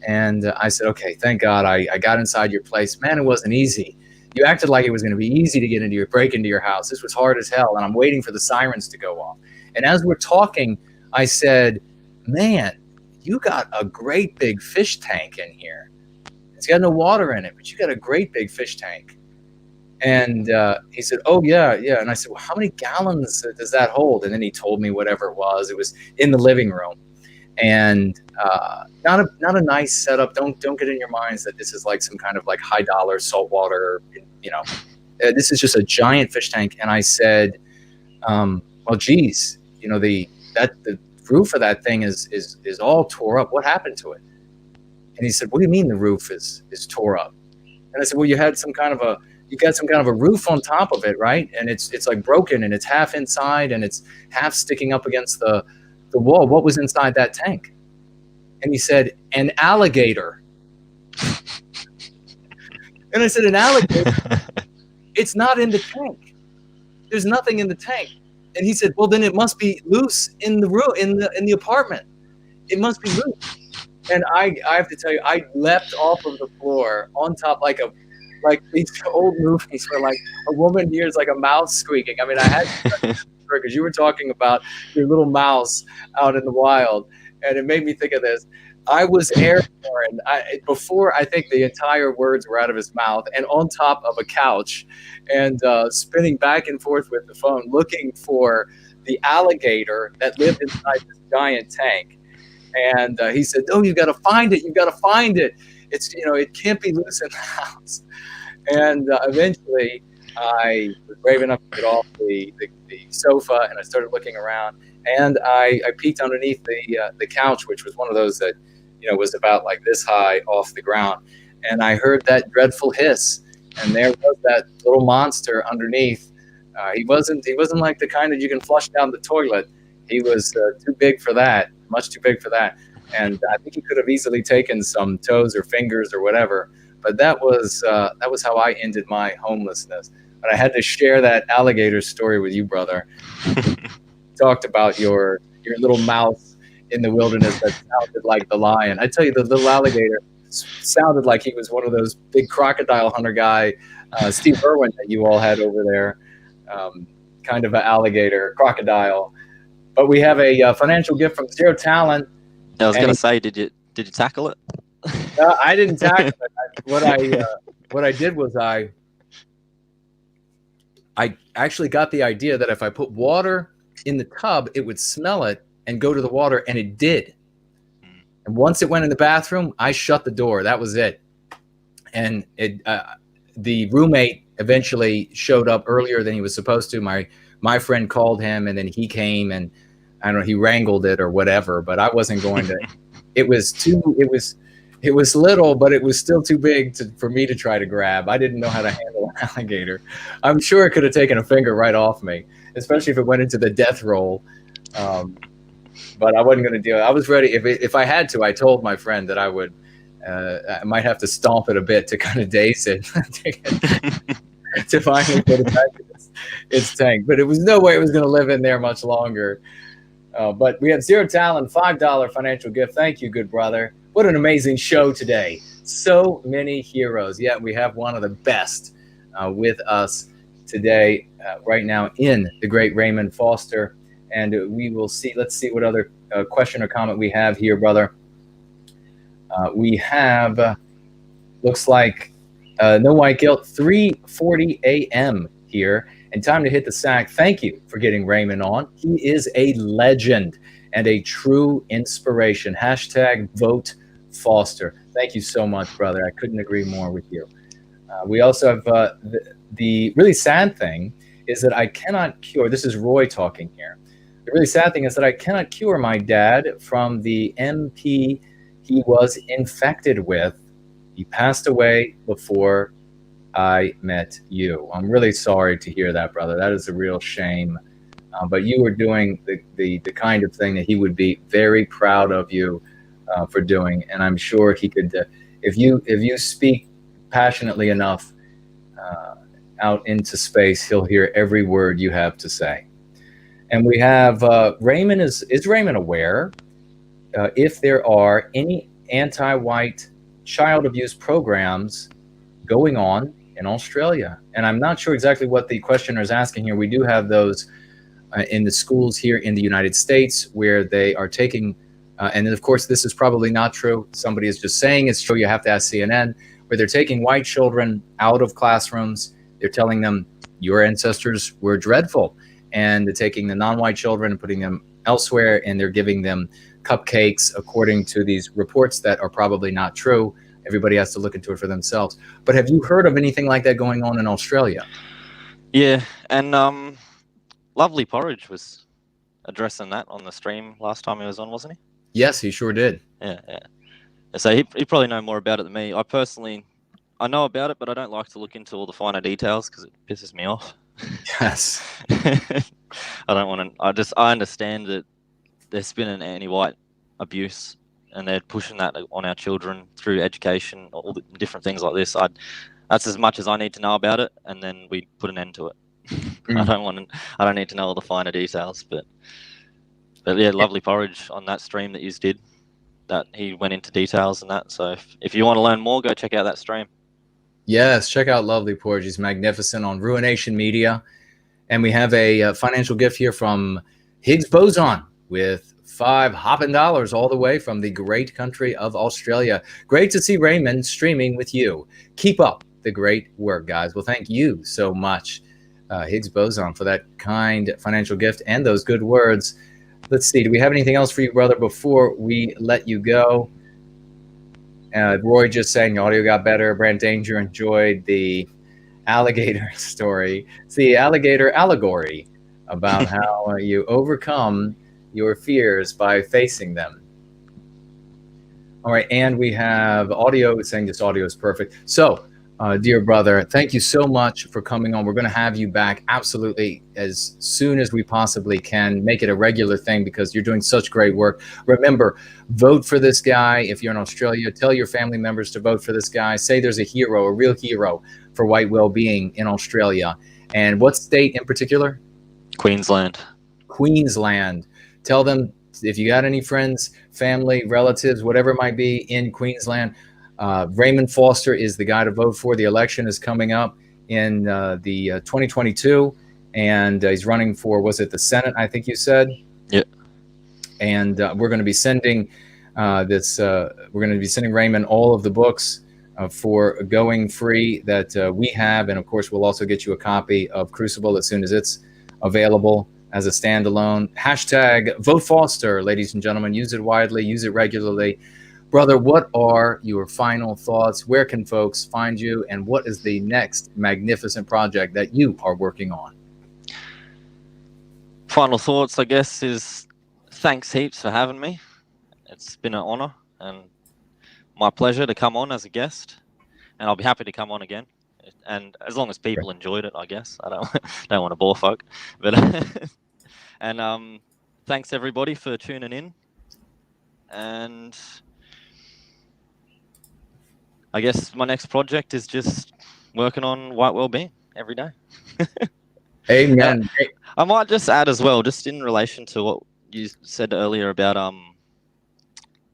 and I said, okay, thank God I got inside your place. Man, it wasn't easy. You acted like it was going to be easy to break into your house. This was hard as hell, and I'm waiting for the sirens to go off. And as we're talking, I said, man, you got a great big fish tank in here. It's got no water in it, but you got a great big fish tank. And he said, oh, yeah. And I said, well, how many gallons does that hold? And then he told me whatever it was. It was in the living room. And not a nice setup. Don't get in your minds that this is like some kind of like high dollar saltwater, this is just a giant fish tank. And I said, well, geez, the roof of that thing is all tore up. What happened to it? And he said, what do you mean the roof is tore up? And I said, well, you got some kind of a roof on top of it, right? And it's like broken, and it's half inside, and it's half sticking up against the wall. What was inside that tank? And he said, an alligator. And I said, an alligator? It's not in the tank. There's nothing in the tank. And he said, well, then it must be loose in the room, in the apartment. It must be loose. And I have to tell you, I leapt off of the floor on top like these old movies where like a woman hears like a mouse squeaking. I mean, I had to, because you were talking about your little mouse out in the wild, and it made me think of this. I was airborne before I think the entire words were out of his mouth, and on top of a couch, and spinning back and forth with the phone, looking for the alligator that lived inside this giant tank. And he said, "Oh, you got to find it! You got to find it! It's it can't be loose in the house." And eventually, I was brave enough to get off the sofa, and I started looking around, and I peeked underneath the couch, which was one of those that was about like this high off the ground, and I heard that dreadful hiss, and there was that little monster underneath. He wasn't like the kind that you can flush down the toilet. He was too big for that, much too big for that, and I think he could have easily taken some toes or fingers or whatever But that was how I ended my homelessness. But I had to share that alligator story with you, brother. Talked about your little mouse in the wilderness that sounded like the lion. I tell you, the little alligator sounded like he was one of those big crocodile hunter guy, Steve Irwin, that you all had over there. Kind of an alligator, crocodile. But we have a financial gift from Zero Talent. I was going to say, did you tackle it? I didn't tackle it. What I did was I actually got the idea that if I put water in the tub, it would smell it and go to the water, and it did. And once it went in the bathroom, I shut the door. That was it. And the roommate eventually showed up earlier than he was supposed to. My friend called him, and then he came, and I don't know, he wrangled it or whatever. But I wasn't going to. It was little, but it was still too big for me to try to grab. I didn't know how to handle an alligator. I'm sure it could have taken a finger right off me, especially if it went into the death roll. But I wasn't going to do it. I was ready. If I had to, I told my friend that I would. I might have to stomp it a bit to kind of daze it to finally put it back in its tank. But it was no way it was going to live in there much longer. But we have Zero Talent, $5 financial gift. Thank you, good brother. What an amazing show today. So many heroes. Yeah, we have one of the best with us today, right now, in the great Raymond Foster. And we will see. Let's see what other question or comment we have here, brother. We have, looks like No White Guilt, 3:40 a.m. here. And time to hit the sack. Thank you for getting Raymond on. He is a legend and a true inspiration. # vote Foster. Thank you so much, brother. I couldn't agree more with you. We also have the really sad thing is that I cannot cure. This is Roy talking here. The really sad thing is that I cannot cure my dad from the MP he was infected with. He passed away before I met you. I'm really sorry to hear that, brother. That is a real shame. But you were doing the kind of thing that he would be very proud of you for doing. And I'm sure he could, if you speak passionately enough out into space, he'll hear every word you have to say. And we have Raymond. Is Raymond aware if there are any anti-white child abuse programs going on in Australia? And I'm not sure exactly what the questioner is asking here. We do have those in the schools here in the United States where they are taking, and of course this is probably not true. Somebody is just saying it's true. You have to ask CNN, where they're taking white children out of classrooms. They're telling them your ancestors were dreadful. And they're taking the non-white children and putting them elsewhere, and they're giving them cupcakes according to these reports that are probably not true. Everybody has to look into it for themselves. But have you heard of anything like that going on in Australia? Yeah, and Lovely Porridge was addressing that on the stream last time he was on, wasn't he? Yes, he sure did. Yeah. So he probably know more about it than me. I know about it, but I don't like to look into all the finer details because it pisses me off. Yes. I don't want to. I understand that there's been an anti-white abuse, and they're pushing that on our children through education, all the different things like this. That's as much as I need to know about it, and then we put an end to it. I don't need to know all the finer details, but yeah, Lovely Porridge on that stream that you did, that he went into details and that. So if you want to learn more, go check out that stream. Yes, check out Lovely Porridge. He's magnificent on Ruination Media. And we have a financial gift here from Higgs Boson with $5 hopping all the way from the great country of Australia. Great to see Raymond streaming with you. Keep up the great work, guys. Well, thank you so much, Higgs Boson, for that kind financial gift and those good words. Let's see. Do we have anything else for you, brother, before we let you go? Roy just saying the audio got better. Brand Danger enjoyed the alligator story. It's the alligator allegory about how you overcome your fears by facing them. All right, and we have audio saying this audio is perfect. So Dear brother, thank you so much for coming on. We're going to have you back absolutely as soon as we possibly can. Make it a regular thing because you're doing such great work. Remember, vote for this guy. If you're in Australia, tell your family members to vote for this guy. Say there's a hero, a real hero for White Wellbeing in Australia. And what state in particular? Queensland. Queensland. Tell them if you got any friends, family, relatives, whatever it might be in Queensland, Raymond Foster is the guy to vote for. The election is coming up in the 2022, and he's running for, was it the Senate, I think you said? Yeah. And we're going to be sending we're going to be sending Raymond all of the books for Going Free that we have. And of course, we'll also get you a copy of Crucible as soon as it's available as a standalone. Hashtag Vote Foster, ladies and gentlemen. Use it widely, use it regularly. Brother, what are your final thoughts? Where can folks find you? And what is the next magnificent project that you are working on? Final thoughts, I guess, is thanks heaps for having me. It's been an honor and my pleasure to come on as a guest. And I'll be happy to come on again. And as long as people enjoyed it, I guess. I don't want to bore folk. But and thanks everybody for tuning in. And I guess my next project is just working on White Wellbeing every day. Amen. I might just add as well, just in relation to what you said earlier about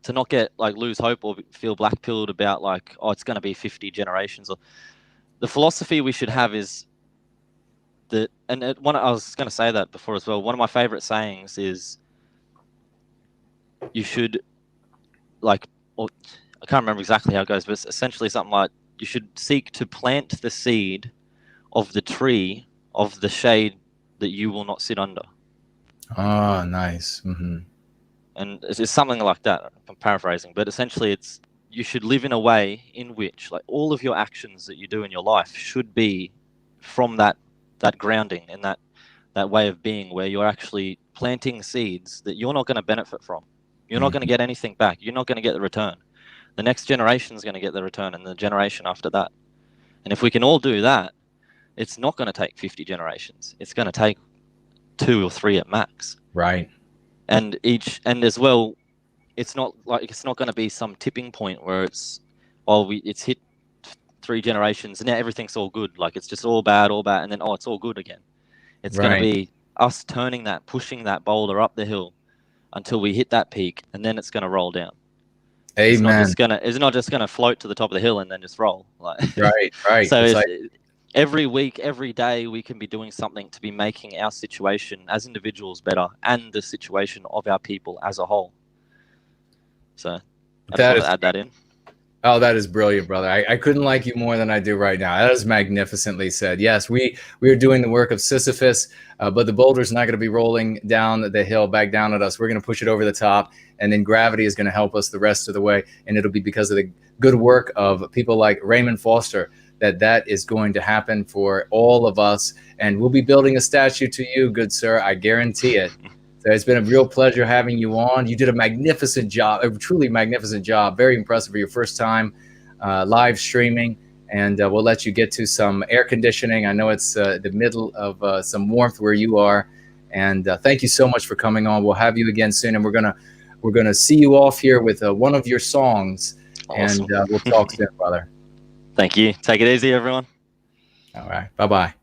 to not get lose hope or feel black-pilled about it's going to be 50 generations. Or the philosophy we should have is that, I was going to say that before as well. One of my favorite sayings is you should I can't remember exactly how it goes, but it's essentially something like you should seek to plant the seed of the tree of the shade that you will not sit under. Oh, nice. Mm-hmm. And it's something like that. I'm paraphrasing, but essentially it's you should live in a way in which all of your actions that you do in your life should be from that grounding and that way of being where you're actually planting seeds that you're not going to benefit from. You're not going to get anything back. You're not going to get the return. The next generation is going to get the return, and the generation after that. And if we can all do that, it's not going to take 50 generations. It's going to take 2 or 3 at max. Right. And as well, it's not going to be some tipping point where it's hit 3 generations and now everything's all good. It's just all bad, and then it's all good again. It's going to be us pushing that boulder up the hill until we hit that peak, and then it's going to roll down. Amen. It's not just gonna float to the top of the hill and then just roll. Right. So every week, every day, we can be doing something to be making our situation as individuals better and the situation of our people as a whole. So I just want to add that in. Oh, that is brilliant, brother. I couldn't like you more than I do right now. That is magnificently said. Yes, we are doing the work of Sisyphus, but the boulder's not going to be rolling down the hill back down at us. We're going to push it over the top, and then gravity is going to help us the rest of the way. And it'll be because of the good work of people like Raymond Foster that is going to happen for all of us. And we'll be building a statue to you, good sir. I guarantee it. So it's been a real pleasure having you on. You did a magnificent job, a truly magnificent job. Very impressive for your first time live streaming. And we'll let you get to some air conditioning. I know it's the middle of some warmth where you are. And thank you so much for coming on. We'll have you again soon. And we're gonna see you off here with one of your songs. Awesome. And we'll talk soon, brother. Thank you. Take it easy, everyone. All right. Bye-bye.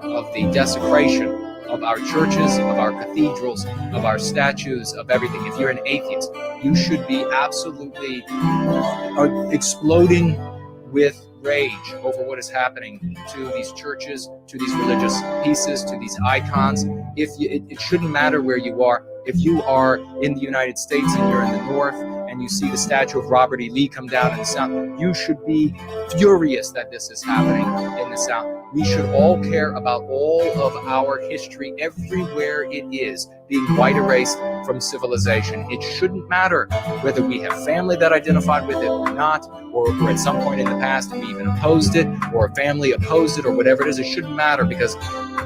Of the desecration of our churches, of our cathedrals, of our statues, of everything. If you're an atheist, you should be absolutely exploding with rage over what is happening to these churches, to these religious pieces, to these icons. It shouldn't matter where you are. If you are in the United States and you're in the north and and you see the statue of Robert E. Lee come down in the South, you should be furious that this is happening in the South. We should all care about all of our history everywhere it is being white erased from civilization. It shouldn't matter whether we have family that identified with it or not, or at some point in the past we even opposed it, or a family opposed it, or whatever it is. It shouldn't matter, because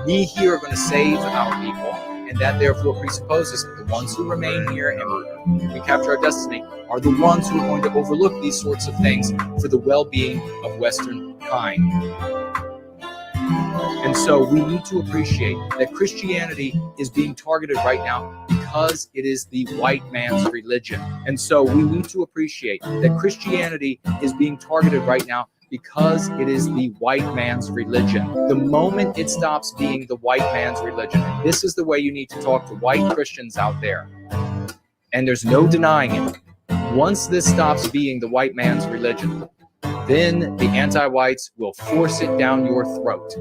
we here are going to save our people, and that therefore presupposes that the ones who remain here and recapture our destiny are the ones who are going to overlook these sorts of things for the well-being of Western kind. And so we need to appreciate that Christianity is being targeted right now because it is the white man's religion. And so we need to appreciate that Christianity is being targeted right now because it is the white man's religion. The moment it stops being the white man's religion, this is the way you need to talk to white Christians out there. And there's no denying it. Once this stops being the white man's religion, then the anti-whites will force it down your throat.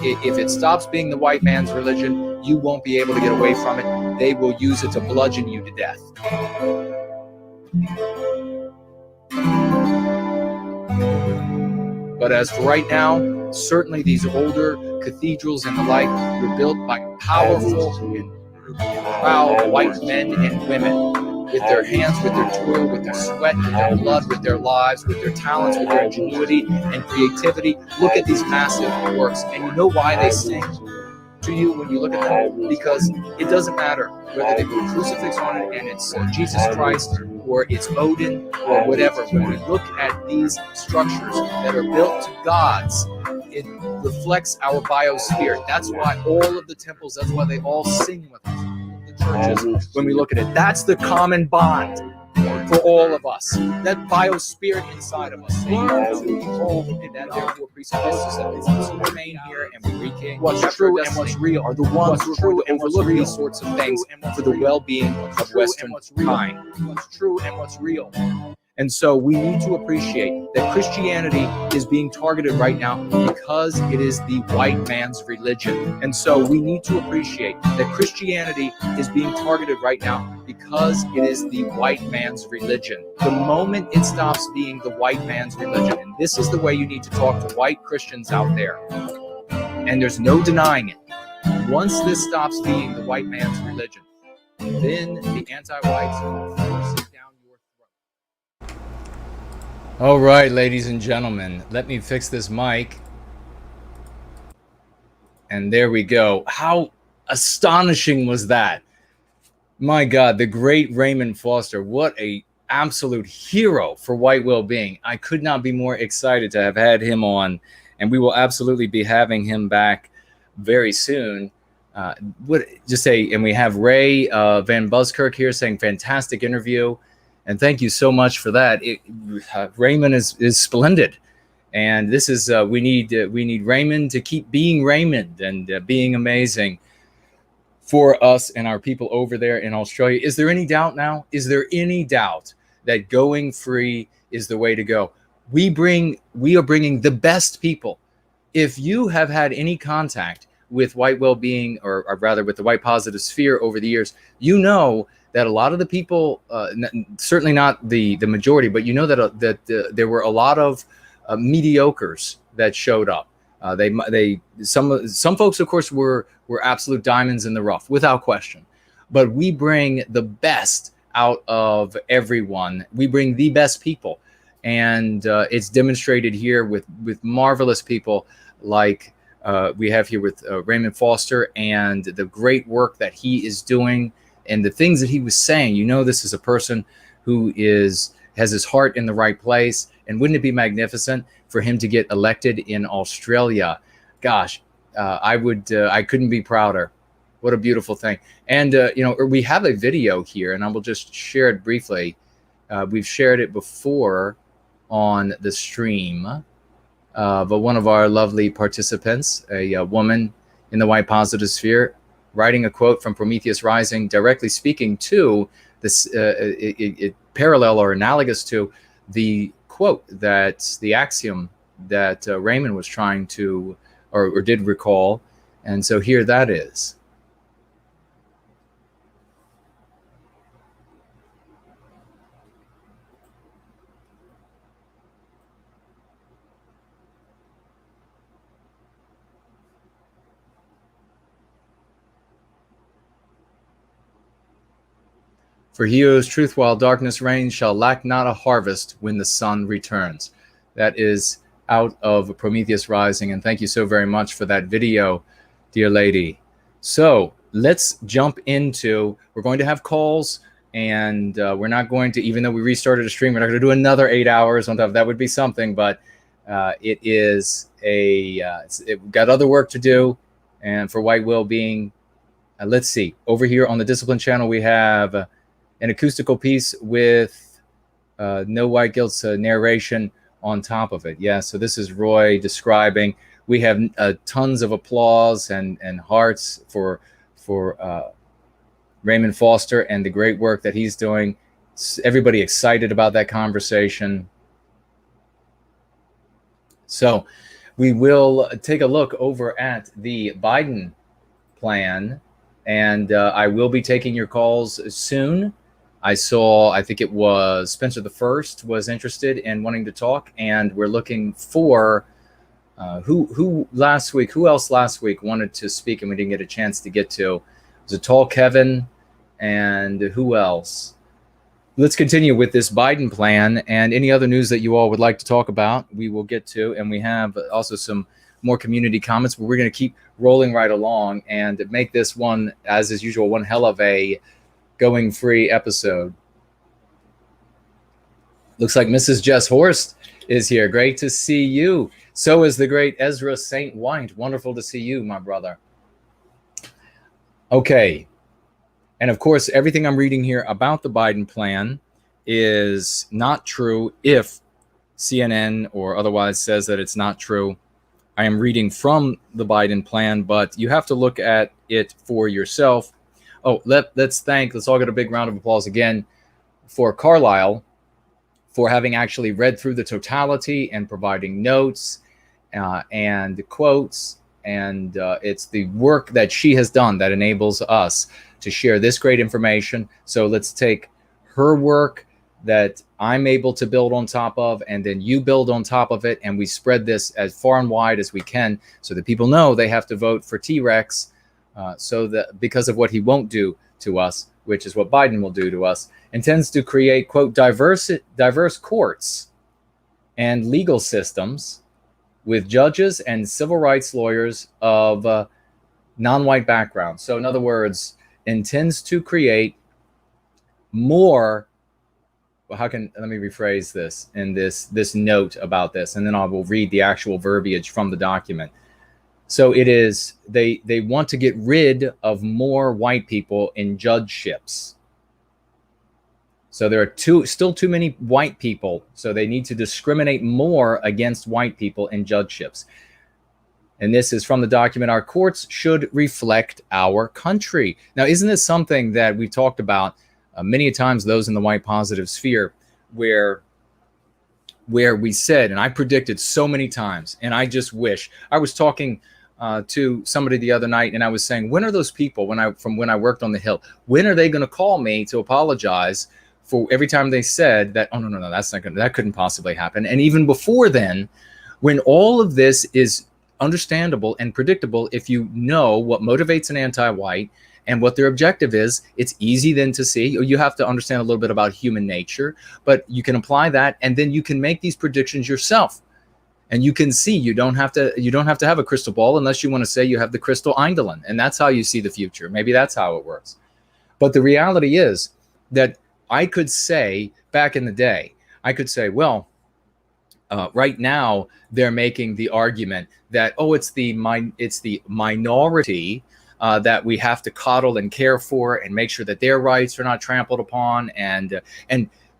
If it stops being the white man's religion, you won't be able to get away from it. They will use it to bludgeon you to death. But as for right now, certainly these older cathedrals and the like were built by powerful and proud white men and women, with their hands, with their toil, with their sweat, with their blood, with their lives, with their talents, with their ingenuity and creativity. Look at these massive works, and you know why they sing to you when you look at them? Because it doesn't matter whether they put a crucifix on it and it's Jesus Christ, or it's Odin, or whatever. When we look at these structures that are built to gods, it reflects our biosphere. That's why all of the temples, that's why they all sing with us. The churches, when we look at it, that's the common bond for all of us. That biospirit inside of us. And that therefore presupposes that the ones who remain here and we reclaim what's true and what's real are the ones who are going to overlook these sorts of things for the well-being of Western kind. What's true and what's real. And so we need to appreciate that Christianity is being targeted right now because it is the white man's religion. And so we need to appreciate that Christianity is being targeted right now because it is the white man's religion. The moment it stops being the white man's religion, and this is the way you need to talk to white Christians out there, and there's no denying it. Once this stops being the white man's religion, then the anti-whites will force it down your throat. All right, ladies and gentlemen, let me fix this mic. And there we go. How astonishing was that? My God, the great Raymond Foster. What a absolute hero for white well-being. I could not be more excited to have had him on, and we will absolutely be having him back very soon. And we have Ray Van Buskirk here saying fantastic interview, and thank you so much for that. Raymond is splendid, and this is we need Raymond to keep being Raymond and being amazing for us and our people over there in Australia. Is there any doubt now? Is there any doubt that going free is the way to go? We are bringing the best people. If you have had any contact with white well-being, or rather with the white positive sphere over the years, you know that a lot of the people, certainly not the majority, but you know that there were a lot of mediocres that showed up. Some folks, of course, were absolute diamonds in the rough, without question. But we bring the best out of everyone. We bring the best people, and it's demonstrated here with marvelous people like we have here with Raymond Foster, and the great work that he is doing and the things that he was saying. You know, this is a person who has his heart in the right place. And wouldn't it be magnificent for him to get elected in Australia? Gosh, I couldn't be prouder. What a beautiful thing. And, we have a video here, and I will just share it briefly. We've shared it before on the stream. But one of our lovely participants, a woman in the white positive sphere, writing a quote from Prometheus Rising, directly speaking to this, parallel or analogous to the quote, that the axiom that Raymond was trying to or did recall. And so here that is. For he who is truth while darkness reigns shall lack not a harvest when the sun returns. That is out of Prometheus Rising, and thank you so very much for that video, dear lady. So let's jump into, we're going to have calls, and we're not going to, even though we restarted a stream, we're not going to do another 8 hours on top. That would be something, but it is we've got other work to do. And for White Wellbeing, let's see, over here on the Discipline channel, we have an acoustical piece with no white guilt's narration on top of it. Yeah, so this is Roy describing. We have tons of applause and hearts for Raymond Foster and the great work that he's doing. Everybody excited about that conversation. So we will take a look over at the Biden plan, and I will be taking your calls soon. I saw, I think it was Spencer the First was interested in wanting to talk, and we're looking for who else last week wanted to speak and we didn't get a chance to get to. It was a tall Kevin, and who else? Let's continue with this Biden plan, and any other news that you all would like to talk about, we will get to. And we have also some more community comments, but we're going to keep rolling right along and make this one, as is usual, one hell of a going free episode. Looks like Mrs. Jess Horst is here. Great to see you. So is the great Ezra St. White. Wonderful to see you, my brother. Okay. And of course, everything I'm reading here about the Biden plan is not true if CNN or otherwise says that it's not true. I am reading from the Biden plan, but you have to look at it for yourself. Oh, let's all get a big round of applause again for Carlisle for having actually read through the totality and providing notes and quotes. And it's the work that she has done that enables us to share this great information. So let's take her work that I'm able to build on top of, and then you build on top of it, and we spread this as far and wide as we can so that people know they have to vote for T-Rex. So that because of what he won't do to us, which is what Biden will do to us, intends to create, quote, diverse courts and legal systems with judges and civil rights lawyers of non-white backgrounds. So in other words, intends to create more, well, let me rephrase this in this note about this, and then I will read the actual verbiage from the document. So it is, they want to get rid of more white people in judgeships. So there are still too many white people. So they need to discriminate more against white people in judgeships. And this is from the document, our courts should reflect our country. Now, isn't this something that we've talked about many times, those in the white positive sphere, where we said, and I predicted so many times, and I just wish, I was talking to somebody the other night, and I was saying, when are those people, when I worked on the Hill, when are they going to call me to apologize for every time they said that, oh, no, that's not going to, that couldn't possibly happen. And even before then, when all of this is understandable and predictable, if you know what motivates an anti-white and what their objective is, it's easy then to see. You have to understand a little bit about human nature, but you can apply that, and then you can make these predictions yourself. And you can see, you don't have to have a crystal ball unless you want to say you have the crystal Eindelen, and that's how you see the future. Maybe that's how it works. But the reality is that I could say back in the day, I could say, well, right now they're making the argument that, oh, it's the minority that we have to coddle and care for and make sure that their rights are not trampled upon, and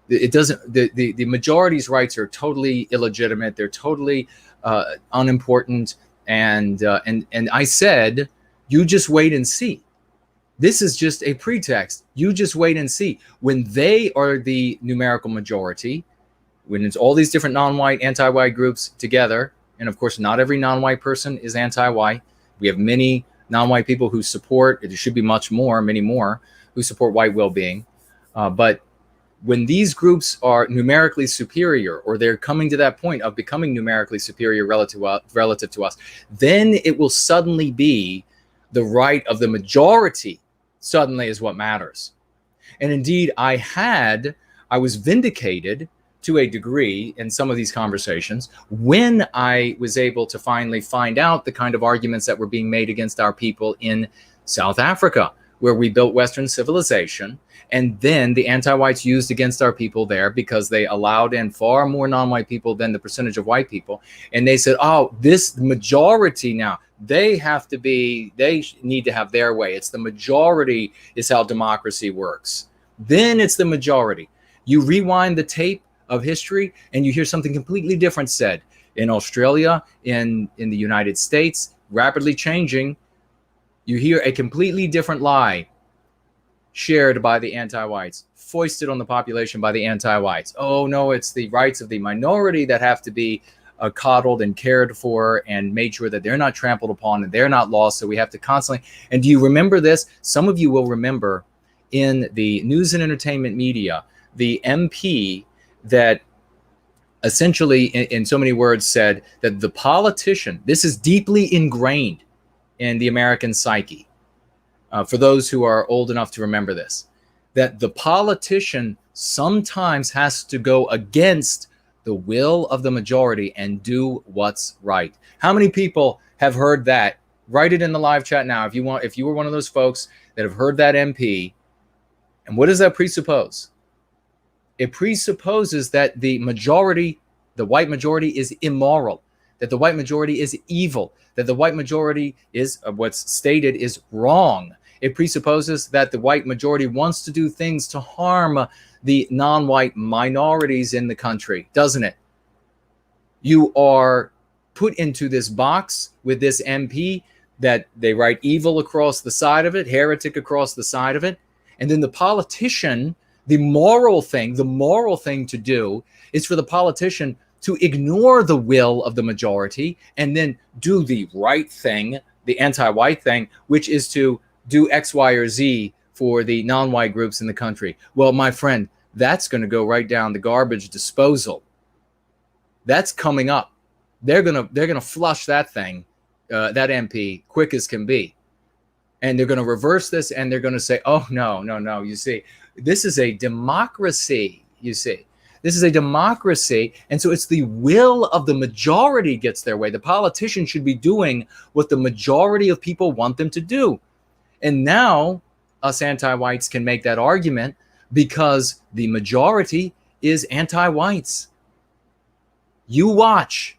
it doesn't. The majority's rights are totally illegitimate. They're totally unimportant. And I said, you just wait and see. This is just a pretext. You just wait and see. When they are the numerical majority, when it's all these different non-white, anti-white groups together, and of course, not every non-white person is anti-white. We have many non-white people who support, there should be many more, who support white well-being. But when these groups are numerically superior, or they're coming to that point of becoming numerically superior relative to us, then it will suddenly be the right of the majority suddenly is what matters. And indeed, I was vindicated to a degree in some of these conversations when I was able to finally find out the kind of arguments that were being made against our people in South Africa, where we built Western civilization. And then the anti-whites used against our people there because they allowed in far more non-white people than the percentage of white people. And they said, oh, this majority now, they need to have their way. It's the majority is how democracy works. Then it's the majority. You rewind the tape of history and you hear something completely different said in Australia, in the United States, rapidly changing. You hear a completely different lie shared by the anti-whites, foisted on the population by the anti-whites. Oh no, it's the rights of the minority that have to be coddled and cared for and made sure that they're not trampled upon and they're not lost. So we have to constantly, and do you remember this? Some of you will remember in the news and entertainment media, the MP that essentially in so many words said that the politician, this is deeply ingrained in the American psyche, for those who are old enough to remember this, that the politician sometimes has to go against the will of the majority and do what's right. How many people have heard that? Write it in the live chat now if you want. If you were one of those folks that have heard that MP, and what does that presuppose? It presupposes that the majority, the white majority, is immoral, that the white majority is evil, that the white majority is what's stated is wrong. It presupposes that the white majority wants to do things to harm the non-white minorities in the country, doesn't it? You are put into this box with this MP that they write evil across the side of it, heretic across the side of it. And then the politician, the moral thing to do is for the politician to ignore the will of the majority and then do the right thing, the anti-white thing, which is to do X, Y, or Z for the non-white groups in the country. Well, my friend, that's going to go right down the garbage disposal. That's coming up. They're gonna flush that thing, that MP, quick as can be, and they're going to reverse this, and they're going to say, "Oh no. You see, this is a democracy. You see, this is a democracy, and so it's the will of the majority gets their way. The politician should be doing what the majority of people want them to do." And now us anti-whites can make that argument because the majority is anti-whites. You watch.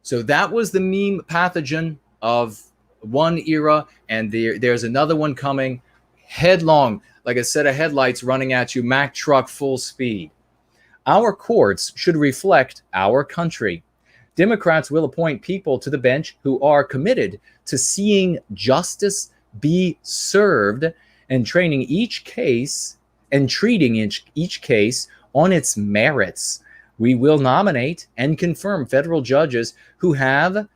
So that was the meme pathogen of one era, and there's another one coming headlong, like a set of headlights running at you, Mack truck full speed. Our courts should reflect our country. Democrats will appoint people to the bench who are committed to seeing justice be served and treating each case on its merits. We will nominate and confirm federal judges who have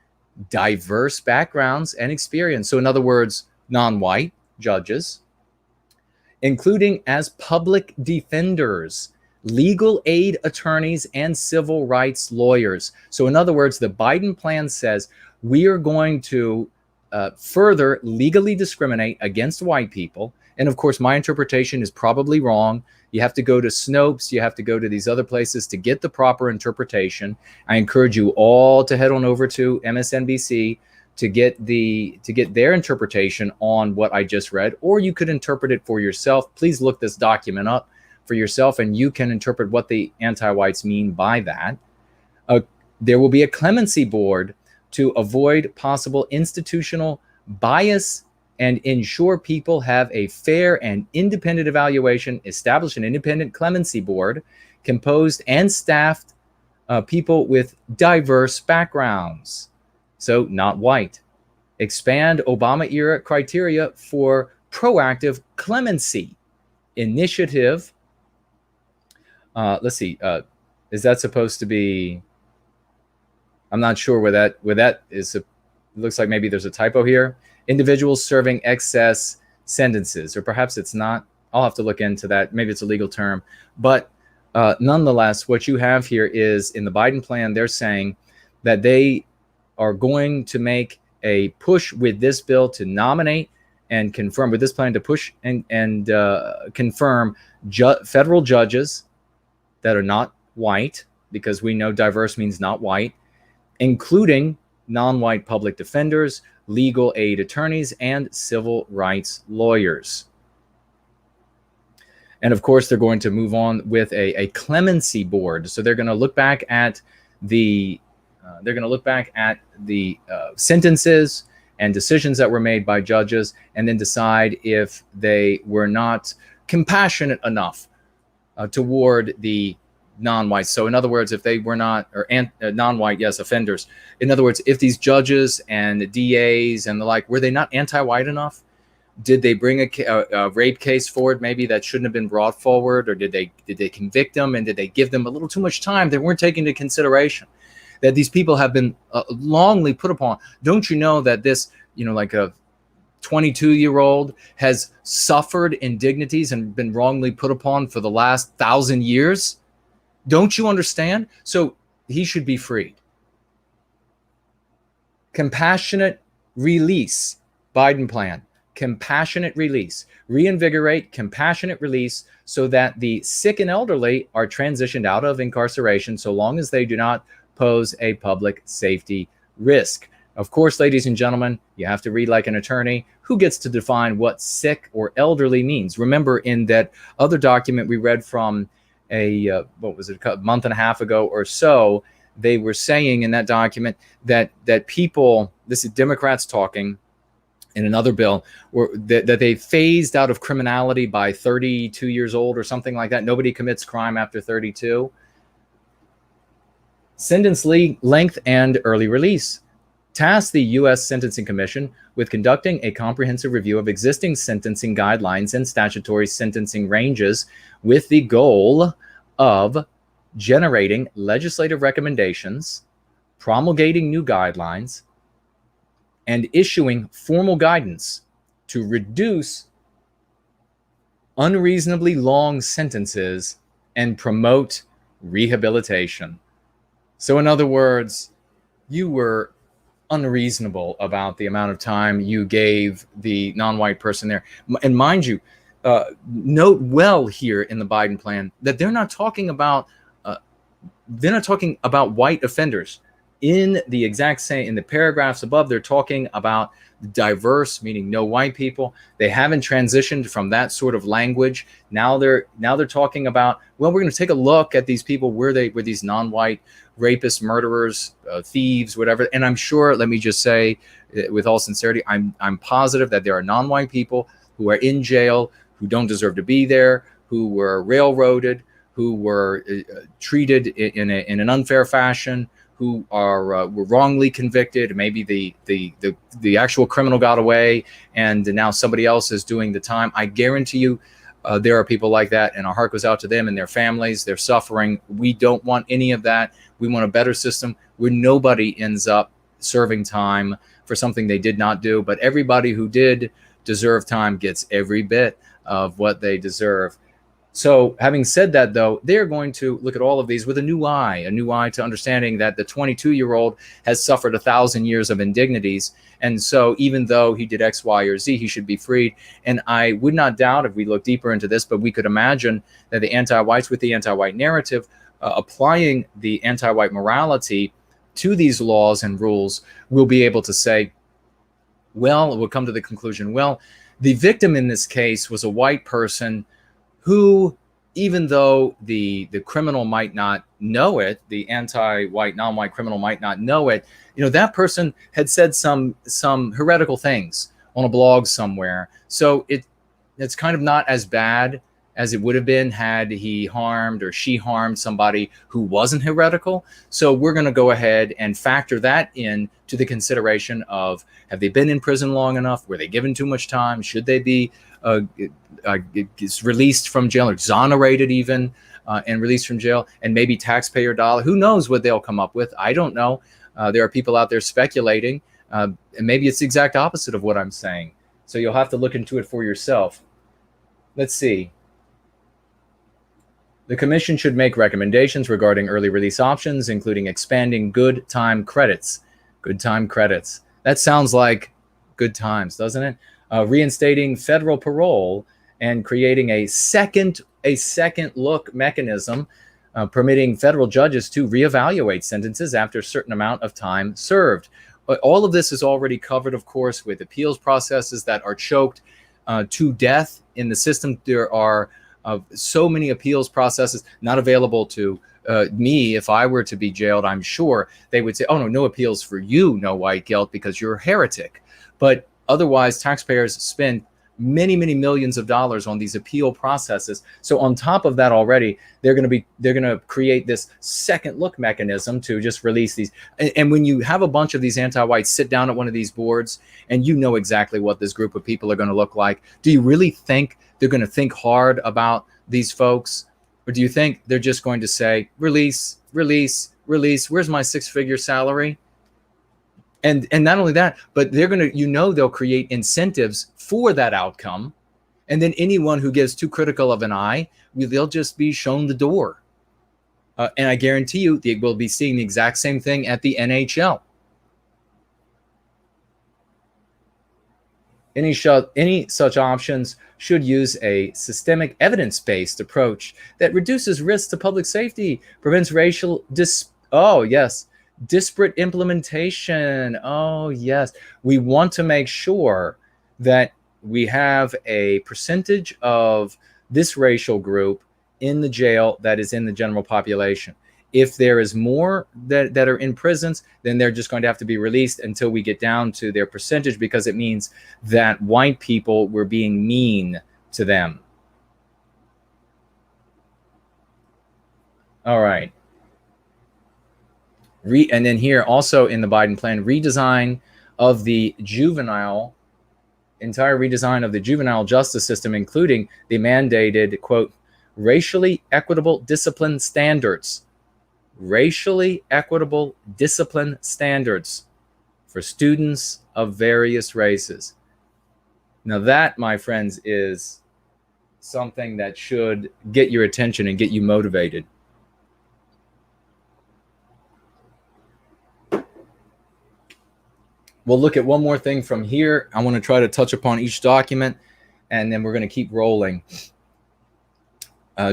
diverse backgrounds and experience. So in other words, non-white judges, including as public defenders, legal aid attorneys, and civil rights lawyers. So in other words, the Biden plan says we are going to further legally discriminate against white people. And of course, my interpretation is probably wrong. You have to go to Snopes. You have to go to these other places to get the proper interpretation. I encourage you all to head on over to MSNBC to get their interpretation on what I just read, or you could interpret it for yourself. Please look this document up for yourself, and you can interpret what the anti-whites mean by that. There will be a clemency board to avoid possible institutional bias and ensure people have a fair and independent evaluation. Establish an independent clemency board composed and staffed people with diverse backgrounds, so not white. Expand Obama-era criteria for proactive clemency initiative. Let's see. Is that supposed to be? I'm not sure where that is. It looks like maybe there's a typo here. Individuals serving excess sentences, or perhaps it's not. I'll have to look into that. Maybe it's a legal term. But nonetheless, what you have here is in the Biden plan, they're saying that they are going to make a push with this bill to nominate and confirm with this plan to push and confirm federal judges that are not white, because we know diverse means not white, including non-white public defenders, legal aid attorneys, and civil rights lawyers. And of course, they're going to move on with a clemency board. So they're going to look back at the sentences and decisions that were made by judges, and then decide if they were not compassionate enough toward the non-whites. So in other words, if they were not, or non-white, yes, offenders. In other words, if these judges and DAs and the like, were they not anti-white enough? Did they bring a rape case forward maybe that shouldn't have been brought forward? Or did they convict them, and did they give them a little too much time they weren't taking into consideration? That these people have been longly put upon. Don't you know that this, like a 22-year-old has suffered indignities and been wrongly put upon for the last 1,000 years? Don't you understand? So he should be freed. Compassionate release, Biden plan. Compassionate release. Reinvigorate compassionate release so that the sick and elderly are transitioned out of incarceration so long as they do not pose a public safety risk. Of course, ladies and gentlemen, you have to read like an attorney. Who gets to define what sick or elderly means? Remember, in that other document we read from a month and a half ago or so, they were saying in that document that people, this is Democrats talking in another bill, that they phased out of criminality by 32 years old or something like that. Nobody commits crime after 32. Sentence length and early release. Task the U.S. Sentencing Commission with conducting a comprehensive review of existing sentencing guidelines and statutory sentencing ranges with the goal of generating legislative recommendations, promulgating new guidelines, and issuing formal guidance to reduce unreasonably long sentences and promote rehabilitation. So in other words, you were unreasonable about the amount of time you gave the non-white person there. And mind you, note well here in the Biden plan that they're not talking about white offenders. In the exact same, in the paragraphs above, they're talking about diverse, meaning no white people. They haven't transitioned from that sort of language. Now they're talking about, well, we're going to take a look at these people. Were these non-white rapists, murderers, thieves, whatever? And I'm sure, let me just say with all sincerity, I'm positive that there are non-white people who are in jail, who don't deserve to be there, who were railroaded, who were treated in an unfair fashion, who were wrongly convicted. Maybe the actual criminal got away, and now somebody else is doing the time. I guarantee you, there are people like that, and our heart goes out to them and their families. They're suffering. We don't want any of that. We want a better system where nobody ends up serving time for something they did not do, but everybody who did deserve time gets every bit of what they deserve. So having said that, though, they're going to look at all of these with a new eye to understanding that the 22-year-old has suffered 1,000 years of indignities. And so even though he did X, Y, or Z, he should be freed. And I would not doubt, if we look deeper into this, but we could imagine that the anti-whites, with the anti-white narrative, applying the anti-white morality to these laws and rules, will be able to say, well, we'll come to the conclusion, well, the victim in this case was a white person who, even though the criminal might not know it, the anti-white, non-white criminal might not know it, that person had said some heretical things on a blog somewhere. So it's kind of not as bad as it would have been had he harmed or she harmed somebody who wasn't heretical. So we're going to go ahead and factor that in to the consideration of, have they been in prison long enough? Were they given too much time? Should they be released from jail, exonerated even, and released from jail, and maybe taxpayer dollar? Who knows what they'll come up with? I don't know. There are people out there speculating, and maybe it's the exact opposite of what I'm saying. So you'll have to look into it for yourself. Let's see. The commission should make recommendations regarding early release options, including expanding good time credits. Good time credits. That sounds like good times, doesn't it? reinstating federal parole and creating a second look mechanism, permitting federal judges to reevaluate sentences after a certain amount of time served. All of this is already covered, of course, with appeals processes that are choked to death in the system. There are so many appeals processes not available to me. If I were to be jailed, I'm sure they would say, oh, no appeals for you, no white guilt, because you're a heretic. But otherwise, taxpayers spend many millions of dollars on these appeal processes. So on top of that already, they're going to create this second look mechanism to just release these. And when you have a bunch of these anti-whites sit down at one of these boards and you know exactly what this group of people are going to look like, do you really think they're going to think hard about these folks? Or do you think they're just going to say, release, where's my six-figure salary? And not only that, but they're going to, they'll create incentives for that outcome. And then anyone who gives too critical of an eye, they'll just be shown the door. And I guarantee you, they will be seeing the exact same thing at the NHL. Any such options should use a systemic evidence-based approach that reduces risks to public safety, prevents racial disparate implementation. Oh, yes. We want to make sure that we have a percentage of this racial group in the jail that is in the general population. If there is more that are in prisons, then they're just going to have to be released until we get down to their percentage, because it means that white people were being mean to them. All right. And then here also in the Biden plan, entire redesign of the juvenile justice system, including the mandated, quote, racially equitable discipline standards. Racially equitable discipline standards for students of various races. Now that, my friends, is something that should get your attention and get you motivated. We'll look at one more thing from here. I want to try to touch upon each document, and then we're going to keep rolling.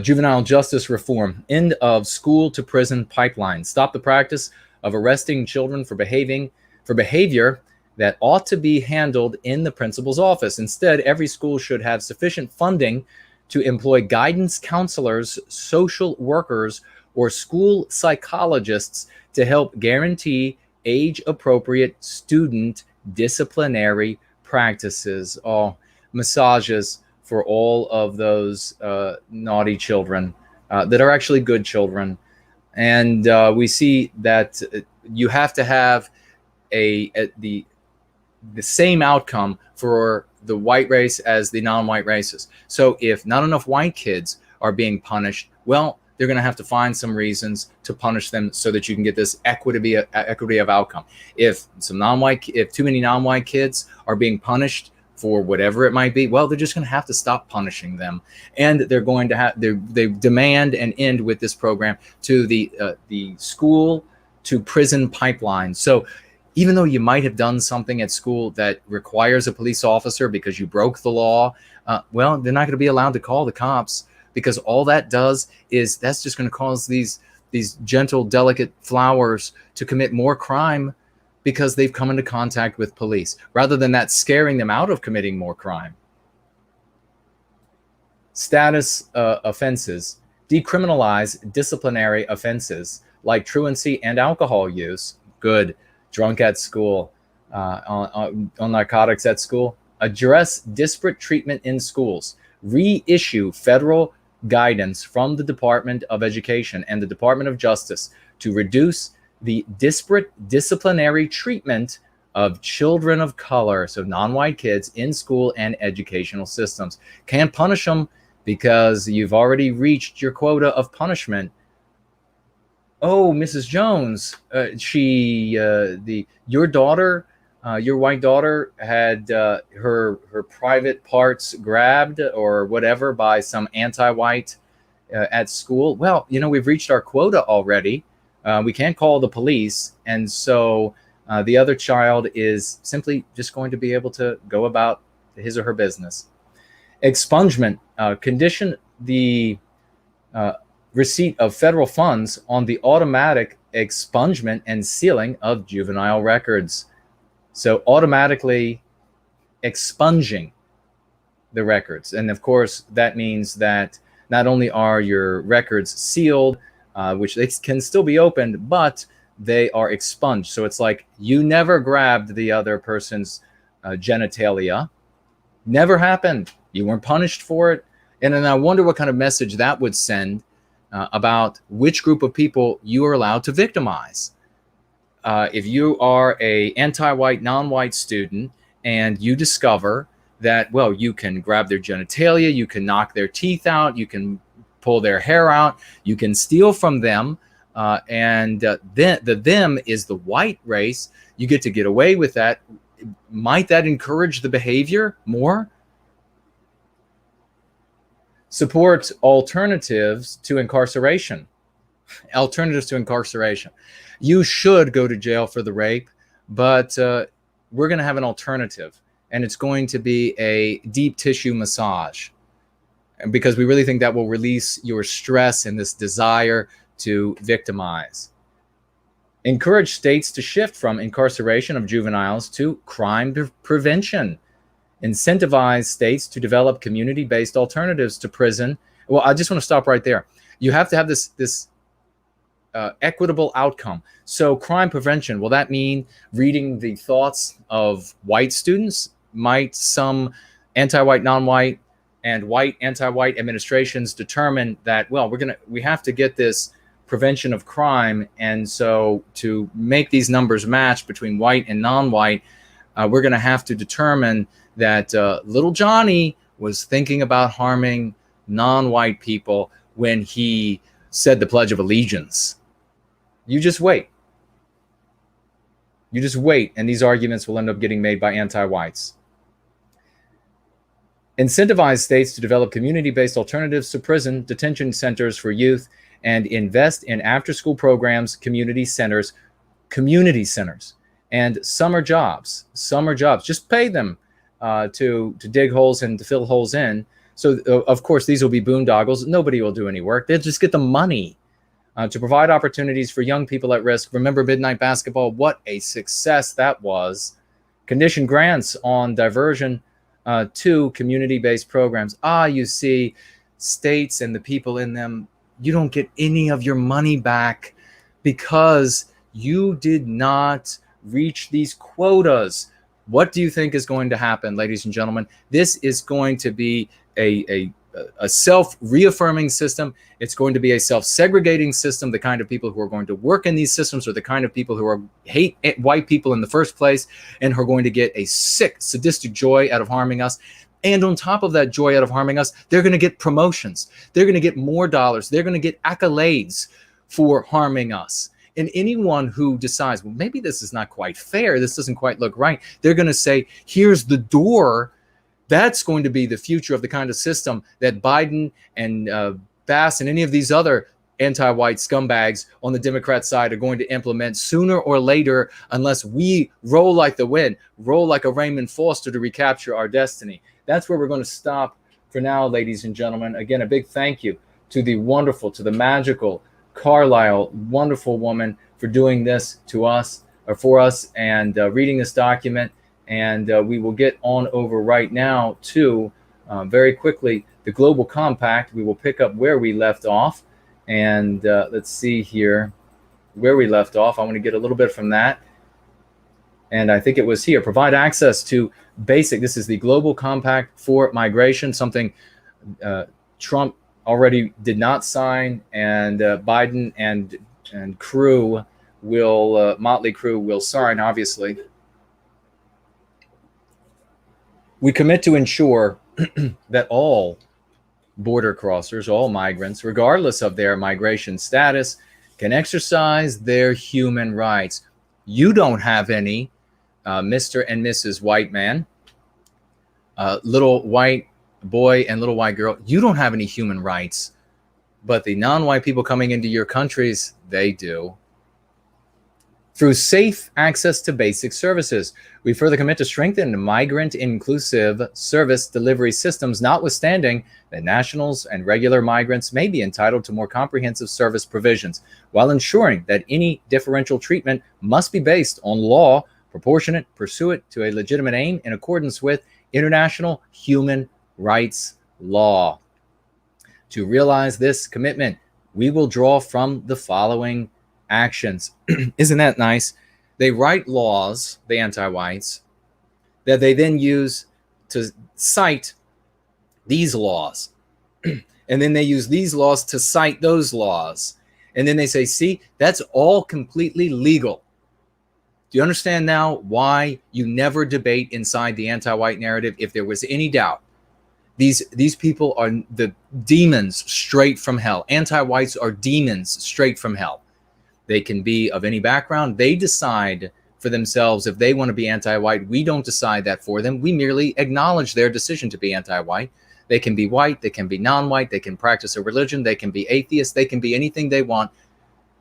Juvenile justice reform. End of school to prison pipeline. Stop the practice of arresting children for behavior that ought to be handled in the principal's office. Instead, every school should have sufficient funding to employ guidance counselors, social workers, or school psychologists to help guarantee age-appropriate student disciplinary practices. Massages for all of those naughty children that are actually good children. And we see that you have to have the same outcome for the white race as the non-white races. So if not enough white kids are being punished, well, they're going to have to find some reasons to punish them so that you can get this equity of outcome. If too many non-white kids are being punished for whatever it might be, well, they're just going to have to stop punishing them, and they're going to have they demand an end with this program to the school to prison pipeline. So even though you might have done something at school that requires a police officer because you broke the law, well, they're not going to be allowed to call the cops, because all that does is that's just going to cause these gentle, delicate flowers to commit more crime because they've come into contact with police, rather than that scaring them out of committing more crime. Status offenses. Decriminalize disciplinary offenses like truancy and alcohol use. Good. Drunk at school, on narcotics at school. Address disparate treatment in schools. Reissue federal guidance from the Department of Education and the Department of Justice to reduce the disparate disciplinary treatment of children of color, so non-white kids, in school and educational systems. Can't punish them because you've already reached your quota of punishment. Oh, Mrs. Jones, your daughter, your white daughter had her private parts grabbed or whatever by some anti-white at school. Well, we've reached our quota already. We can't call the police. And so the other child is simply just going to be able to go about his or her business. Expungement, condition the receipt of federal funds on the automatic expungement and sealing of juvenile records. So automatically expunging the records. And of course, that means that not only are your records sealed, which they can still be opened, but they are expunged. So it's like you never grabbed the other person's genitalia. Never happened. You weren't punished for it. And then I wonder what kind of message that would send about which group of people you are allowed to victimize. If you are a anti-white, non-white student and you discover that, well, you can grab their genitalia, you can knock their teeth out, you can pull their hair out, you can steal from them, and then the them is the white race, you get to get away with that. Might that encourage the behavior more? Support alternatives to incarceration. Alternatives to incarceration. You should go to jail for the rape, but we're going to have an alternative, and it's going to be a deep tissue massage, because we really think that will release your stress and this desire to victimize. Encourage states to shift from incarceration of juveniles to crime prevention. Incentivize states to develop community-based alternatives to prison. Well, I just want to stop right there. You have to have this equitable outcome. So crime prevention, will that mean reading the thoughts of white students? Might some anti-white, non-white, and white anti-white administrations determine that, well, we have to get this prevention of crime, and so to make these numbers match between white and non-white, we're going to have to determine that little Johnny was thinking about harming non-white people when he said the Pledge of Allegiance. You just wait. You just wait, and these arguments will end up getting made by anti-whites. Incentivize states to develop community-based alternatives to prison, detention centers for youth, and invest in after-school programs, community centers, and summer jobs. Just pay them to dig holes and to fill holes in. So, of course, these will be boondoggles. Nobody will do any work. They'll just get the money to provide opportunities for young people at risk. Remember midnight basketball? What a success that was. Condition grants on diversion to community-based programs. You see, states and the people in them, you don't get any of your money back because you did not reach these quotas. What do you think is going to happen, ladies and gentlemen? This is going to be a self-reaffirming system. It's going to be a self-segregating system. The kind of people who are going to work in these systems are the kind of people who hate white people in the first place and who are going to get a sick, sadistic joy out of harming us. And on top of that joy out of harming us, they're going to get promotions. They're going to get more dollars. They're going to get accolades for harming us. And anyone who decides, well, maybe this is not quite fair, this doesn't quite look right, they're going to say, here's the door. That's going to be the future of the kind of system that Biden and Bass and any of these other anti-white scumbags on the Democrat side are going to implement sooner or later, unless we roll like the wind, roll like a Raymond Foster to recapture our destiny. That's where we're going to stop for now, ladies and gentlemen. Again, a big thank you to the wonderful, to the magical Carlisle, wonderful woman, for doing this to us, or for us, and reading this document. And we will get on over right now to, very quickly, the Global Compact. We will pick up where we left off. And let's see here where we left off. I want to get a little bit from that. And I think it was here. Provide access to basic. This is the Global Compact for Migration, something Trump already did not sign, and Biden and crew will, Motley Crew will sign, obviously. We commit to ensure that all border crossers, all migrants, regardless of their migration status, can exercise their human rights. You don't have any, Mr. and Mrs. White Man, little white boy and little white girl. You don't have any human rights, but the non-white people coming into your countries, they do. through safe access to basic services. We further commit to strengthen migrant-inclusive service delivery systems, notwithstanding that nationals and regular migrants may be entitled to more comprehensive service provisions, while ensuring that any differential treatment must be based on law, proportionate, pursuant to a legitimate aim in accordance with international human rights law. To realize this commitment, we will draw from the following actions. Isn't that nice? They write laws, the anti-whites, that they then use to cite these laws. And then they use these laws to cite those laws. And then they say, see, that's all completely legal. Do you understand now why you never debate inside the anti-white narrative if there was any doubt? These people are the demons straight from hell. Anti-whites are demons straight from hell. They can be of any background. They decide for themselves if they want to be anti-white. We don't decide that for them. We merely acknowledge their decision to be anti-white. They can be white. They can be non-white. They can practice a religion. They can be atheists. They can be anything they want.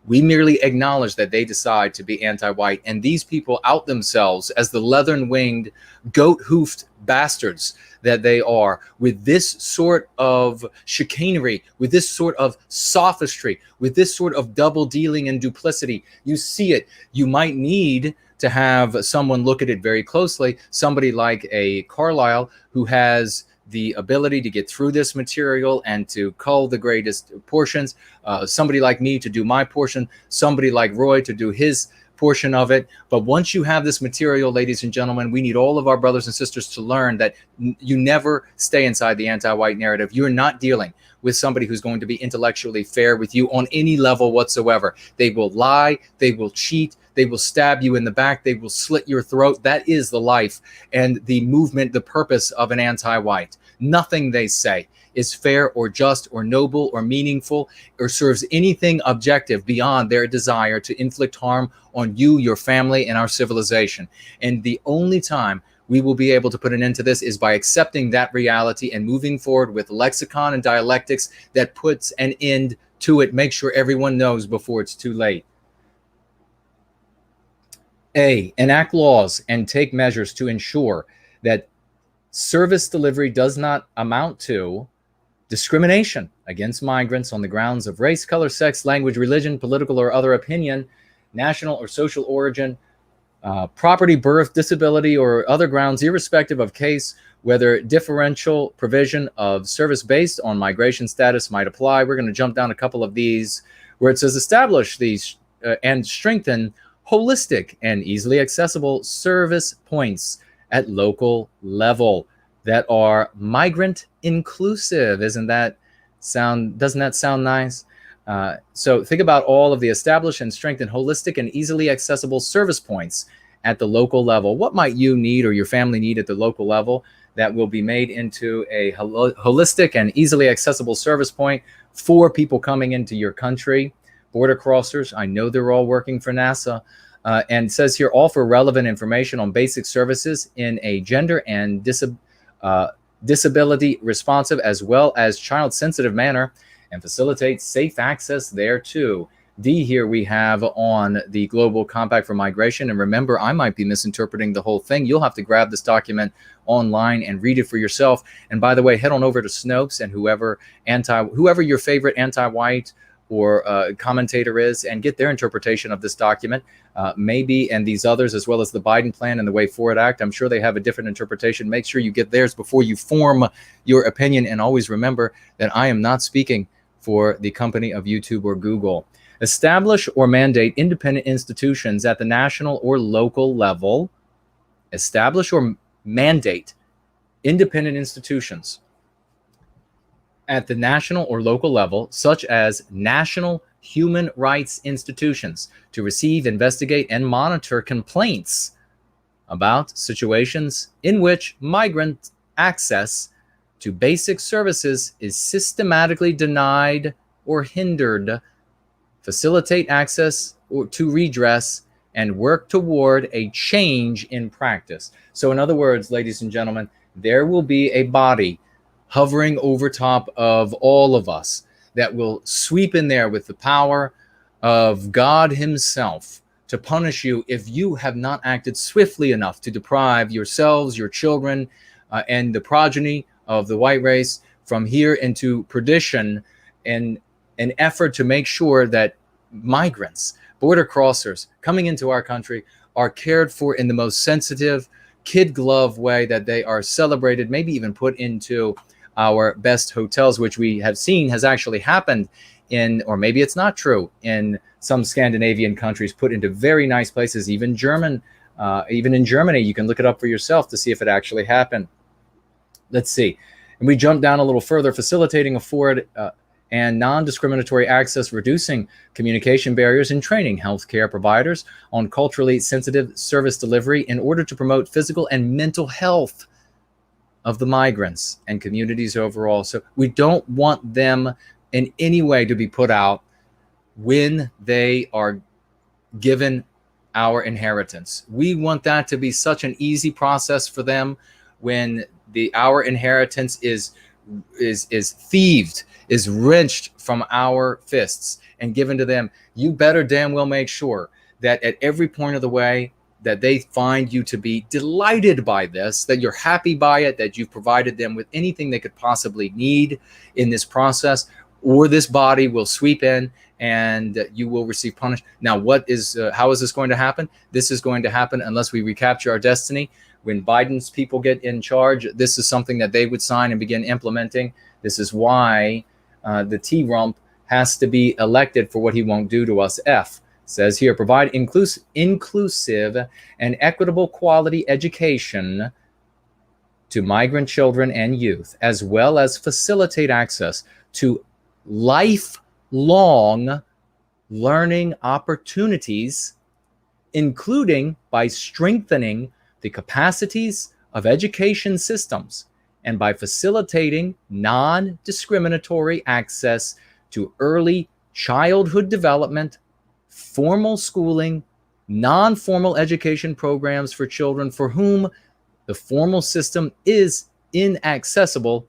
We merely acknowledge that they decide to be anti-white. And these people out themselves as the leathern-winged, goat-hoofed bastards that they are, with this sort of chicanery, with this sort of sophistry, with this sort of double dealing and duplicity. You see it. You might need to have someone look at it very closely, somebody like a Carlyle who has the ability to get through this material and to cull the greatest portions, somebody like me to do my portion, somebody like Roy to do his portion of it. But once you have this material, ladies and gentlemen, we need all of our brothers and sisters to learn that you never stay inside the anti-white narrative. You're not dealing with somebody who's going to be intellectually fair with you on any level whatsoever. They will lie, they will cheat, they will stab you in the back, they will slit your throat. That is the life and the movement, the purpose of an anti-white. Nothing they say is fair or just or noble or meaningful or serves anything objective beyond their desire to inflict harm on you, your family, and our civilization. And the only time we will be able to put an end to this is by accepting that reality and moving forward with lexicon and dialectics that puts an end to it. Make sure everyone knows before it's too late. A, enact laws and take measures to ensure that service delivery does not amount to discrimination against migrants on the grounds of race, color, sex, language, religion, political or other opinion, national or social origin, property, birth, disability, or other grounds, irrespective of case, whether differential provision of service based on migration status might apply. We're going to jump down a couple of these where it says establish these and strengthen holistic and easily accessible service points at local level that are migrant inclusive. Doesn't that sound nice? So think about all of the established and strengthened holistic and easily accessible service points at the local level. What might you need or your family need at the local level that will be made into a holistic and easily accessible service point for people coming into your country? Border crossers, I know they're all working for NASA. And it says here, offer relevant information on basic services in a gender and disability responsive as well as child sensitive manner and facilitate safe access thereto. D here we have on the Global Compact for Migration. And remember, I might be misinterpreting the whole thing. You'll have to grab this document online and read it for yourself. And by the way, head on over to Snopes and whoever your favorite anti-white or commentator is, and get their interpretation of this document. Maybe, and these others, as well as the Biden plan and the Way Forward Act, I'm sure they have a different interpretation. Make sure you get theirs before you form your opinion. And always remember that I am not speaking for the company of YouTube or Google. Establish or mandate independent institutions at the national or local level. Establish or mandate independent institutions at the national or local level, such as national human rights institutions, to receive, investigate, and monitor complaints about situations in which migrant access to basic services is systematically denied or hindered, facilitate access to redress, and work toward a change in practice. So in other words, ladies and gentlemen, there will be a body hovering over top of all of us that will sweep in there with the power of God himself, to punish you if you have not acted swiftly enough to deprive yourselves, your children, and the progeny of the white race from here into perdition in an effort to make sure that migrants, border crossers coming into our country are cared for in the most sensitive, kid glove way, that they are celebrated, maybe even put into our best hotels, which we have seen has actually happened in, or maybe it's not true, in some Scandinavian countries, put into very nice places, even in Germany. You can look it up for yourself to see if it actually happened. Let's see. And we jump down a little further, facilitating afford and non-discriminatory access, reducing communication barriers, and training healthcare providers on culturally sensitive service delivery in order to promote physical and mental health of the migrants and communities overall. So we don't want them in any way to be put out when they are given our inheritance. We want that to be such an easy process for them when our inheritance is thieved, is wrenched from our fists and given to them. You better damn well make sure that at every point of the way that they find you to be delighted by this, that you're happy by it, that you've provided them with anything they could possibly need in this process, or this body will sweep in and you will receive punishment. Now, how is this going to happen? This is going to happen unless we recapture our destiny. When Biden's people get in charge, this is something that they would sign and begin implementing. This is why the T-Rump has to be elected for what he won't do to us. F says here, provide inclusive and equitable quality education to migrant children and youth, as well as facilitate access to lifelong learning opportunities, including by strengthening the capacities of education systems and by facilitating non-discriminatory access to early childhood development, formal schooling, non-formal education programs for children for whom the formal system is inaccessible,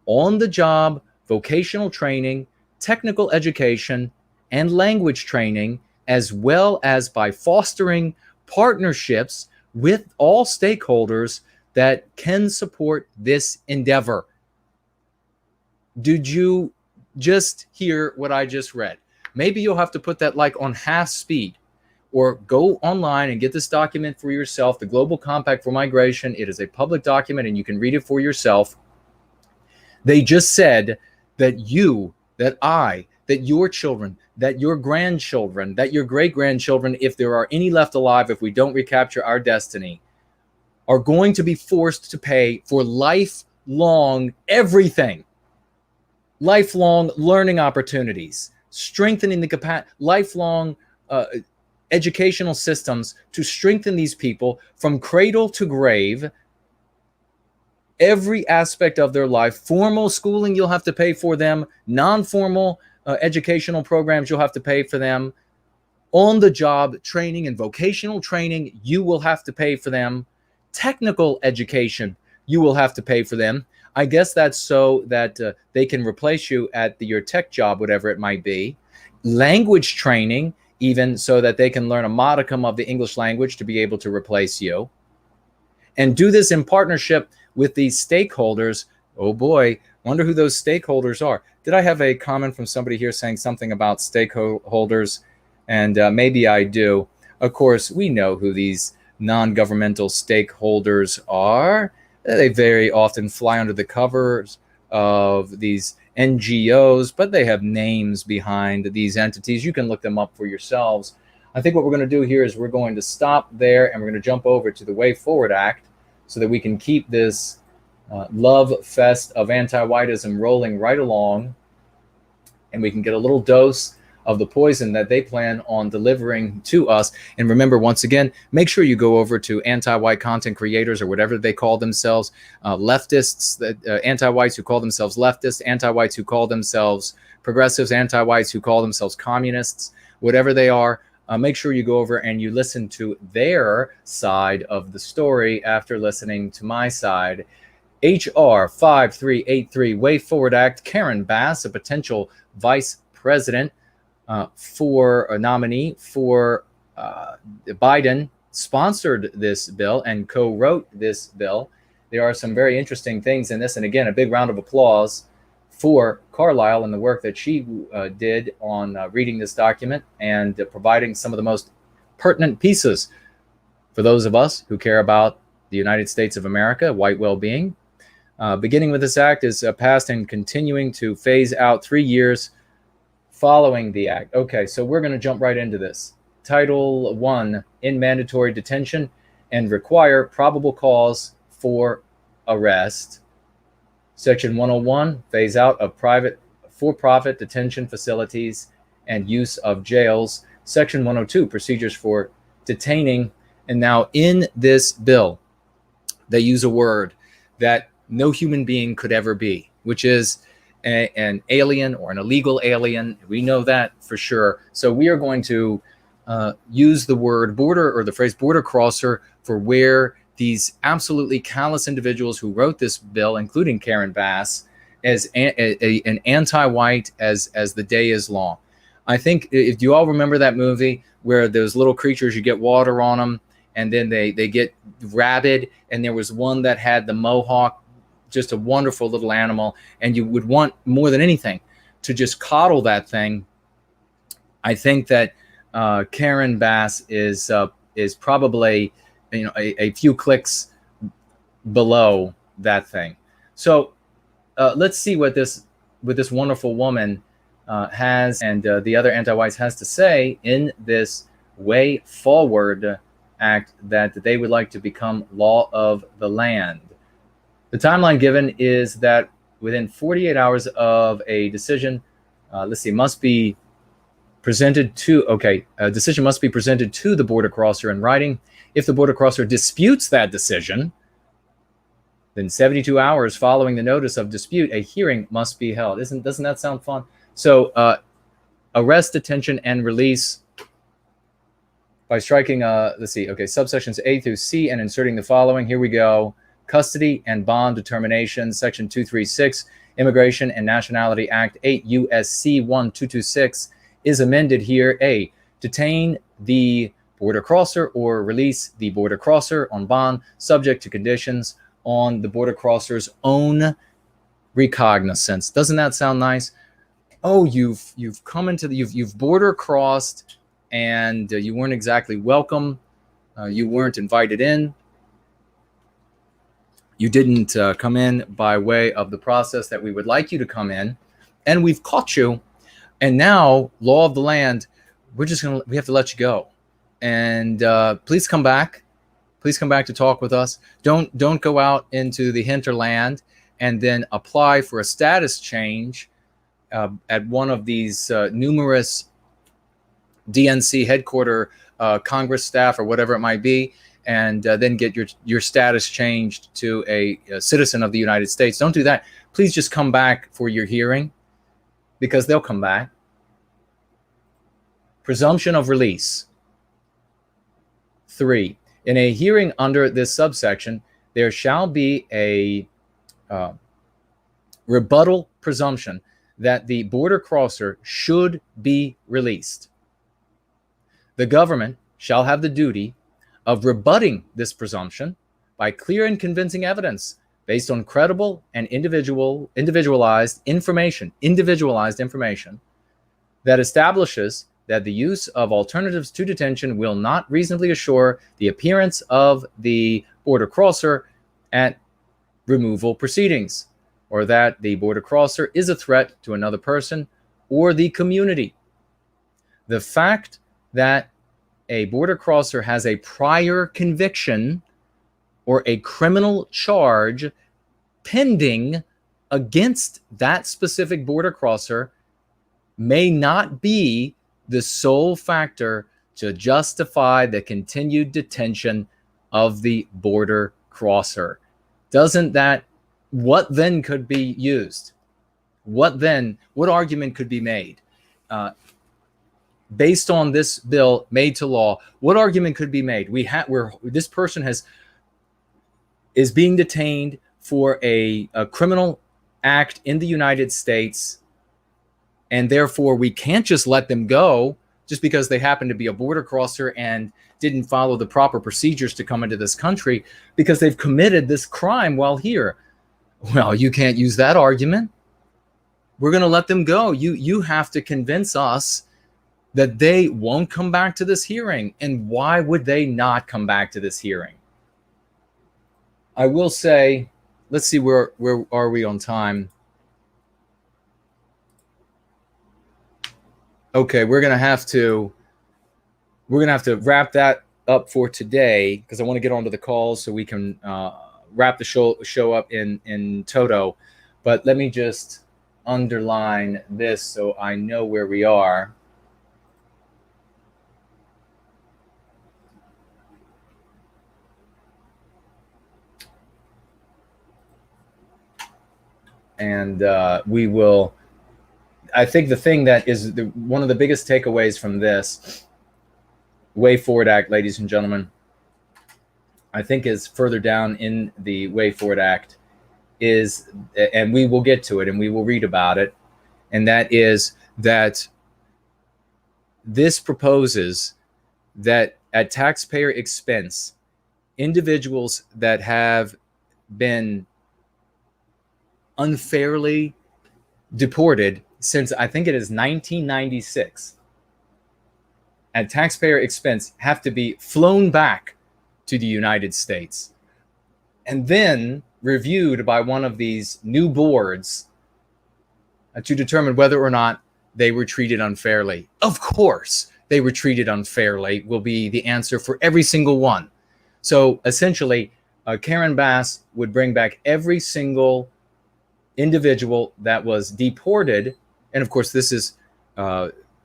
on-the-job vocational training, technical education, and language training, as well as by fostering partnerships with all stakeholders that can support this endeavor. Did you just hear what I just read? Maybe you'll have to put that like on half speed, or go online and get this document for yourself, the Global Compact for Migration. It is a public document and you can read it for yourself. They just said that you, that I, that your children, that your grandchildren, that your great-grandchildren, if there are any left alive, if we don't recapture our destiny, are going to be forced to pay for lifelong everything. Lifelong learning opportunities, strengthening the lifelong educational systems to strengthen these people from cradle to grave, every aspect of their life. Formal schooling, you'll have to pay for them. Non-formal educational programs, you'll have to pay for them. On-the-job training and vocational training, you will have to pay for them. Technical education, you will have to pay for them. I guess that's so that they can replace you at your tech job, whatever it might be. Language training, even so that they can learn a modicum of the English language to be able to replace you. And do this in partnership with these stakeholders. Oh boy, wonder who those stakeholders are. Did I have a comment from somebody here saying something about stakeholders? And maybe I do. Of course, we know who these non-governmental stakeholders are. They very often fly under the covers of these NGOs, but they have names behind these entities. You can look them up for yourselves. I think what we're going to do here is we're going to stop there and we're going to jump over to the Way Forward Act so that we can keep this love fest of anti-whiteism rolling right along, and we can get a little dose of the poison that they plan on delivering to us. And remember, once again, make sure you go over to anti-white content creators, or whatever they call themselves, leftists, anti-whites who call themselves leftists, anti-whites who call themselves progressives, anti-whites who call themselves communists, whatever they are. Make sure you go over and you listen to their side of the story after listening to my side. HR 5383 Way Forward Act. Karen Bass, a potential vice president for a nominee for Biden sponsored this bill and co-wrote this bill. There are some very interesting things in this. And again, a big round of applause for Carlisle and the work that she did on reading this document and providing some of the most pertinent pieces for those of us who care about the United States of America. White Wellbeing. Beginning with this act is passed and continuing to phase out 3 years following the act. Okay, so we're going to jump right into this. Title 1, in mandatory detention and require probable cause for arrest. Section 101, phase out of private for-profit detention facilities and use of jails. Section 102, procedures for detaining. And now in this bill, they use a word that no human being could ever be, which is an alien or an illegal alien. We know that for sure. So we are going to use the word border or the phrase border crosser for where these absolutely callous individuals who wrote this bill, including Karen Bass, as an anti-white as the day is long. I think if you all remember that movie where those little creatures, you get water on them and then they get rabid, and there was one that had the mohawk, just a wonderful little animal, and you would want more than anything to just coddle that thing. I think that Karen Bass is probably a few clicks below that thing. So let's see what this wonderful woman has and the other anti-whites has to say in this Way Forward Act that they would like to become law of the land. The timeline given is that within 48 hours of a decision, must be presented to, a decision must be presented to the border crosser in writing. If the border crosser disputes that decision, then 72 hours following the notice of dispute, a hearing must be held. Doesn't that sound fun? So arrest, detention, and release by striking, subsections A through C and inserting the following. Here we go. Custody and bond determination, Section 236, Immigration and Nationality Act 8 U.S.C. 1226 is amended here. A, detain the border crosser or release the border crosser on bond, subject to conditions on the border crosser's own recognizance. Doesn't that sound nice? Oh, you've come into you've border crossed, and you weren't exactly welcome. You weren't invited in. You didn't come in by way of the process that we would like you to come in, and we've caught you. And now, law of the land, we have to let you go. And please come back. Please come back to talk with us. Don't go out into the hinterland and then apply for a status change at one of these numerous DNC headquarter Congress staff or whatever it might be, and then get your status changed to a citizen of the United States. Don't do that. Please just come back for your hearing, because they'll come back. Presumption of release. 3. In a hearing under this subsection, there shall be a rebuttal presumption that the border crosser should be released. The government shall have the duty of rebutting this presumption by clear and convincing evidence based on credible and individualized information that establishes that the use of alternatives to detention will not reasonably assure the appearance of the border crosser at removal proceedings, or that the border crosser is a threat to another person or the community. The fact that a border crosser has a prior conviction or a criminal charge pending against that specific border crosser may not be the sole factor to justify the continued detention of the border crosser. What then could be used? What argument could be made? Based on this bill made to law, what argument could be made? This person is being detained for a criminal act in the United States, and therefore we can't just let them go just because they happen to be a border crosser and didn't follow the proper procedures to come into this country because they've committed this crime while here. Well, you can't use that argument. We're going to let them go. You have to convince us that they won't come back to this hearing. And why would they not come back to this hearing? I will say, let's see, where are we on time? Okay, we're gonna have to wrap that up for today because I want to get onto the calls so we can wrap the show up in toto. But let me just underline this so I know where we are. And we will, I think the thing that is one of the biggest takeaways from this Way Forward Act, ladies and gentlemen, I think is further down in the Way Forward Act is, and we will get to it and we will read about it, and that is that this proposes that at taxpayer expense, individuals that have been unfairly deported since I think it is 1996 at taxpayer expense have to be flown back to the United States and then reviewed by one of these new boards to determine whether or not they were treated unfairly. Of course, they were treated unfairly will be the answer for every single one. So essentially, Karen Bass would bring back every single individual that was deported. And of course, this is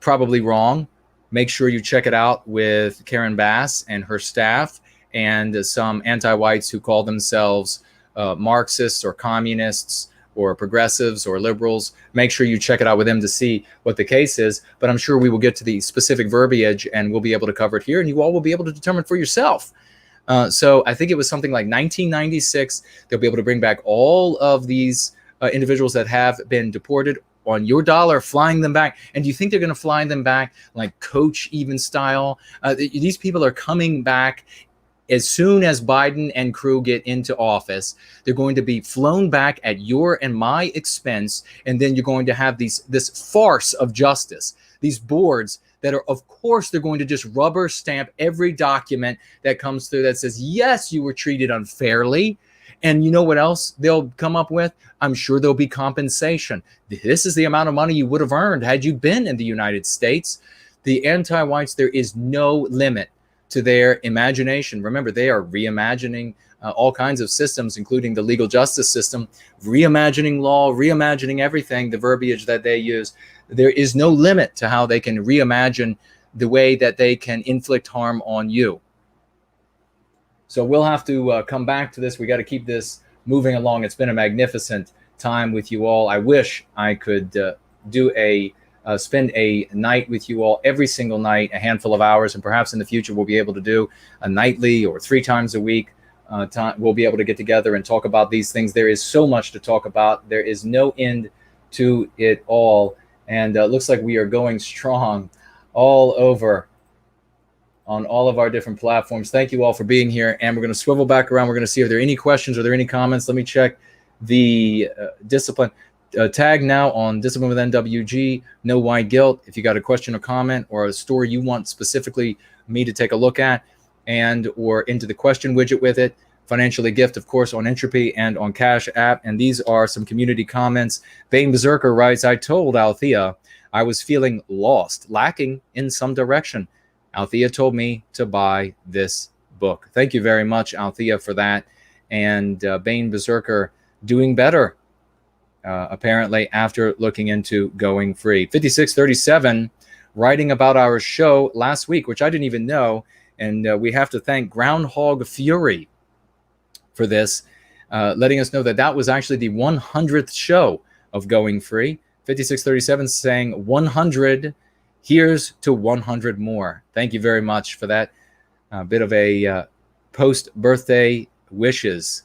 probably wrong. Make sure you check it out with Karen Bass and her staff and some anti-whites who call themselves Marxists or communists or progressives or liberals. Make sure you check it out with them to see what the case is. But I'm sure we will get to the specific verbiage and we'll be able to cover it here and you all will be able to determine for yourself. So I think it was something like 1996. They'll be able to bring back all of these individuals that have been deported on your dollar, flying them back. And do you think they're going to fly them back like Coach even style? These people are coming back as soon as Biden and crew get into office. They're going to be flown back at your and my expense. And then you're going to have this farce of justice, these boards that are, of course, they're going to just rubber stamp every document that comes through that says, yes, you were treated unfairly. And you know what else they'll come up with? I'm sure there'll be compensation. This is the amount of money you would have earned had you been in the United States. The anti-whites, there is no limit to their imagination. Remember, they are reimagining all kinds of systems, including the legal justice system, reimagining law, reimagining everything, the verbiage that they use. There is no limit to how they can reimagine the way that they can inflict harm on you. So we'll have to come back to this. We got to keep this moving along. It's been a magnificent time with you all. I wish I could spend a night with you all every single night, a handful of hours, and perhaps in the future we'll be able to do a nightly or 3 times a week. We'll be able to get together and talk about these things. There is so much to talk about. There is no end to it all. And it looks like we are going strong all over on all of our different platforms. Thank you all for being here. And we're going to swivel back around. We're going to see if there are any questions. Are there any comments? Let me check the discipline. Tag now on Discipline with NWG. No white guilt. If you got a question or comment or a story you want specifically me to take a look at and or into the question widget with it. Financially gift, of course, on Entropy and on Cash App. And these are some community comments. Bane Berserker writes, I told Althea I was feeling lost, lacking in some direction. Althea told me to buy this book. Thank you very much, Althea, for that. And Bane Berserker doing better, apparently, after looking into going free. 5637, writing about our show last week, which I didn't even know. And we have to thank Groundhog Fury for this, letting us know that that was actually the 100th show of Going Free. 5637 saying 100. Here's to 100 more. Thank you very much for that bit of a post-birthday wishes.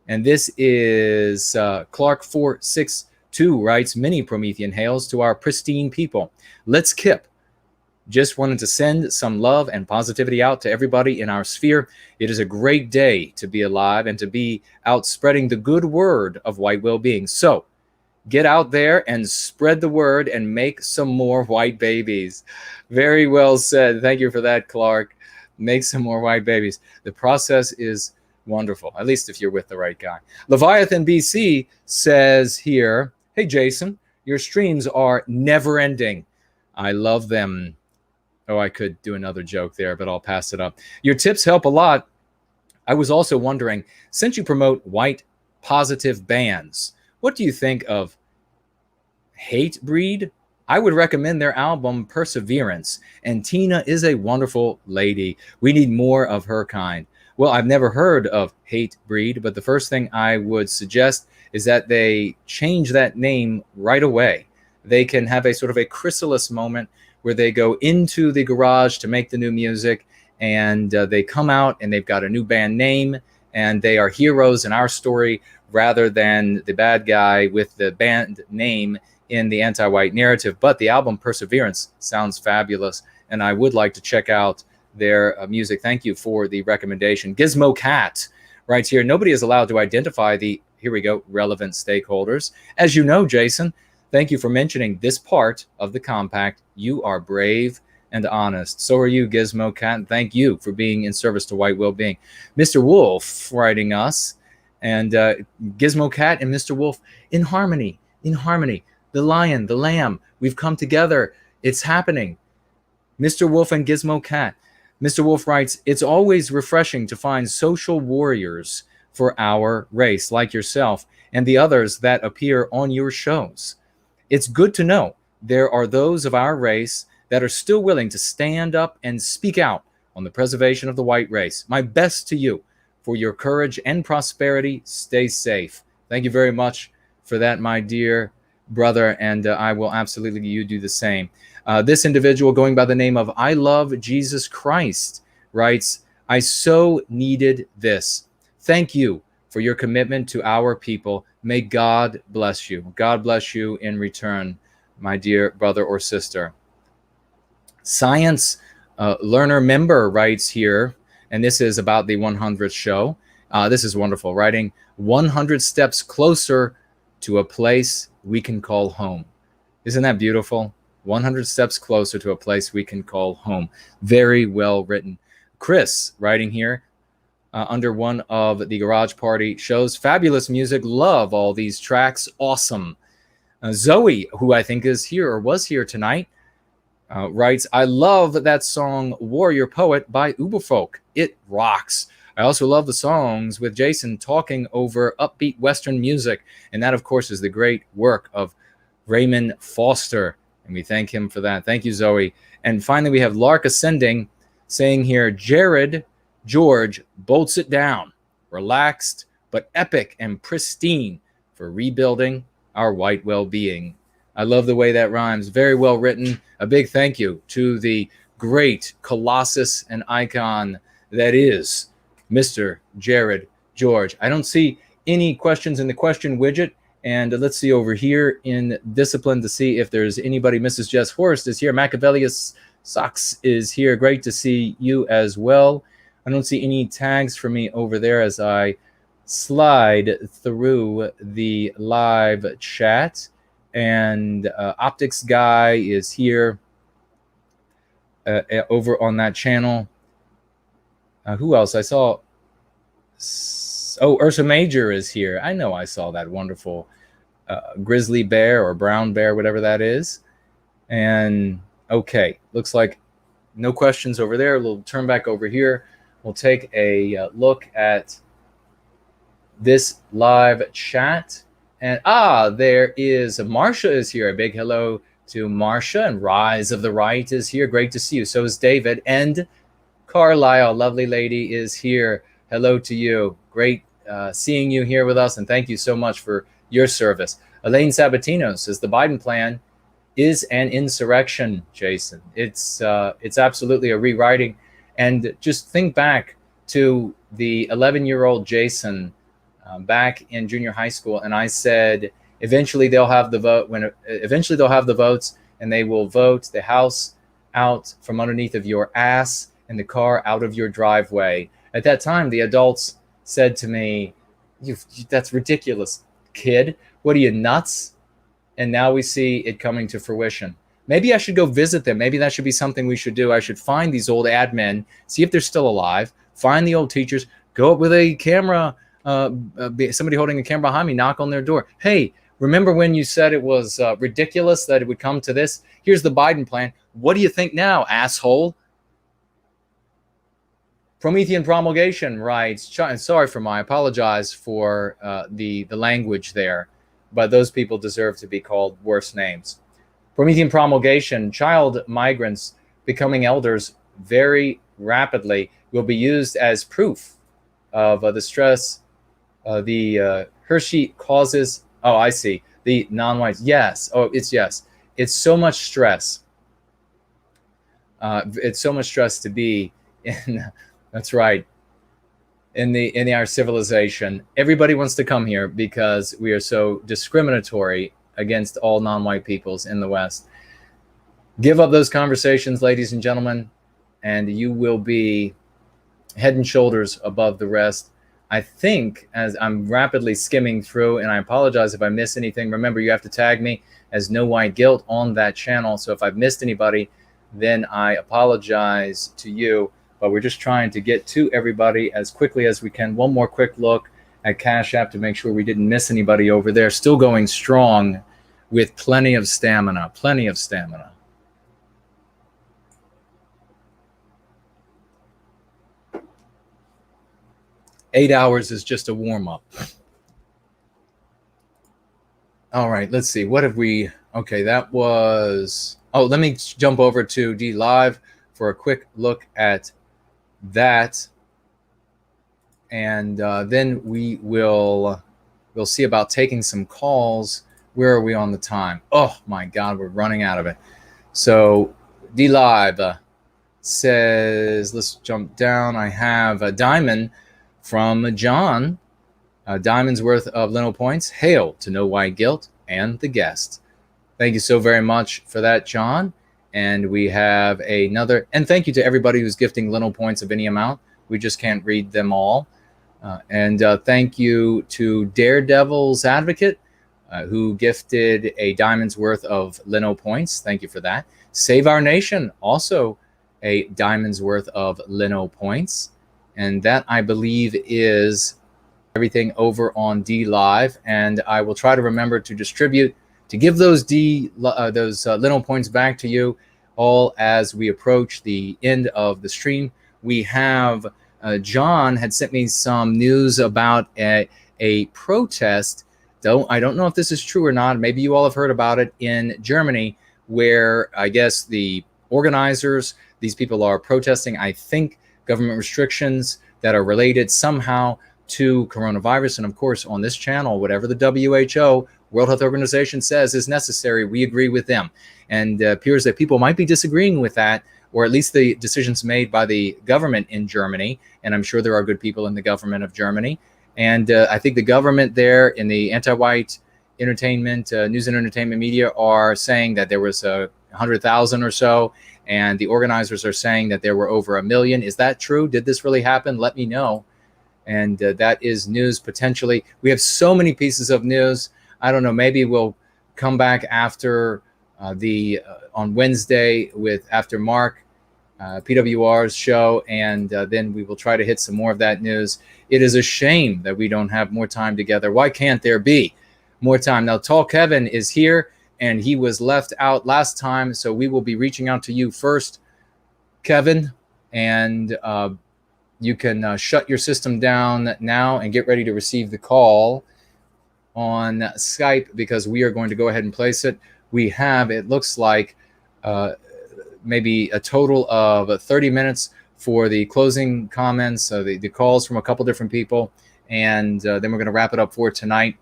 And this is Clark462 writes, many Promethean hails to our pristine people. Let's keep Just wanted to send some love and positivity out to everybody in our sphere. It is a great day to be alive and to be out spreading the good word of white well-being. So get out there and spread the word and make some more white babies. Very well said. Thank you for that, Clark. Make some more white babies. The process is wonderful, at least if you're with the right guy. Leviathan BC says here, hey, Jason, your streams are never ending. I love them. Oh, I could do another joke there, but I'll pass it up. Your tips help a lot. I was also wondering, since you promote white positive bands, what do you think of Hate Breed? I would recommend their album Perseverance, and Tina is a wonderful lady. We need more of her kind. Well, I've never heard of Hate Breed, but the first thing I would suggest is that they change that name right away. They can have a sort of a chrysalis moment where they go into the garage to make the new music, and they come out and they've got a new band name, and they are heroes in our story rather than the bad guy with the band name in the anti-white narrative. But the album Perseverance sounds fabulous, and I would like to check out their music. Thank you for the recommendation. Gizmo Cat writes here, nobody is allowed to identify the, here we go, relevant stakeholders. As you know, Jason, thank you for mentioning this part of the compact. You are brave and honest. So are you, Gizmo Cat. And thank you for being in service to white well-being. Mr. Wolf writing us, and Gizmo Cat and Mr. Wolf in harmony, in harmony. The lion, the lamb, we've come together. It's happening. Mr. Wolf and Gizmo Cat. Mr. Wolf writes, it's always refreshing to find social warriors for our race, like yourself and the others that appear on your shows. It's good to know there are those of our race that are still willing to stand up and speak out on the preservation of the white race. My best to you for your courage and prosperity. Stay safe. Thank you very much for that, my dear brother, and I will absolutely you do the same. This individual going by the name of I Love Jesus Christ writes, I so needed this. Thank you for your commitment to our people. May God bless you. God bless you in return, my dear brother or sister. Science Learner Member writes here, and this is about the 100th show. This is wonderful. Writing 100 steps closer to a place we can call home. Isn't that beautiful? 100 steps closer to a place we can call home. Very well written. Chris writing here under one of the Garage Party shows, fabulous music. Love all these tracks. Awesome. Zoe, who I think is here or was here tonight, writes, I love that song Warrior Poet by Uberfolk. It rocks. I also love the songs with Jason talking over upbeat Western music. And that, of course, is the great work of Raymond Foster. And we thank him for that. Thank you, Zoe. And finally, we have Lark Ascending saying here, Jared George bolts it down. Relaxed, but epic and pristine for rebuilding our white well-being. I love the way that rhymes. Very well written. A big thank you to the great colossus and icon that is Mr. Jared George. I don't see any questions in the question widget. And let's see over here in Discipline to see if there's anybody. Mrs. Jess Horst is here. Machiavellius Socks is here. Great to see you as well. I don't see any tags for me over there as I slide through the live chat. And Optics Guy is here over on that channel. Who else? I saw... Oh, Ursa Major is here. I know I saw that wonderful grizzly bear or brown bear, whatever that is. And okay, looks like no questions over there. We'll turn back over here. We'll take a look at this live chat. And there is Marsha is here. A big hello to Marsha. And Rise of the Right is here. Great to see you. So is David. And Carlisle, lovely lady, is here. Hello to you. Great seeing you here with us, and thank you so much for your service. Elaine Sabatino says the Biden plan is an insurrection, Jason. It's absolutely a rewriting. And just think back to the 11-year-old Jason back in junior high school, and I said eventually they'll have the vote. Eventually they'll have the votes, and they will vote the House out from underneath of your ass and the car out of your driveway. At that time, the adults said to me, that's ridiculous, kid. What are you, nuts? And now we see it coming to fruition. Maybe I should go visit them. Maybe that should be something we should do. I should find these old admin, see if they're still alive, find the old teachers, go up with a camera, somebody holding a camera behind me, knock on their door. Hey, remember when you said it was ridiculous that it would come to this? Here's the Biden plan. What do you think now, asshole? Promethean Promulgation writes, sorry for I apologize for the language there, but those people deserve to be called worse names. Promethean Promulgation, child migrants becoming elders very rapidly will be used as proof of the stress, the Hershey causes. Oh, I see. The non-whites. Yes. Oh, it's yes. It's so much stress. It's so much stress to be in. That's right. In our civilization, everybody wants to come here because we are so discriminatory against all non-white peoples in the West. Give up those conversations, ladies and gentlemen, and you will be head and shoulders above the rest. I think, as I'm rapidly skimming through, and I apologize if I miss anything. Remember, you have to tag me as No White Guilt on that channel. So if I've missed anybody, then I apologize to you. But we're just trying to get to everybody as quickly as we can. One more quick look at Cash App to make sure we didn't miss anybody over there. Still going strong with plenty of stamina. Plenty of stamina. Eight hours is just a warm-up. All right, let's see. What have we... Okay, that was... Oh, let me jump over to D Live for a quick look at that, and then we'll see about taking some calls. Where are we on the time? Oh my God, we're running out of it. So D Live says, let's jump down. I have a diamond from John. A diamond's worth of Lino points. Hail to No White Guilt and the guest. Thank you so very much for that, John. And we have another, and thank you to everybody who's gifting Lino points of any amount. We just can't read them all. And thank you to Daredevil's Advocate, who gifted a diamond's worth of Lino points. Thank you for that. Save Our Nation, also a diamond's worth of Lino points. And that, I believe, is everything over on D Live. And I will try to remember to distribute, to give those Lino points back to you all as we approach the end of the stream. We have John had sent me some news about a protest. I don't know if this is true or not. Maybe you all have heard about it in Germany, where I guess the organizers, these people are protesting, I think, government restrictions that are related somehow to coronavirus. And of course, on this channel, whatever the WHO, World Health Organization, says is necessary, we agree with them. And it appears that people might be disagreeing with that, or at least the decisions made by the government in Germany. And I'm sure there are good people in the government of Germany. And I think the government there in the anti-white entertainment, news and entertainment media are saying that there was 100,000 or so. And the organizers are saying that there were over 1 million. Is that true? Did this really happen? Let me know. And that is news potentially. We have so many pieces of news. I don't know. Maybe we'll come back after on Wednesday after Mark PWR's show, and then we will try to hit some more of that news. It is a shame that we don't have more time together. Why can't there be more time? Now, Tall Kevin is here, and he was left out last time, so we will be reaching out to you first, Kevin, and you can shut your system down now and get ready to receive the call on Skype, because we are going to go ahead and place it. We have, it looks like, maybe a total of 30 minutes for the closing comments, the calls from a couple different people, and then we're going to wrap it up for tonight.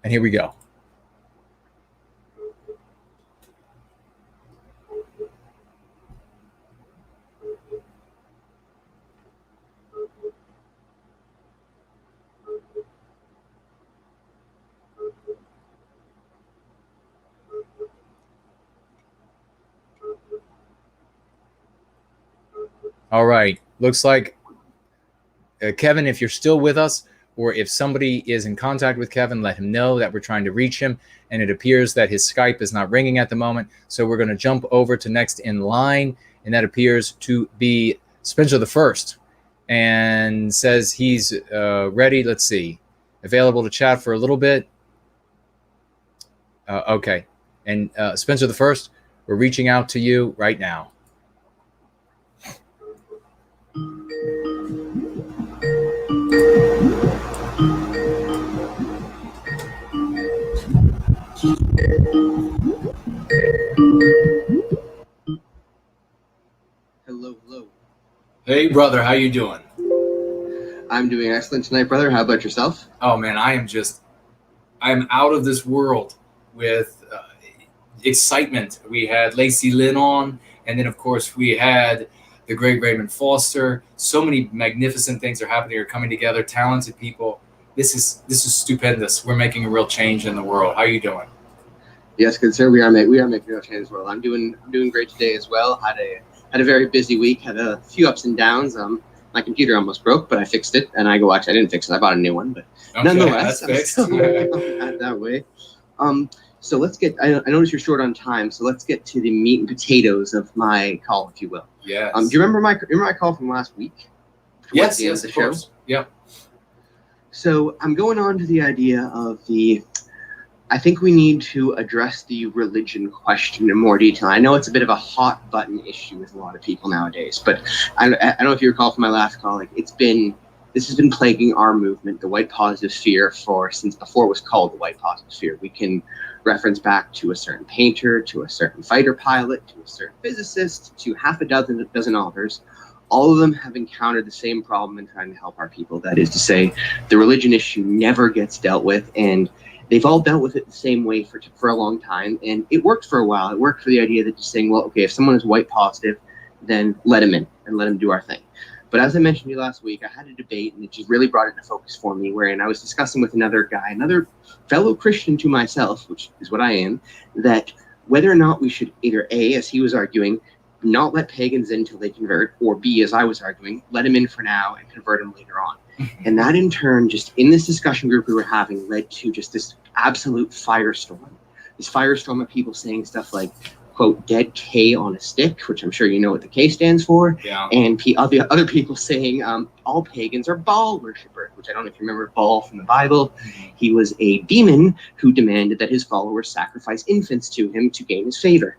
And here we go. All right. Looks like Kevin, if you're still with us, or if somebody is in contact with Kevin, let him know that we're trying to reach him. And it appears that his Skype is not ringing at the moment. So we're going to jump over to next in line. And that appears to be Spencer the First. And says he's ready. Let's see. Available to chat for a little bit. Okay. And Spencer the First, we're reaching out to you right now. Hello. Hey, brother, how you doing? I'm doing excellent tonight, brother. How about yourself? Oh, man, I'm out of this world with excitement. We had Lacey, Lynn on, and then, of course, we had the great Raymond Foster. So many magnificent things are happening, are coming together, talented people. This is stupendous. We're making a real change in the world. How are you doing? Yes, good sir. We are making real change as well. I'm doing great today as well. Had a very busy week. Had a few ups and downs. My computer almost broke, but I fixed it. And I didn't fix it. I bought a new one, but nonetheless, that's fixed. That way. So let's get. I notice you're short on time, so let's get to the meat and potatoes of my call, if you will. Yes. Do you remember my call from last week? Yes, of course. Yep. So I'm going on to the idea of I think we need to address the religion question in more detail. I know it's a bit of a hot button issue with a lot of people nowadays, but I don't know if you recall from my last call, like this has been plaguing our movement, the white positive sphere, since before it was called the white positive sphere. We can reference back to a certain painter, to a certain fighter pilot, to a certain physicist, to half a dozen authors. All of them have encountered the same problem in trying to help our people. That is to say, the religion issue never gets dealt with, and they've all dealt with it the same way for a long time, and it worked for a while. It worked for the idea that just saying, well, okay, if someone is white positive, then let them in and let them do our thing. But as I mentioned to you last week, I had a debate, and it just really brought it into focus for me, wherein I was discussing with another fellow Christian to myself, which is what I am, that whether or not we should either A, as he was arguing, not let pagans in until they convert, or B, as I was arguing, let them in for now and convert them later on. And that in turn, just in this discussion group we were having, led to just this absolute firestorm. This firestorm of people saying stuff like, quote, dead K on a stick, which I'm sure you know what the K stands for. Yeah. And other people saying all pagans are Baal worshippers, which I don't know if you remember Baal from the Bible. Mm-hmm. He was a demon who demanded that his followers sacrifice infants to him to gain his favor.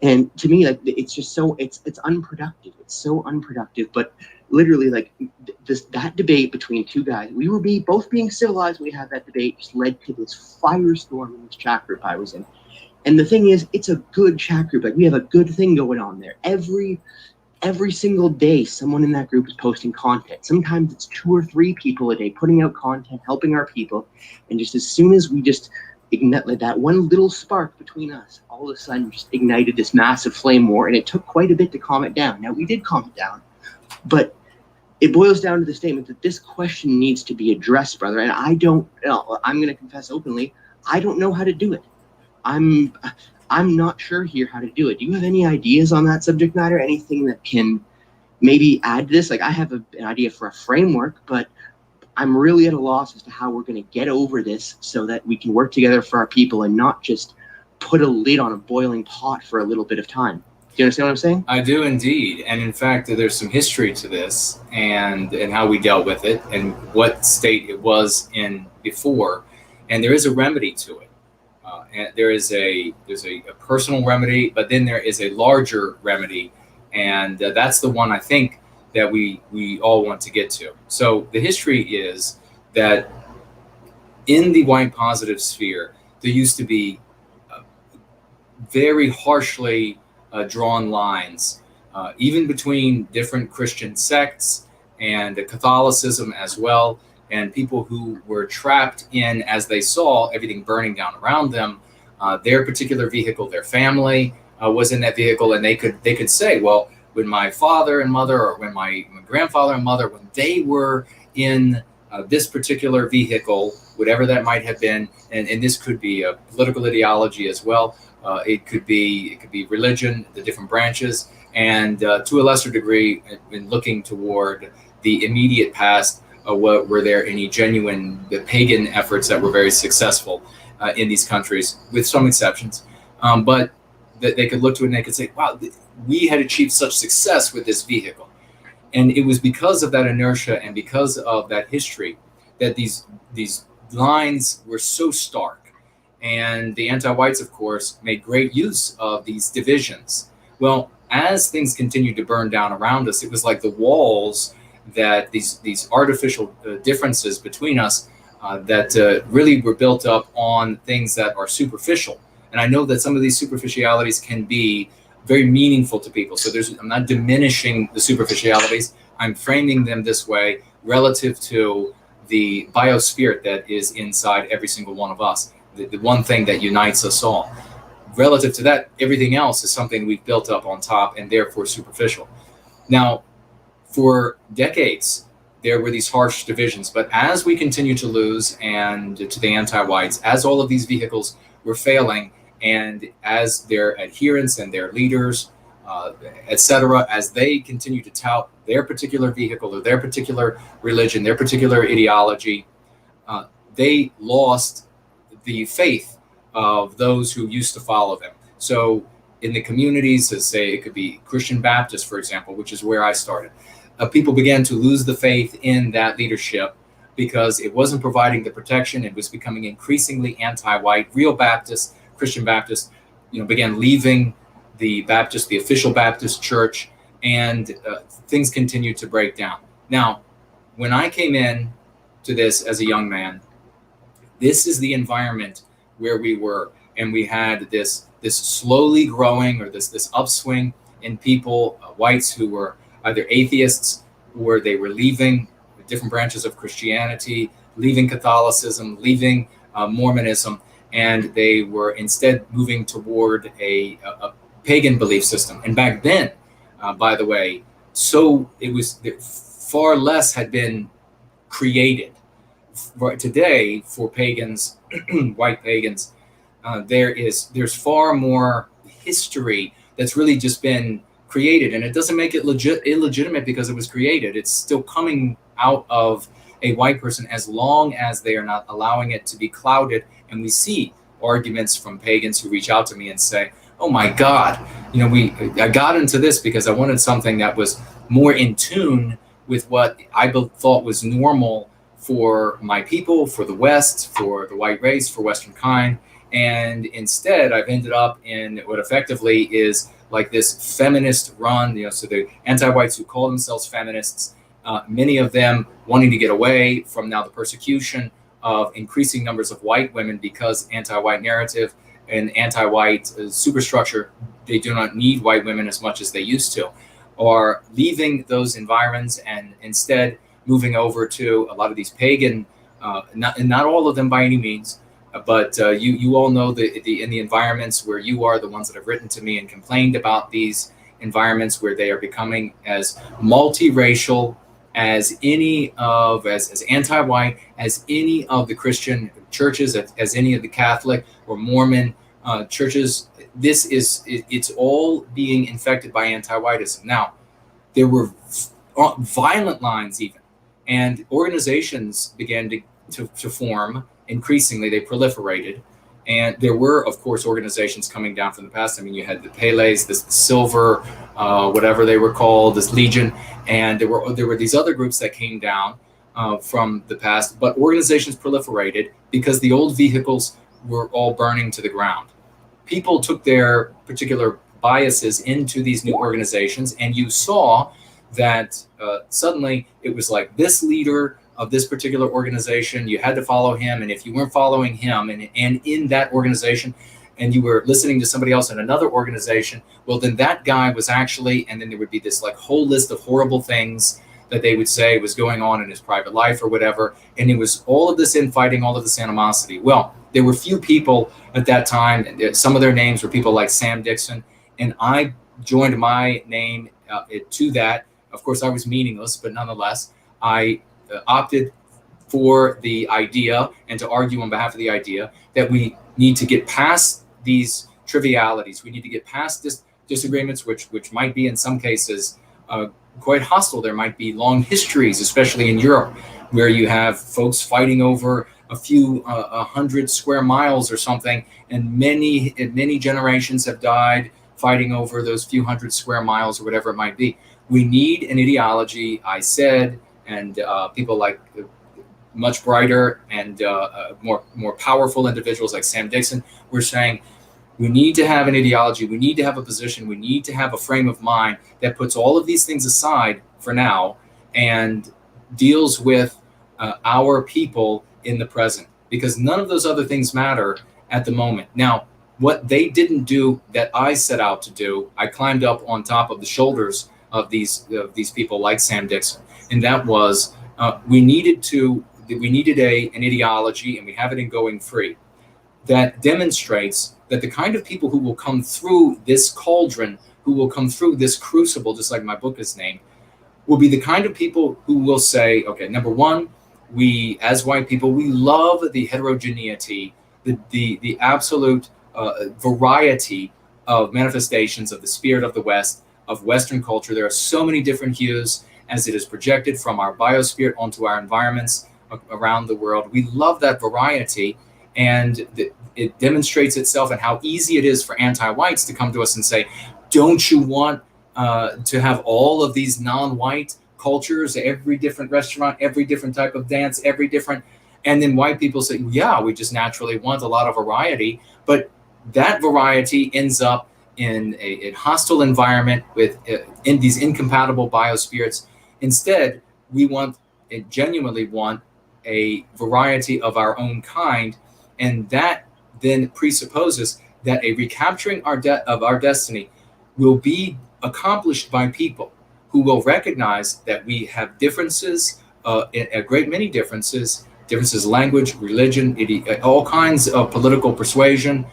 And to me, like, it's just it's unproductive. It's so unproductive. But literally, like, that debate between two guys, we were both being civilized. We had that debate, just led to this firestorm in this chat group I was in. And the thing is, it's a good chat group. Like, we have a good thing going on there. Every single day, someone in that group is posting content. Sometimes it's 2 or 3 people a day putting out content, helping our people. And just as soon as we just ignite that one little spark between us, all of a sudden just ignited this massive flame war. And it took quite a bit to calm it down. Now, we did calm it down, but it boils down to the statement that this question needs to be addressed, brother. And I'm going to confess openly, I don't know how to do it. I'm not sure here how to do it. Do you have any ideas on that subject matter? Anything that can maybe add to this? Like, I have an idea for a framework, but I'm really at a loss as to how we're going to get over this so that we can work together for our people and not just put a lid on a boiling pot for a little bit of time. Do you understand what I'm saying? I do indeed. And in fact, there's some history to this and how we dealt with it and what state it was in before. And there is a remedy to it. And there's a personal remedy, but then there is a larger remedy. And that's the one I think that we all want to get to. So the history is that in the white positive sphere, there used to be very harshly drawn lines, even between different Christian sects and Catholicism as well, and people who were trapped in, as they saw everything burning down around them, their particular vehicle, their family was in that vehicle, and they could say, well, when my father and mother, or when my grandfather and mother, when they were in this particular vehicle, whatever that might have been, and this could be a political ideology as well. It could be religion, the different branches, and to a lesser degree, in looking toward the immediate past, were there any genuine pagan efforts that were very successful in these countries, with some exceptions. But that they could look to it and they could say, wow, we had achieved such success with this vehicle. And it was because of that inertia and because of that history that these lines were so stark. And the anti-whites, of course, made great use of these divisions. Well, as things continued to burn down around us, it was like the walls that these artificial differences between us that really were built up on things that are superficial. And I know that some of these superficialities can be very meaningful to people. So I'm not diminishing the superficialities. I'm framing them this way relative to the biospirit that is inside every single one of us, the one thing that unites us all. Relative to that, everything else is something we've built up on top and therefore superficial. Now, for decades, there were these harsh divisions, but as we continue to lose and to the anti-whites, as all of these vehicles were failing, and as their adherents and their leaders, etc., as they continue to tout their particular vehicle or their particular religion, their particular ideology, they lost the faith of those who used to follow them. So in the communities, as say it could be Christian Baptist, for example, which is where I started, people began to lose the faith in that leadership because it wasn't providing the protection. It was becoming increasingly anti-white. Real Baptists, Christian Baptists, began leaving the official Baptist church, and things continued to break down. Now, when I came in to this as a young man, this is the environment where we were, and we had this slowly growing, or this upswing in people, whites who were either atheists or they were leaving different branches of Christianity, leaving Catholicism, leaving Mormonism, and they were instead moving toward a pagan belief system. And back then, by the way, so it was far less had been created. Today, for pagans, white pagans, there's far more history that's really just been created, and it doesn't make it illegitimate because it was created. It's still coming out of a white person as long as they are not allowing it to be clouded. And we see arguments from pagans who reach out to me and say, oh my God, I got into this because I wanted something that was more in tune with what I thought was normal for my people, for the West, for the white race, for Western kind. And instead, I've ended up in what effectively is like this feminist run, so the anti-whites who call themselves feminists, many of them wanting to get away from now the persecution of increasing numbers of white women because anti-white narrative and anti-white superstructure, they do not need white women as much as they used to, or leaving those environs and instead moving over to a lot of these pagan, not all of them by any means, but you all know in the environments where you are, the ones that have written to me and complained about these environments where they are becoming as multiracial as as anti-white as any of the Christian churches, as any of the Catholic or Mormon churches. It's all being infected by anti-whiteism. Now, there were violent lines even, and organizations began to form. Increasingly, they proliferated, and there were, of course, organizations coming down from the past. I mean, you had the Pele's, this Silver, whatever they were called, this Legion, and there were these other groups that came down from the past. But organizations proliferated because the old vehicles were all burning to the ground. People took their particular biases into these new organizations, and you saw that suddenly it was like this leader of this particular organization, you had to follow him, and if you weren't following him and in that organization, and you were listening to somebody else in another organization, well, then that guy was actually, and then there would be this like whole list of horrible things that they would say was going on in his private life or whatever, and it was all of this infighting, all of this animosity. Well, there were few people at that time, and some of their names were people like Sam Dixon, and I joined my name to that. Of course, I was meaningless, but nonetheless, I opted for the idea and to argue on behalf of the idea that we need to get past these trivialities. We need to get past disagreements, which might be in some cases quite hostile. There might be long histories, especially in Europe, where you have folks fighting over a few 100 square miles or something, and many generations have died fighting over those few 100 square miles or whatever it might be. We need an ideology, I said, and people like much brighter and more powerful individuals like Sam Dixon were saying, we need to have an ideology, we need to have a position, we need to have a frame of mind that puts all of these things aside for now and deals with our people in the present, because none of those other things matter at the moment. Now, what they didn't do that I set out to do, I climbed up on top of the shoulders of these people like Sam Dixon, and that was we needed an ideology, and we have it in Going Free, that demonstrates that the kind of people who will come through this cauldron, who will come through this crucible, just like my book is named, will be the kind of people who will say, okay, number one, we as white people, we love the heterogeneity, the absolute variety of manifestations of the spirit of the West, of Western culture. There are so many different hues as it is projected from our biosphere onto our environments around the world. We love that variety, and it demonstrates itself in how easy it is for anti-whites to come to us and say, don't you want to have all of these non-white cultures, every different restaurant, every different type of dance, every different, and then white people say, yeah, we just naturally want a lot of variety, but that variety ends up in a hostile environment with in these incompatible biospheres. Instead, we genuinely want a variety of our own kind, and that then presupposes that a recapturing of our destiny will be accomplished by people who will recognize that we have differences, a great many differences, language, religion, all kinds of political persuasion,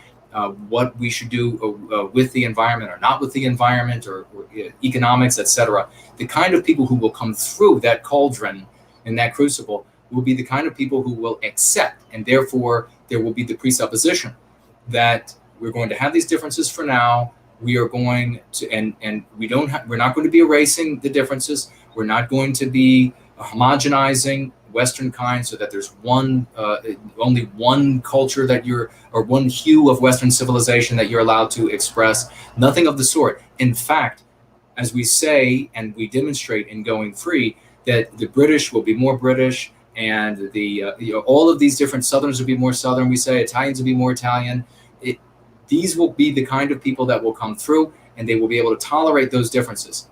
what we should do with the environment or not with the environment, or economics, etc. The kind of people who will come through that cauldron and that crucible will be the kind of people who will accept, and therefore there will be the presupposition that we're going to have these differences for now. We are going to, and we're not going to be erasing the differences. We're not going to be homogenizing Western kind so that there's only one culture that or one hue of Western civilization that you're allowed to express. Nothing of the sort. In fact, as we say and we demonstrate in Going Free, that the British will be more British, and all of these different Southerners will be more Southern. We say Italians will be more Italian. These will be the kind of people that will come through, and they will be able to tolerate those differences.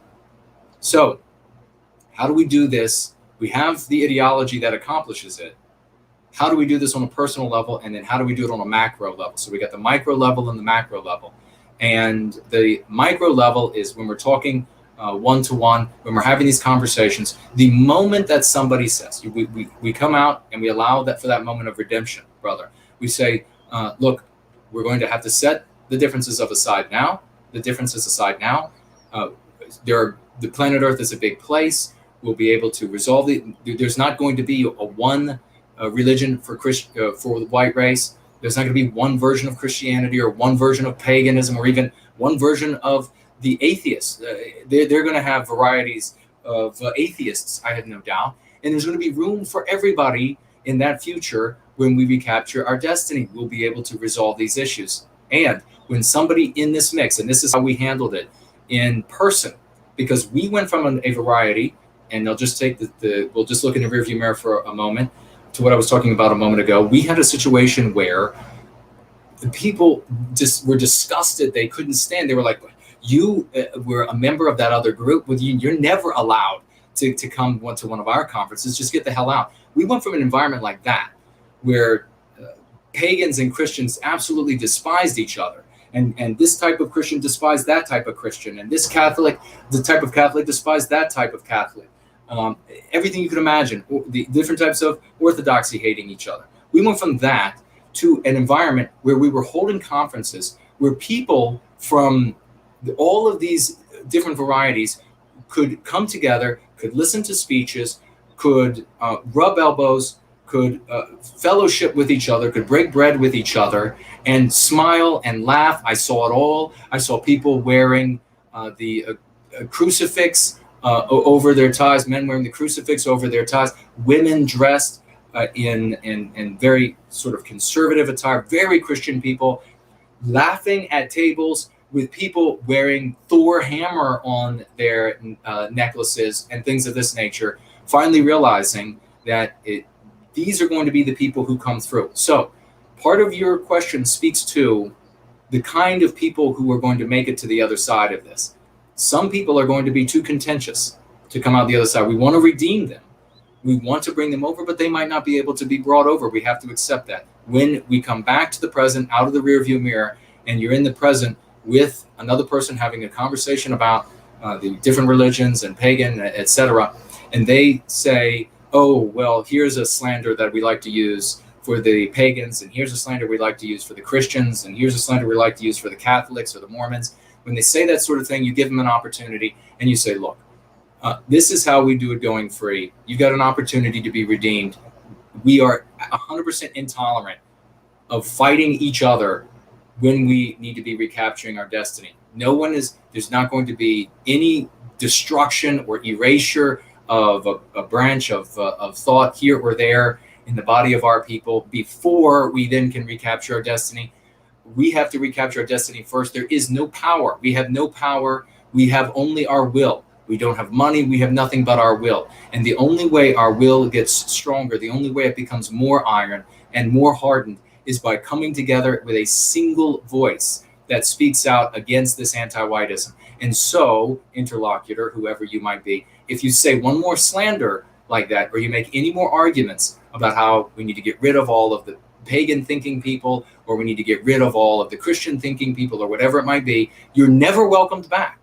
So how do we do this? We have the ideology that accomplishes it. How do we do this on a personal level? And then how do we do it on a macro level? So we got the micro level and the macro level. And the micro level is when we're talking one-to-one, when we're having these conversations, the moment that somebody says, we come out and we allow that for that moment of redemption, brother. We say, look, we're going to have to set the differences aside now. The planet Earth is a big place. We'll be able to resolve it. There's not going to be one religion for the white race. There's not going to be one version of Christianity or one version of paganism or even one version of the atheists. They're going to have varieties of atheists, I have no doubt. And there's going to be room for everybody in that future. When we recapture our destiny, we'll be able to resolve these issues. And when somebody in this mix, and this is how we handled it in person, because we went from a variety, and they'll just take we'll just look in the rearview mirror for a moment to what I was talking about a moment ago. We had a situation where the people just were disgusted. They couldn't stand. They were like, you were a member of that other group. With you, you're never allowed to come to one of our conferences. Just get the hell out. We went from an environment like that, where pagans and Christians absolutely despised each other. And this type of Christian despised that type of Christian. And this Catholic, the type of Catholic despised that type of Catholic. Everything you could imagine, the different types of orthodoxy hating each other. We went from that to an environment where we were holding conferences where people from all of these different varieties could come together, could listen to speeches, could rub elbows, could fellowship with each other, could break bread with each other, and smile and laugh. I saw it all. I saw people wearing the crucifix over their ties, men wearing the crucifix over their ties, women dressed in very sort of conservative attire, very Christian people, laughing at tables with people wearing Thor hammer on their necklaces and things of this nature, finally realizing that these are going to be the people who come through. So part of your question speaks to the kind of people who are going to make it to the other side of this. Some people are going to be too contentious to come out the other side. We want to redeem them. We want to bring them over, but they might not be able to be brought over. We have to accept that. When we come back to the present, out of the rearview mirror, and you're in the present with another person having a conversation about the different religions and pagan, etc., and they say, oh, well, here's a slander that we like to use for the pagans, and here's a slander we like to use for the Christians, and here's a slander we like to use for the Catholics or the Mormons. When they say that sort of thing, you give them an opportunity, and you say, look, this is how we do it going free. You've got an opportunity to be redeemed. We are 100% intolerant of fighting each other when we need to be recapturing our destiny. There's not going to be any destruction or erasure of a branch of thought here or there in the body of our people before we then can recapture our destiny. We have to recapture our destiny first. There is no power. We have no power. We have only our will. We don't have money. We have nothing but our will. And the only way our will gets stronger, the only way it becomes more iron and more hardened, is by coming together with a single voice that speaks out against this anti-whiteism. And so, interlocutor, whoever you might be, if you say one more slander like that, or you make any more arguments about how we need to get rid of all of the pagan thinking people, or we need to get rid of all of the Christian thinking people, or whatever it might be, you're never welcomed back.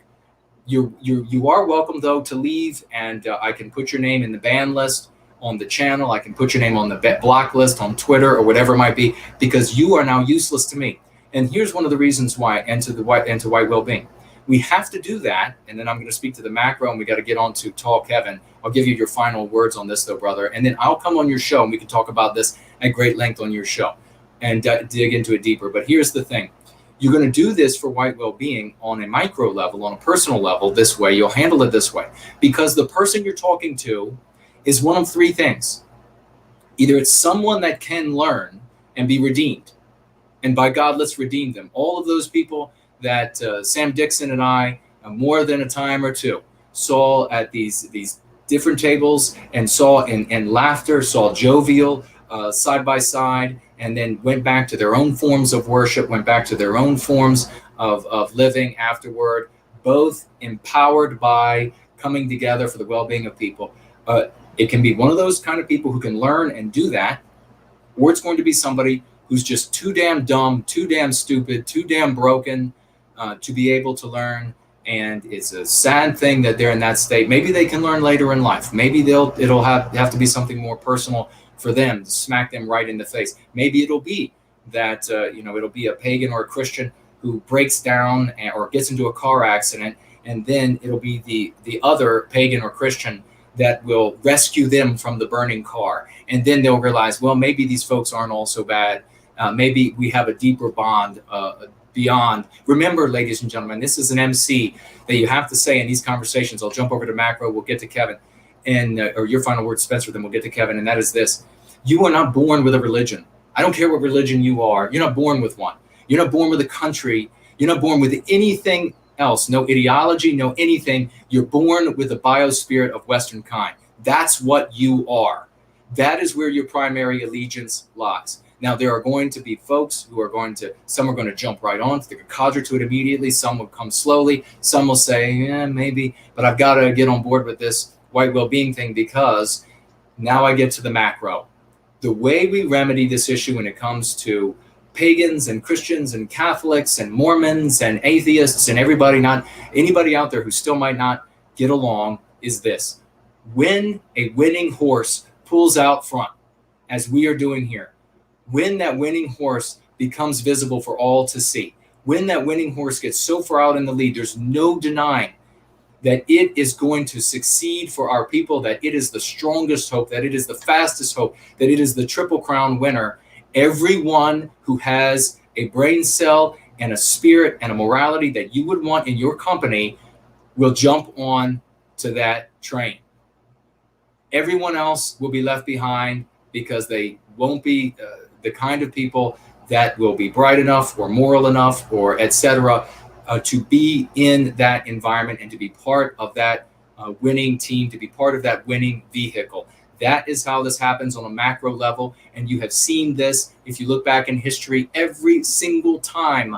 You are welcome, though, to leave, and I can put your name in the ban list on the channel. I can put your name on the block list on Twitter or whatever it might be, because you are now useless to me. And here's one of the reasons why, and to White Wellbeing. We have to do that, and then I'm going to speak to the macro, and we got to get on to Tall Kevin. I'll give you your final words on this, though, brother, and then I'll come on your show, and we can talk about this at great length on your show and dig into it deeper. But here's the thing. You're going to do this for White Wellbeing on a micro level, on a personal level, this way. You'll handle it this way, because the person you're talking to is one of three things. Either it's someone that can learn and be redeemed, and by God, let's redeem them. All of those people that Sam Dixon and I, more than a time or two, saw at these different tables and saw in laughter, saw jovial side by side, and then went back to their own forms of worship, went back to their own forms of living afterward, both empowered by coming together for the well-being of people. It can be one of those kind of people who can learn and do that, or it's going to be somebody who's just too damn dumb, too damn stupid, too damn broken to be able to learn. And it's a sad thing that they're in that state. Maybe they can learn later in life. Maybe it'll have to be something more personal for them to smack them right in the face. Maybe it'll be that it'll be a pagan or a Christian who breaks down or gets into a car accident, and then it'll be the other pagan or Christian that will rescue them from the burning car. And then they'll realize, well, maybe these folks aren't all so bad. Maybe we have a deeper bond beyond. Remember, ladies and gentlemen, this is an MC that you have to say in these conversations. I'll jump over to macro. We'll get to Kevin, and or your final word, Spencer. Then we'll get to Kevin, and that is this: you are not born with a religion. I don't care what religion you are. You're not born with one. You're not born with a country. You're not born with anything else. No ideology. No anything. You're born with the biospirit of Western kind. That's what you are. That is where your primary allegiance lies. Now, there are going to be folks who are some are going to jump right on. They could conjure to it immediately. Some will come slowly. Some will say, yeah, maybe, but I've got to get on board with this White Wellbeing thing, because now I get to the macro. The way we remedy this issue when it comes to pagans and Christians and Catholics and Mormons and atheists and anybody out there who still might not get along, is this: when a winning horse pulls out front, as we are doing here, when that winning horse becomes visible for all to see, when that winning horse gets so far out in the lead, there's no denying that it is going to succeed for our people, that it is the strongest hope, that it is the fastest hope, that it is the Triple Crown winner, everyone who has a brain cell and a spirit and a morality that you would want in your company will jump on to that train. Everyone else will be left behind because they won't be the kind of people that will be bright enough or moral enough or etc. To be in that environment and to be part of that winning team, to be part of that winning vehicle. That is how this happens on a macro level. And you have seen this, if you look back in history, every single time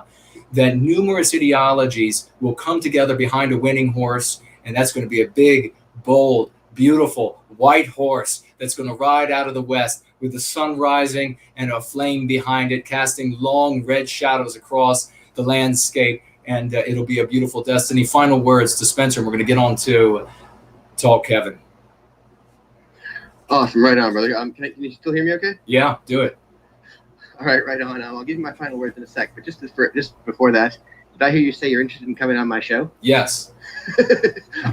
that numerous ideologies will come together behind a winning horse. And that's going to be a big, bold, beautiful white horse that's going to ride out of the west with the sun rising and a flame behind it, casting long red shadows across the landscape. And it'll be a beautiful destiny. Final words to Spencer, and we're going to get on to Talk Kevin. Awesome, right on, brother. Can you still hear me okay? Yeah, do it. All right, right on. I'll give you my final words in a sec, but just before that, did I hear you say you're interested in coming on my show? Yes.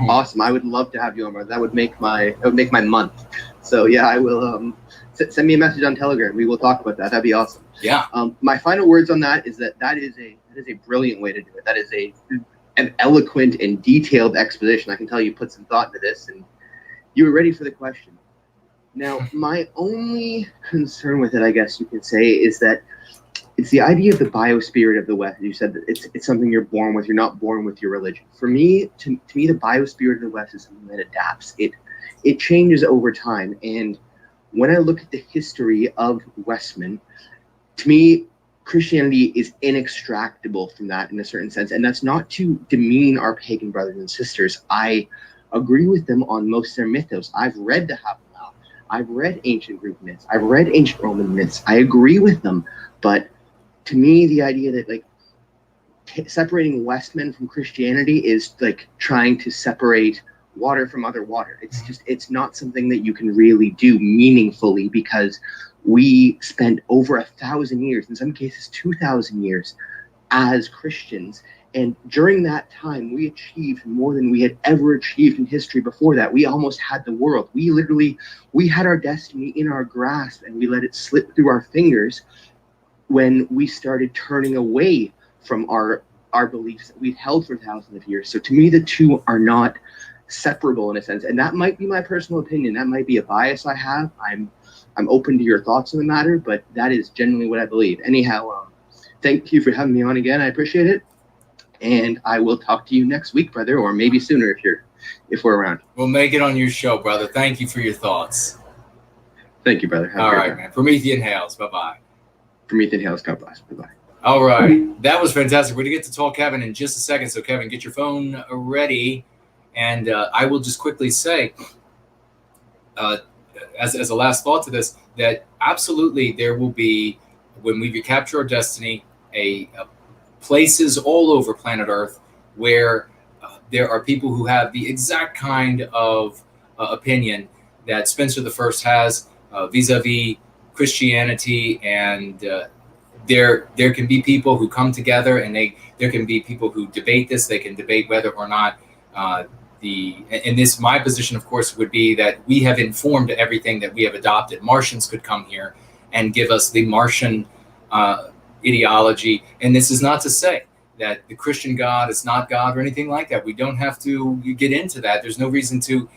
Awesome. I would love to have you on, brother. That would make my month. So yeah, I will send me a message on Telegram. We will talk about that. That'd be awesome. Yeah. My final words on that is that is a brilliant way to do it. That is an eloquent and detailed exposition. I can tell you put some thought into this, and you were ready for the question. Now, my only concern with it, I guess you could say, is that it's the idea of the biospirit of the West. You said that it's something you're born with. You're not born with your religion. For me, to me, the biospirit of the West is something that adapts. It changes over time. And when I look at the history of Westman, to me, Christianity is inextractable from that in a certain sense. And that's not to demean our pagan brothers and sisters. I agree with them on most of their mythos. I've read the Happenal. I've read ancient Greek myths. I've read ancient Roman myths. I agree with them. But to me, the idea that separating Westmen from Christianity is like trying to separate water from other water. It's not something that you can really do meaningfully, because we spent over 1,000 years, in some cases 2,000 years, as Christians. And during that time, we achieved more than we had ever achieved in history before that. We almost had the world. We had our destiny in our grasp, and we let it slip through our fingers when we started turning away from our beliefs that we've held for thousands of years. So to me, the two are not separable in a sense. And that might be my personal opinion. That might be a bias I have. I'm open to your thoughts on the matter, but that is genuinely what I believe. Anyhow, thank you for having me on again. I appreciate it. And I will talk to you next week, brother, or maybe sooner if we're around. We'll make it on your show, brother. Thank you for your thoughts. Thank you, brother. All right, man. Promethean Hails. Bye-bye. Promethean Hails. God bless. Bye-bye. All right. That was fantastic. We're going to get to Talk Kevin in just a second. So, Kevin, get your phone ready. And I will just quickly say, as a last thought to this, that absolutely there will be, when we recapture our destiny, a places all over planet Earth where there are people who have the exact kind of opinion that Spencer the First has vis-a-vis Christianity, and there can be people who come together, and there can be people who debate this. They can debate whether or not my position, of course, would be that we have informed everything that we have adopted. Martians could come here and give us the Martian ideology. And this is not to say that the Christian God is not God or anything like that. We don't have to get into that. There's no reason to,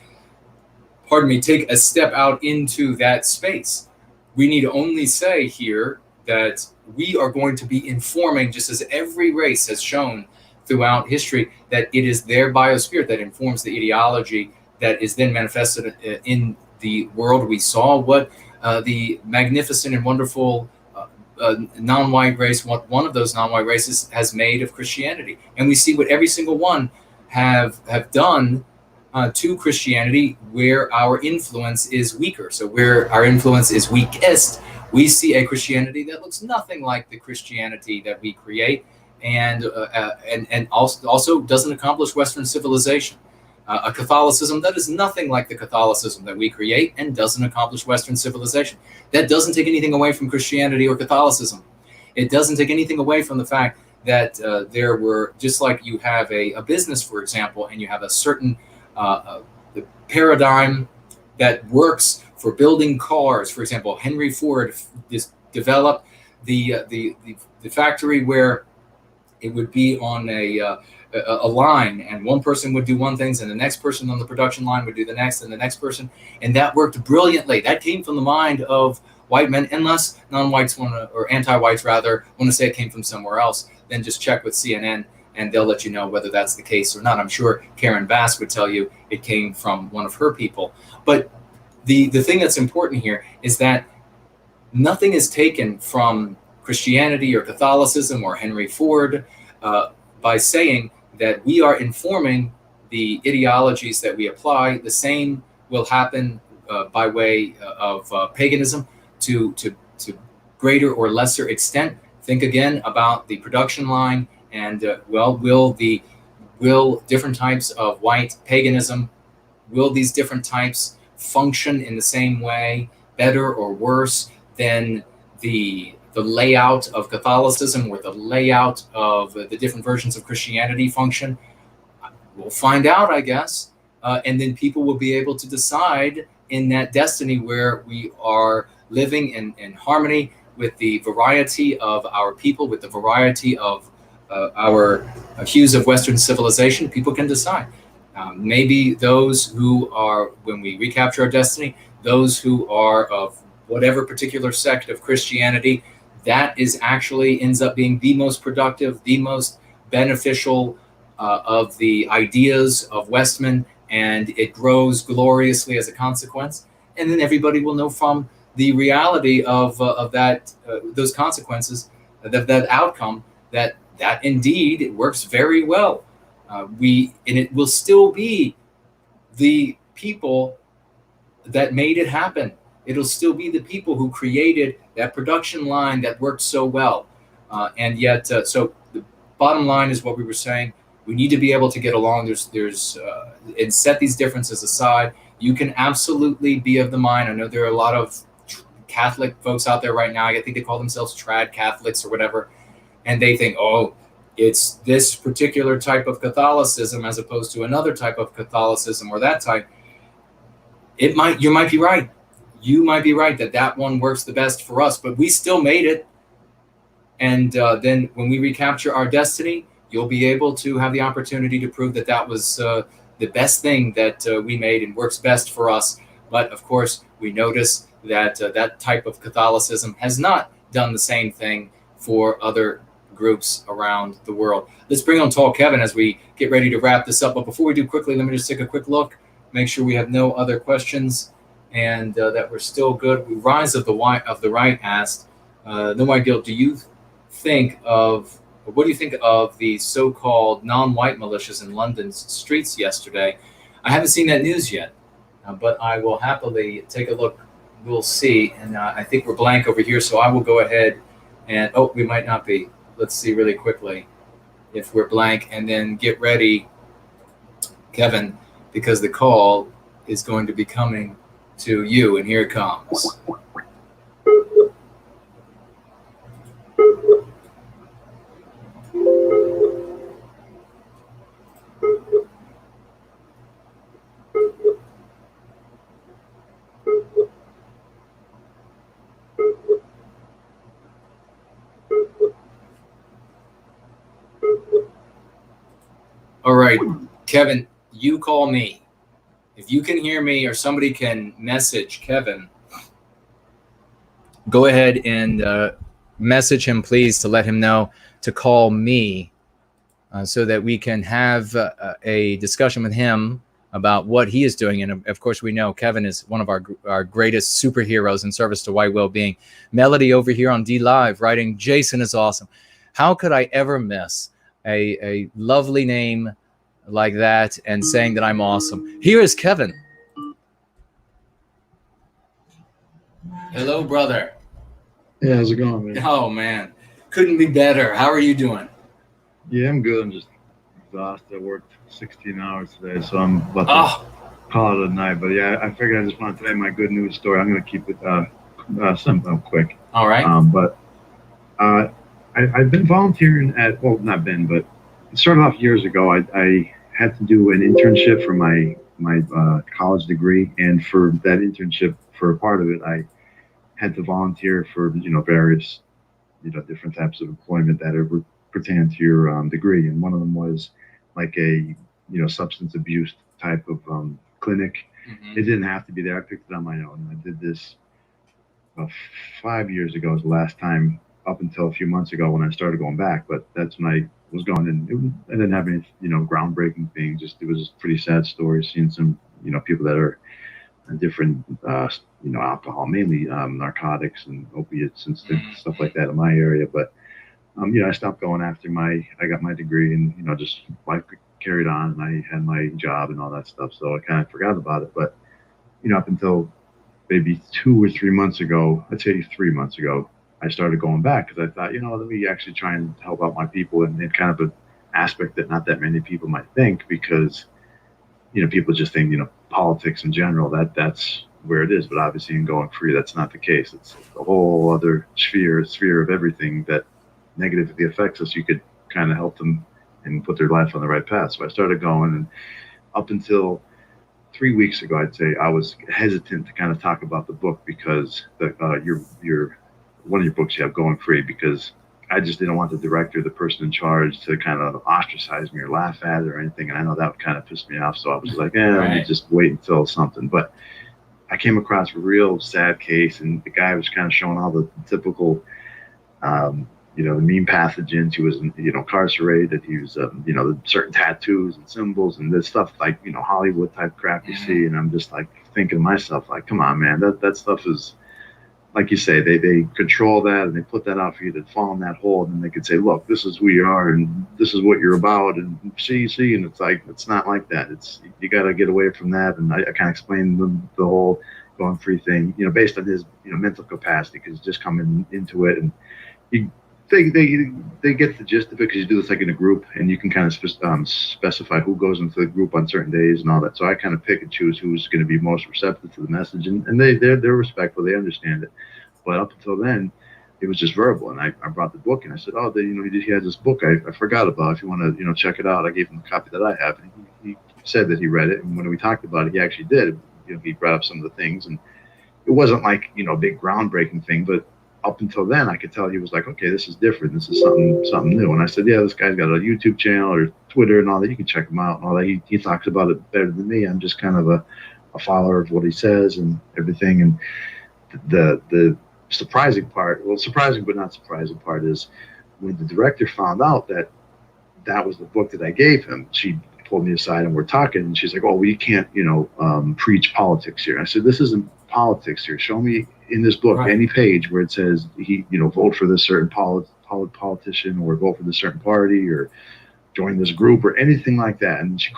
take a step out into that space. We need to only say here that we are going to be informing, just as every race has shown throughout history, that it is their biospirit that informs the ideology that is then manifested in the world. We saw what the magnificent and wonderful non-white race, one of those non-white races has made of Christianity. And we see what every single one have done to Christianity where our influence is weaker. So where our influence is weakest, we see a Christianity that looks nothing like the Christianity that we create, and also doesn't accomplish Western civilization. A Catholicism that is nothing like the Catholicism that we create and doesn't accomplish Western civilization. That doesn't take anything away from Christianity or Catholicism. It doesn't take anything away from the fact that there were, just like you have a business, for example, and you have a certain the paradigm that works for building cars. For example, Henry Ford developed the factory where it would be on a line, and one person would do one thing, and the next person on the production line would do the next, and the next person, and that worked brilliantly. That came from the mind of white men, unless non-whites or anti-whites rather, want to say it came from somewhere else. Then just check with CNN, and they'll let you know whether that's the case or not. I'm sure Karen Bass would tell you it came from one of her people. But the thing that's important here is that nothing is taken from Christianity or Catholicism or Henry Ford by saying that we are informing the ideologies that we apply. The same will happen by way of paganism to greater or lesser extent. Think again about the production line, and will different types of white paganism, will these different types function in the same way, better or worse than the layout of Catholicism or the layout of the different versions of Christianity function? We'll find out, I guess. And then people will be able to decide in that destiny where we are living in harmony with the variety of our people, with the variety of our hues of Western civilization. People can decide. Maybe those who are, when we recapture our destiny, those who are of whatever particular sect of Christianity, that is actually ends up being the most productive, the most beneficial of the ideas of Westman, and it grows gloriously as a consequence. And then everybody will know from the reality of that those consequences, that outcome, that indeed it works very well. And it will still be the people that made it happen. It'll still be the people who created that production line that worked so well. And yet, so the bottom line is what we were saying. We need to be able to get along. And set these differences aside. You can absolutely be of the mind. I know there are a lot of Catholic folks out there right now. I think they call themselves trad Catholics or whatever. And they think, oh, it's this particular type of Catholicism as opposed to another type of Catholicism or that type. You might be right. You might be right that one works the best for us, but we still made it. And then when we recapture our destiny, you'll be able to have the opportunity to prove that was the best thing that we made and works best for us. But of course, we notice that that type of Catholicism has not done the same thing for other groups around the world. Let's bring on Tall Kevin as we get ready to wrap this up. But before we do quickly, let me just take a quick look, make sure we have no other questions, and that we're still good. Rise of the Right asked, No White Guilt, what do you think of the so-called non-white militias in London's streets yesterday? I haven't seen that news yet, but I will happily take a look. We'll see. And I think we're blank over here, so I will go ahead and, we might not be. Let's see really quickly if we're blank, and then get ready, Kevin, because the call is going to be coming to you, and here it comes. All right, Kevin, you call me. If you can hear me or somebody can message Kevin, go ahead and message him, please, to let him know to call me so that we can have a discussion with him about what he is doing. And of course, we know Kevin is one of our greatest superheroes in service to white well-being. Melody over here on D Live writing, Jason is awesome. How could I ever miss a lovely name like that and saying that I'm awesome? Here is Kevin. Hello, brother. Yeah, how's it going, man? Oh, man. Couldn't be better. How are you doing? Yeah, I'm good. I'm just exhausted. I worked 16 hours today, so I'm about to call it a night. But yeah, I figured I just want to tell you my good news story. I'm going to keep it simple and quick. All right. But I I've been volunteering at, well, not been, but it started off years ago. I had to do an internship for my college degree, and for that internship, for a part of it, I had to volunteer for various different types of employment that are pertain to your degree, and one of them was like a substance abuse type of clinic. It didn't have to be there. I picked it on my own. I did this about 5 years ago was the last time, up until a few months ago when I started going back. But that's when I was going, and I didn't have any groundbreaking things. It was just pretty sad stories, seeing some people that are different alcohol, mainly narcotics and opiates and stuff like that in my area. But I stopped going after I got my degree, and just life carried on, and I had my job and all that stuff, so I kind of forgot about it. But up until maybe 2 or 3 months ago, I'd say 3 months ago, I started going back because I thought, let me actually try and help out my people, and kind of an aspect that not that many people might think, because people just think politics in general, that's where it is. But obviously in going free, that's not the case. It's a whole other sphere of everything that negatively affects us. You could kind of help them and put their life on the right path. So I started going, and up until 3 weeks ago, I'd say, I was hesitant to kind of talk about the book, because your one of your books you have, Going Free, because I just didn't want the director, the person in charge, to kind of ostracize me or laugh at it or anything. And I know that would kind of piss me off. So I was like, let me just wait until something. But I came across a real sad case, and the guy was kind of showing all the typical, the mean pathogens. He was, incarcerated. He was, certain tattoos and symbols and this stuff, like, Hollywood type crap you see. And I'm just like thinking to myself, like, come on, man, that stuff is, like you say, they control that, and they put that out for you to fall in that hole, and then they could say, look, this is who you are, and this is what you're about, and see, and it's like, it's not like that. It's, you got to get away from that. And I kind of explained the whole Going Free thing, based on his mental capacity, because just coming into it, and they get the gist of it, because you do this like in a group, and you can kind of specify who goes into the group on certain days and all that. So I kind of pick and choose who's going to be most receptive to the message, and they're respectful, they understand it. But up until then, it was just verbal. And I brought the book, and I said, oh, he has this book I forgot about. If you want to check it out, I gave him the copy that I have, and he said that he read it, and when we talked about it, he actually did. He brought up some of the things, and it wasn't like a big groundbreaking thing, but up until then, I could tell he was like, okay, this is different. This is something new. And I said, yeah, this guy's got a YouTube channel or Twitter and all that. You can check him out and all that. He talks about it better than me. I'm just kind of a follower of what he says and everything. And the surprising part, well, surprising but not surprising part, is when the director found out that was the book that I gave him, she pulled me aside and we're talking, and she's like, oh, we can't, preach politics here. I said, this isn't politics here. Show me in this book any page where it says vote for this certain politician, or vote for this certain party, or join this group, or anything like that. And she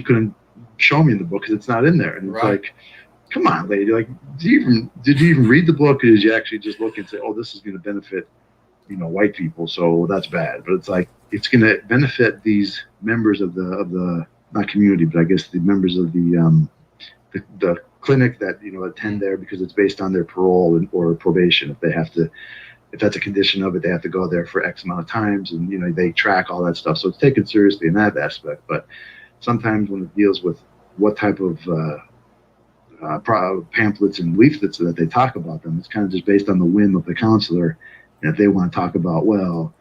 couldn't show me in the book, because it's not in there. And it's like, come on, lady, like, did you even read the book, or did you actually just look and say, oh, this is going to benefit white people, so that's bad? But it's like, it's going to benefit these members of the not community, but I guess the members of the clinic that attend there, because it's based on their parole or probation. If that's a condition of it, they have to go there for X amount of times, and they track all that stuff. So it's taken seriously in that aspect. But sometimes when it deals with what type of pamphlets and leaflets that they talk about them, it's kind of just based on the whim of the counselor. And if they want to talk about, well,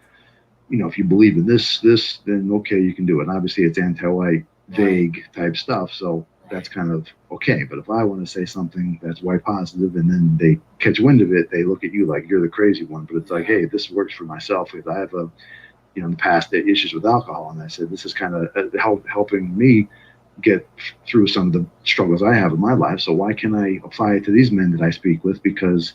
if you believe in this, then okay, you can do it. And obviously it's anti-white, vague type stuff. So that's kind of okay. But if I want to say something that's white positive, and then they catch wind of it, they look at you like you're the crazy one. But it's like, hey, this works for myself. If I have in the past issues with alcohol, and I said, this is kind of helping me get through some of the struggles I have in my life. So why can I apply it to these men that I speak with? Because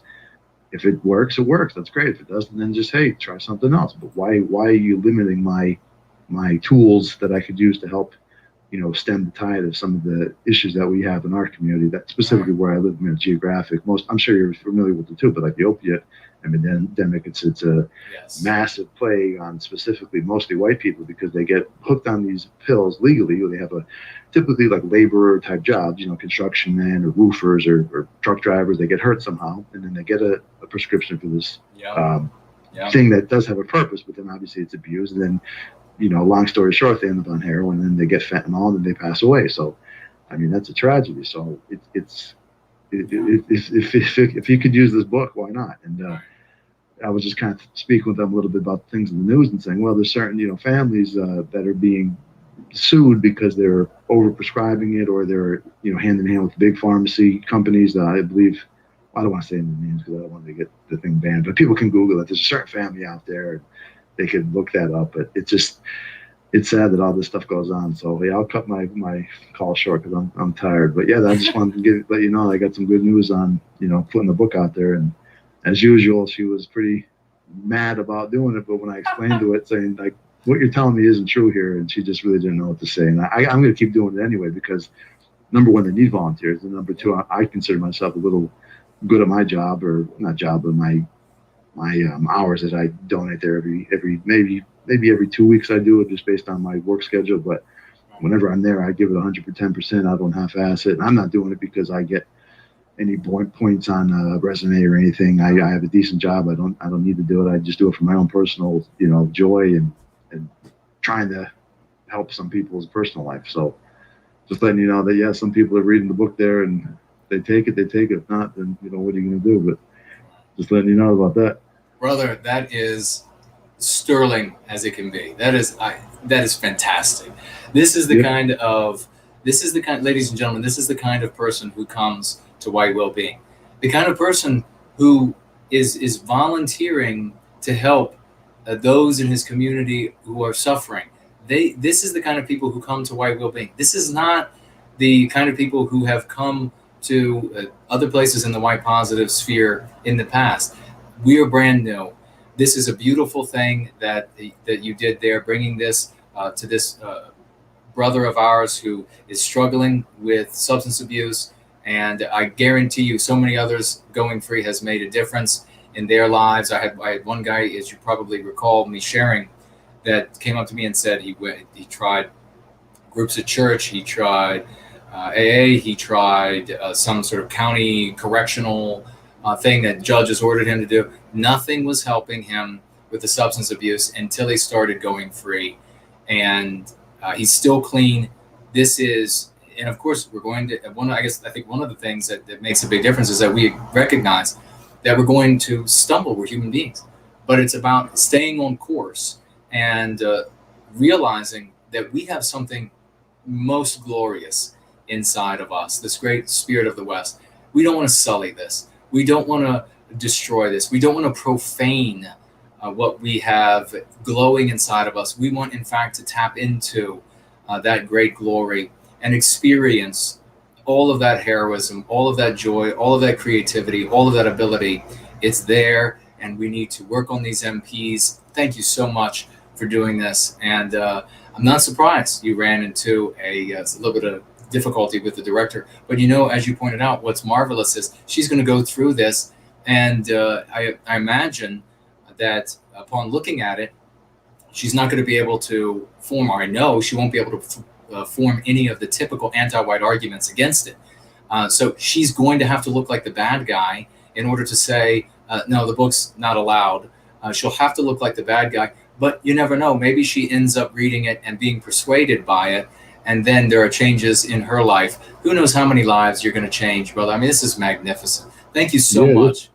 if it works, it works. That's great. If it doesn't, then just, hey, try something else. But why are you limiting my tools that I could use to help stem the tide of some of the issues that we have in our community, that specifically where I live, geographic. I'm sure you're familiar with it too, but like the opiate epidemic, it's a massive plague on specifically mostly white people, because they get hooked on these pills legally, or they have typically like laborer type jobs, construction men or roofers or truck drivers. They get hurt somehow, and then they get a prescription for this thing that does have a purpose, but then obviously it's abused. And then, long story short, they end up on heroin, and then they get fentanyl, and then they pass away. So, I mean, that's a tragedy. So if you could use this book, why not? And I was just kind of speaking with them a little bit about things in the news and saying, well, there's certain, families that are being sued because they're overprescribing it, or they're, hand in hand with big pharmacy companies. I believe, I don't want to say any names because I don't want to get the thing banned, but people can Google it. There's a certain family out there, and they could look that up. But it's sad that all this stuff goes on. So yeah, I'll cut my call short because I'm tired. But yeah, I just wanted to let you know I got some good news on, putting the book out there. And as usual, she was pretty mad about doing it, but when I explained to it, saying like, what you're telling me isn't true here, and she just really didn't know what to say. And I'm going to keep doing it anyway, because number one, they need volunteers, and number two, I consider myself a little good at my job, or not job, but my hours that I donate there every maybe every 2 weeks I do it, just based on my work schedule. But whenever I'm there, I give it 110%. I don't half-ass it, and I'm not doing it because I get any points on a resume or anything. I have a decent job. I don't need to do it. I just do it for my own personal, joy and trying to help some people's personal life. So just letting you know that, yeah, some people are reading the book there, and they take it. If not, then, what are you going to do? But just letting you know about that. Brother, that is sterling as it can be. That is fantastic. This is the kind of, ladies and gentlemen, this is the kind of person who comes to White Wellbeing. The kind of person who is volunteering to help those in his community who are suffering. This is the kind of people who come to White Wellbeing. This is not the kind of people who have come to other places in the white positive sphere in the past. We are brand new. This is a beautiful thing that you did there, bringing this to this brother of ours who is struggling with substance abuse. And I guarantee you, so many others going free has made a difference in their lives. I had one guy, as you probably recall me sharing, that came up to me and said he tried groups at church, he tried AA, he tried some sort of county correctional thing that judges ordered him to do. Nothing was helping him with the substance abuse until he started going free. And he's still clean. And of course, we're going to, I think one of the things that makes a big difference is that we recognize that we're going to stumble. We're human beings. But it's about staying on course and realizing that we have something most glorious inside of us, this great spirit of the West. We don't want to sully this. We don't want to destroy this. We don't want to profane what we have glowing inside of us. We want, in fact, to tap into that great glory and experience all of that heroism, all of that joy, all of that creativity, all of that ability. It's there, and we need to work on these MPs. Thank you so much for doing this. And I'm not surprised you ran into a little bit of difficulty with the director. But, as you pointed out, what's marvelous is she's going to go through this. And I imagine that upon looking at it, she's not going to be able to form, or I know she won't be able to form any of the typical anti-white arguments against it. So she's going to have to look like the bad guy in order to say, no, the book's not allowed. She'll have to look like the bad guy, but you never know. Maybe she ends up reading it and being persuaded by it, and then there are changes in her life. Who knows how many lives you're going to change, brother? I mean, this is magnificent. Thank you so much.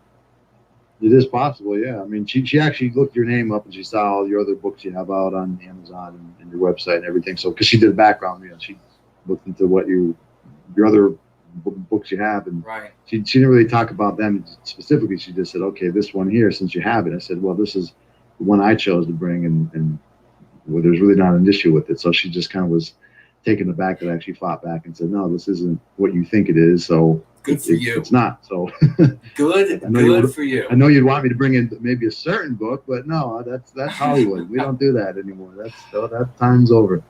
It is possible, yeah. I mean, she actually looked your name up, and she saw all your other books you have out on Amazon and your website and everything. So, because she did a background, she looked into what your other books you have, and she didn't really talk about them specifically. She just said, okay, this one here, since you have it. I said, well, this is the one I chose to bring, and well, there's really not an issue with it. So she just kind of was taken aback that I actually fought back and said, no, this isn't what you think it is. So good for you. It's not. So good for you. I know you'd want me to bring in maybe a certain book, but no, that's Hollywood. We don't do that anymore. That time's over.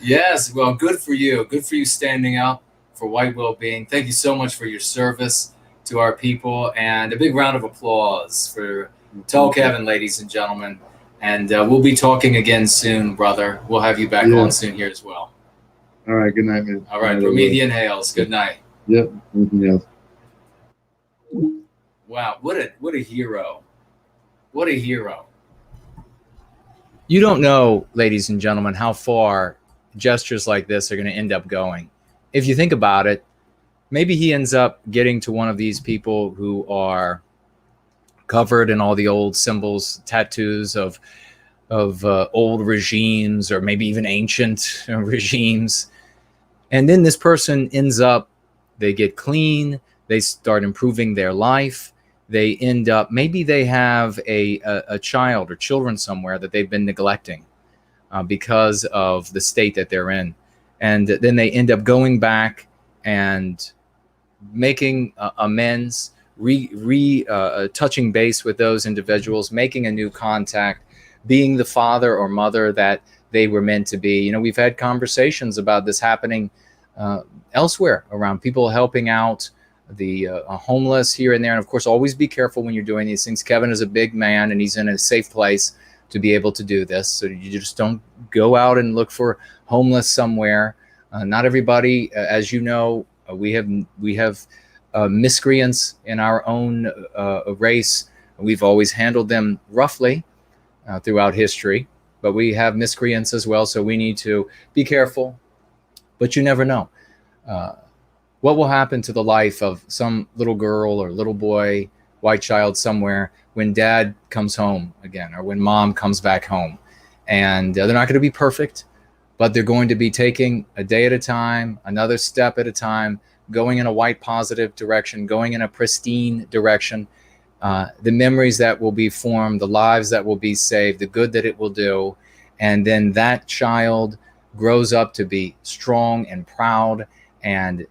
Yes, well, good for you. Good for you standing up for White Wellbeing. Thank you so much for your service to our people, and a big round of applause for Tell Kevin, ladies and gentlemen. And we'll be talking again soon, brother. We'll have you back on soon here as well. All right. Good night, man. All right. Promethean Hails. Good night. Yep. Anything else? Wow. What a hero. What a hero. You don't know, ladies and gentlemen, how far gestures like this are going to end up going. If you think about it, maybe he ends up getting to one of these people who are covered in all the old symbols, tattoos of old regimes, or maybe even ancient regimes. And then this person ends up, they get clean, they start improving their life. They end up, maybe they have a child or children somewhere that they've been neglecting because of the state that they're in. And then they end up going back and making amends, touching base with those individuals, making a new contact, being the father or mother that they were meant to be. You know, we've had conversations about this happening elsewhere around, people helping out the homeless here and there. And of course, always be careful when you're doing these things. Kevin is a big man and he's in a safe place to be able to do this. So you just don't go out and look for homeless somewhere. Not everybody, as you know, we have miscreants in our own race. We've always handled them roughly throughout history, but we have miscreants as well. So we need to be careful, but you never know. What will happen to the life of some little girl or little boy, white child somewhere when dad comes home again, or when mom comes back home? And they're not going to be perfect, but they're going to be taking a day at a time, another step at a time, going in a white positive direction, going in a pristine direction. The memories that will be formed, the lives that will be saved, the good that it will do. And then that child grows up to be strong and proud and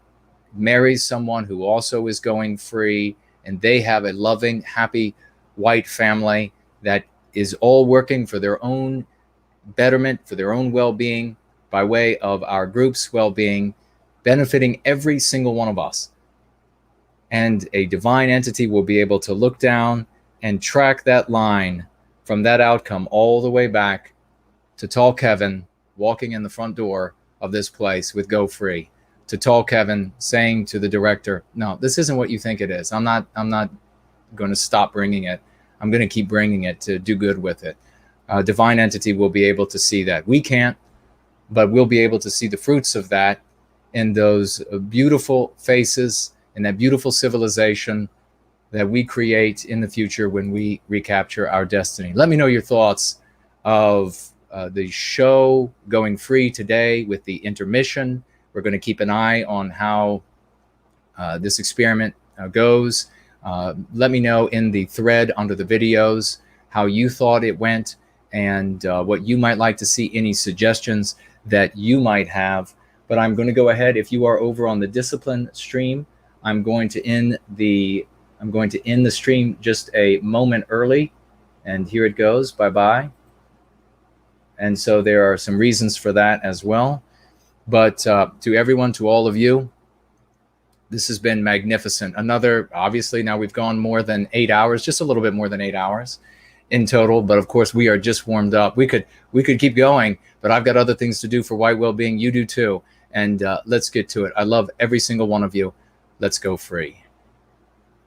marries someone who also is going free, and they have a loving, happy white family that is all working for their own betterment, for their own well-being, by way of our group's well-being, benefiting every single one of us. And a divine entity will be able to look down and track that line from that outcome all the way back to tall Kevin walking in the front door of this place with Go Free, to tall Kevin saying to the director, no, this isn't what you think it is. I'm not going to stop bringing it. I'm going to keep bringing it to do good with it. Divine entity will be able to see that. We can't, but we'll be able to see the fruits of that in those beautiful faces and that beautiful civilization that we create in the future when we recapture our destiny. Let me know your thoughts of the show Going Free today with the intermission. We're going to keep an eye on how this experiment goes. Let me know in the thread under the videos how you thought it went and what you might like to see, any suggestions that you might have. But I'm going to go ahead. If you are over on the discipline stream, I'm going to end the stream just a moment early. And here it goes. Bye-bye. And so there are some reasons for that as well. But to everyone, to all of you, this has been magnificent. Another, obviously, now we've gone more than 8 hours, just a little bit more than 8 hours in total. But of course, we are just warmed up. We could keep going, but I've got other things to do for White Wellbeing. You do too. And let's get to it. I love every single one of you. Let's go free.